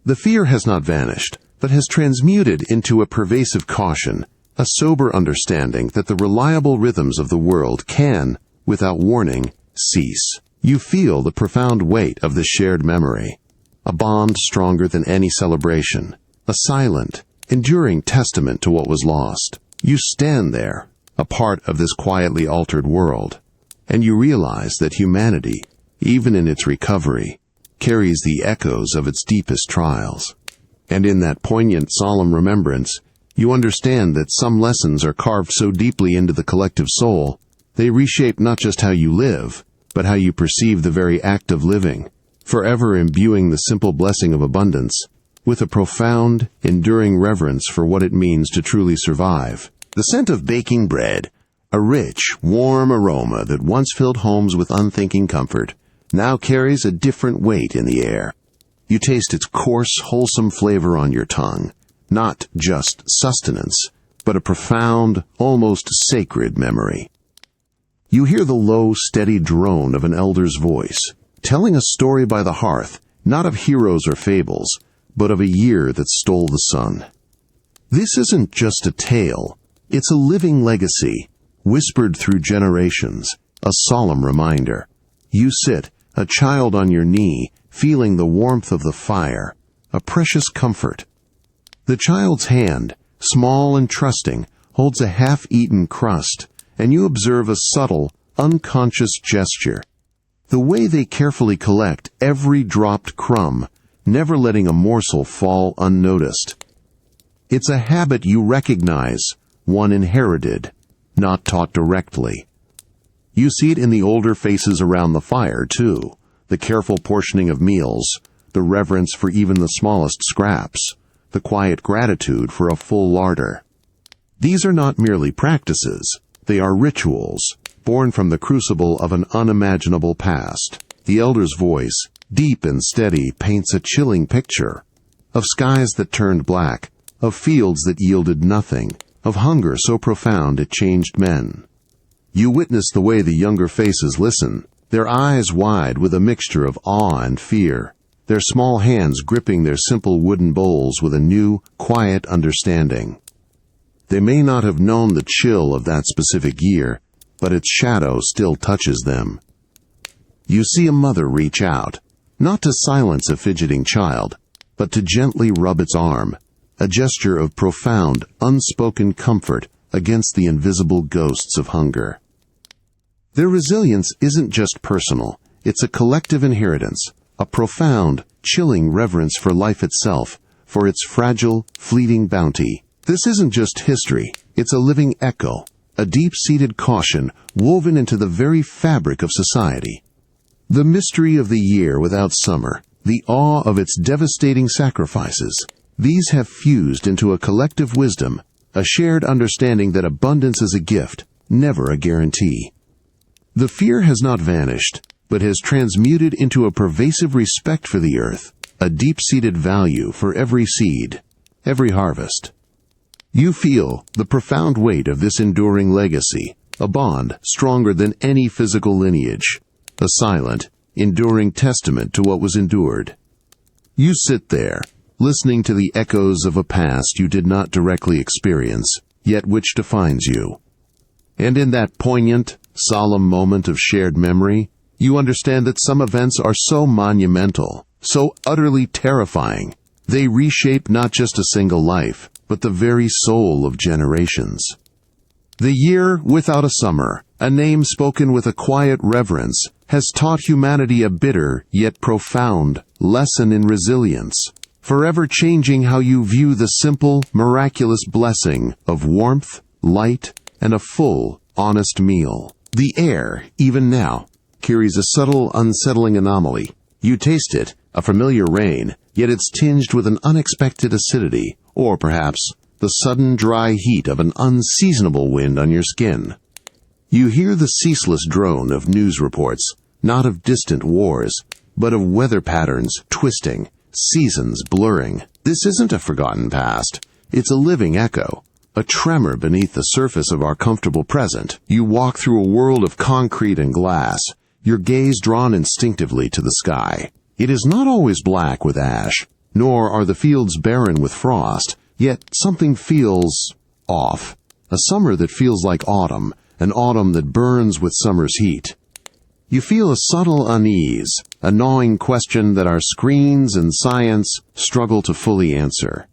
The fear has not vanished, but has transmuted into a pervasive caution, a sober understanding that the reliable rhythms of the world can, without warning, cease. You feel the profound weight of the shared memory, a bond stronger than any celebration, a silent, enduring testament to what was lost. You stand there, a part of this quietly altered world, and you realize that humanity, even in its recovery, carries the echoes of its deepest trials. And in that poignant, solemn remembrance, you understand that some lessons are carved so deeply into the collective soul, they reshape not just how you live, but how you perceive the very act of living, forever imbuing the simple blessing of abundance with a profound, enduring reverence for what it means to truly survive. The scent of baking bread, a rich, warm aroma that once filled homes with unthinking comfort, now carries a different weight in the air. You taste its coarse, wholesome flavor on your tongue, not just sustenance, but a profound, almost sacred memory. You hear the low, steady drone of an elder's voice, telling a story by the hearth, not of heroes or fables, but of a year that stole the sun. This isn't just a tale, it's a living legacy, whispered through generations, a solemn reminder. You sit, a child on your knee, feeling the warmth of the fire, a precious comfort. The child's hand, small and trusting, holds a half-eaten crust, and you observe a subtle, unconscious gesture. The way they carefully collect every dropped crumb, never letting a morsel fall unnoticed. It's a habit you recognize, one inherited, not taught directly. You see it in the older faces around the fire, too, the careful portioning of meals, the reverence for even the smallest scraps, the quiet gratitude for a full larder. These are not merely practices, they are rituals, born from the crucible of an unimaginable past. The elder's voice, deep and steady, paints a chilling picture of skies that turned black, of fields that yielded nothing, of hunger so profound it changed men. You witness the way the younger faces listen, their eyes wide with a mixture of awe and fear, their small hands gripping their simple wooden bowls with a new, quiet understanding. They may not have known the chill of that specific year, but its shadow still touches them. You see a mother reach out, not to silence a fidgeting child, but to gently rub its arm, a gesture of profound, unspoken comfort against the invisible ghosts of hunger. Their resilience isn't just personal, it's a collective inheritance, a profound, chilling reverence for life itself, for its fragile, fleeting bounty. This isn't just history, it's a living echo, a deep-seated caution woven into the very fabric of society. The mystery of the year without summer, the awe of its devastating sacrifices, these have fused into a collective wisdom, a shared understanding that abundance is a gift, never a guarantee. The fear has not vanished, but has transmuted into a pervasive respect for the earth, a deep-seated value for every seed, every harvest. You feel the profound weight of this enduring legacy, a bond stronger than any physical lineage, a silent, enduring testament to what was endured. You sit there, listening to the echoes of a past you did not directly experience, yet which defines you. And in that poignant, solemn moment of shared memory, you understand that some events are so monumental, so utterly terrifying, they reshape not just a single life, but the very soul of generations. The year without a summer, a name spoken with a quiet reverence, has taught humanity a bitter yet profound lesson in resilience, forever changing how you view the simple, miraculous blessing of warmth, light, and a full, honest meal. The air, even now, carries a subtle, unsettling anomaly. You taste it, a familiar rain, yet it's tinged with an unexpected acidity, or perhaps the sudden dry heat of an unseasonable wind on your skin. You hear the ceaseless drone of news reports, not of distant wars, but of weather patterns twisting, seasons blurring. This isn't a forgotten past. It's a living echo, a tremor beneath the surface of our comfortable present. You walk through a world of concrete and glass, your gaze drawn instinctively to the sky. It is not always black with ash, nor are the fields barren with frost, yet something feels off. A summer that feels like autumn, an autumn that burns with summer's heat. You feel a subtle unease, a gnawing question that our screens and science struggle to fully answer.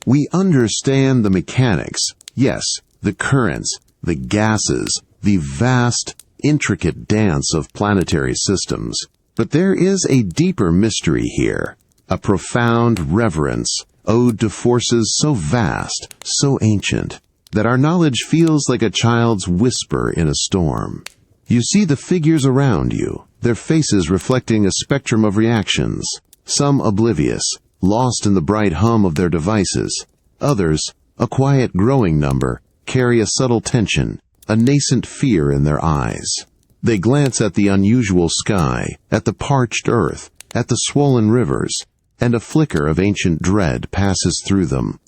We understand the mechanics, yes, the currents, the gases, the vast, intricate dance of planetary systems. But there is a deeper mystery here, a profound reverence owed to forces so vast, so ancient, that our knowledge feels like a child's whisper in a storm. You see the figures around you, their faces reflecting a spectrum of reactions, some oblivious, lost in the bright hum of their devices. Others, a quiet growing number, carry a subtle tension, a nascent fear in their eyes. They glance at the unusual sky, at the parched earth, at the swollen rivers, and a flicker of ancient dread passes through them.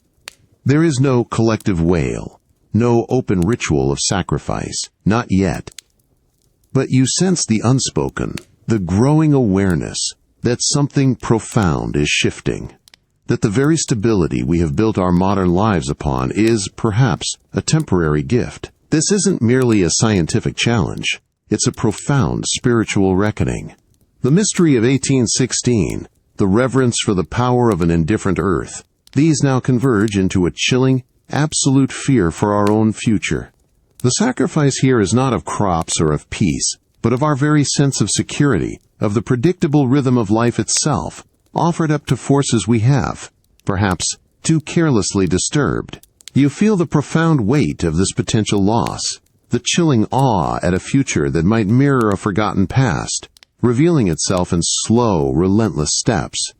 There is no collective wail, no open ritual of sacrifice, not yet. But you sense the unspoken, the growing awareness that something profound is shifting, that the very stability we have built our modern lives upon is, perhaps, a temporary gift. This isn't merely a scientific challenge. It's a profound spiritual reckoning. The mystery of 1816, the reverence for the power of an indifferent earth, these now converge into a chilling, absolute fear for our own future. The sacrifice here is not of crops or of peace, but of our very sense of security, of the predictable rhythm of life itself, offered up to forces we have, perhaps, too carelessly disturbed. You feel the profound weight of this potential loss, the chilling awe at a future that might mirror a forgotten past, revealing itself in slow, relentless steps.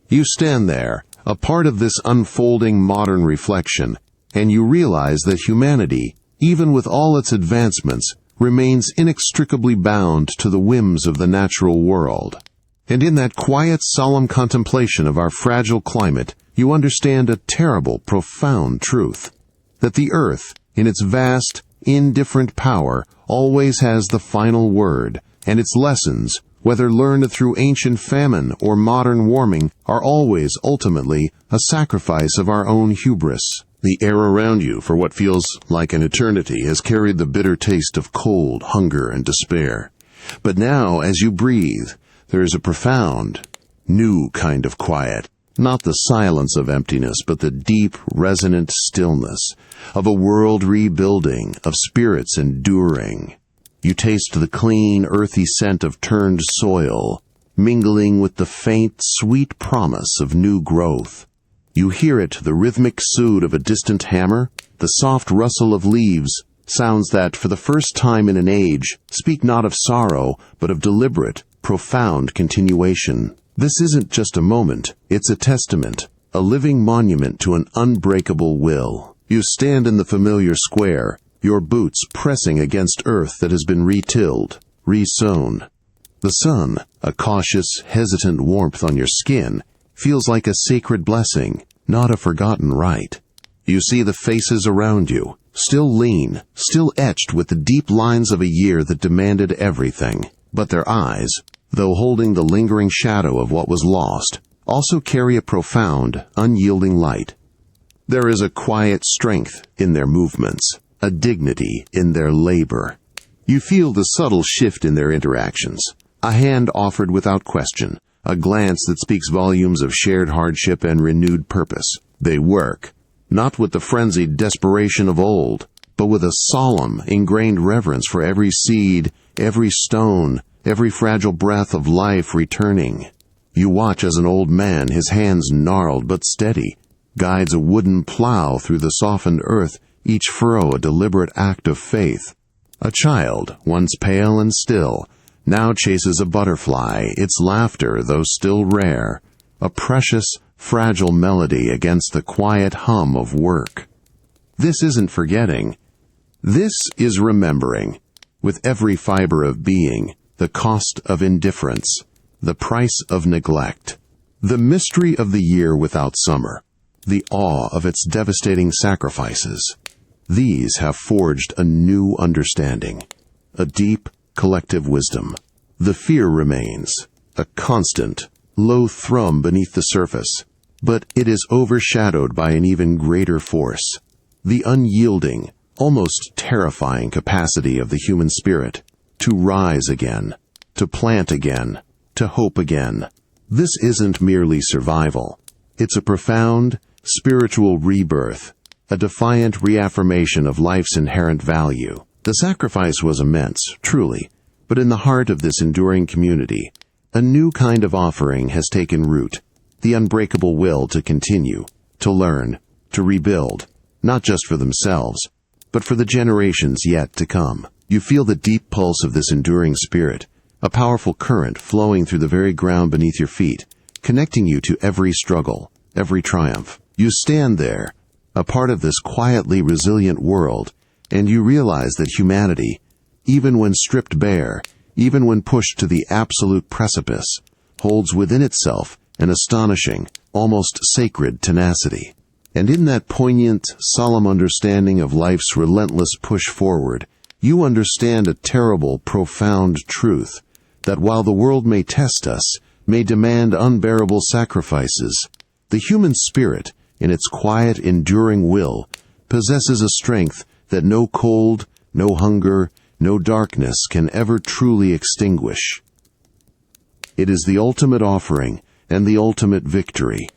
You stand there, a part of this unfolding modern reflection, and you realize that humanity, even with all its advancements, remains inextricably bound to the whims of the natural world. And in that quiet, solemn contemplation of our fragile climate, you understand a terrible, profound truth, that the earth, in its vast, indifferent power, always has the final word, and its lessons, whether learned through ancient famine or modern warming, are always, ultimately, a sacrifice of our own hubris. The air around you, for what feels like an eternity, has carried the bitter taste of cold, hunger, and despair. But now, as you breathe, there is a profound, new kind of quiet. Not the silence of emptiness, but the deep, resonant stillness of a world rebuilding, of spirits enduring. You taste the clean, earthy scent of turned soil, mingling with the faint, sweet promise of new growth. You hear it, the rhythmic sound of a distant hammer, the soft rustle of leaves, sounds that, for the first time in an age, speak not of sorrow, but of deliberate, profound continuation. This isn't just a moment, it's a testament, a living monument to an unbreakable will. You stand in the familiar square, your boots pressing against earth that has been retilled, resown. The sun, a cautious, hesitant warmth on your skin, feels like a sacred blessing, not a forgotten rite. You see the faces around you, still lean, still etched with the deep lines of a year that demanded everything, but their eyes, though holding the lingering shadow of what was lost, also carry a profound, unyielding light. There is a quiet strength in their movements, a dignity in their labor. You feel the subtle shift in their interactions, a hand offered without question, a glance that speaks volumes of shared hardship and renewed purpose. They work, not with the frenzied desperation of old, but with a solemn, ingrained reverence for every seed, every stone, every fragile breath of life returning. You watch as an old man, his hands gnarled but steady, guides a wooden plow through the softened earth, each furrow a deliberate act of faith. A child, once pale and still, now chases a butterfly, its laughter, though still rare, a precious, fragile melody against the quiet hum of work. This isn't forgetting. This is remembering, with every fiber of being, the cost of indifference, the price of neglect, the mystery of the year without summer, the awe of its devastating sacrifices. These have forged a new understanding, a deep, collective wisdom. The fear remains, a constant, low thrum beneath the surface, but it is overshadowed by an even greater force, the unyielding, almost terrifying capacity of the human spirit to rise again, to plant again, to hope again. This isn't merely survival. It's a profound, spiritual rebirth, a defiant reaffirmation of life's inherent value. The sacrifice was immense, truly, but in the heart of this enduring community, a new kind of offering has taken root, the unbreakable will to continue, to learn, to rebuild, not just for themselves, but for the generations yet to come. You feel the deep pulse of this enduring spirit, a powerful current flowing through the very ground beneath your feet, connecting you to every struggle, every triumph. You stand there, a part of this quietly resilient world, and you realize that humanity, even when stripped bare, even when pushed to the absolute precipice, holds within itself an astonishing, almost sacred tenacity. And in that poignant, solemn understanding of life's relentless push forward, you understand a terrible, profound truth, that while the world may test us, may demand unbearable sacrifices, the human spirit, in its quiet, enduring will, possesses a strength that no cold, no hunger, no darkness can ever truly extinguish. It is the ultimate offering and the ultimate victory.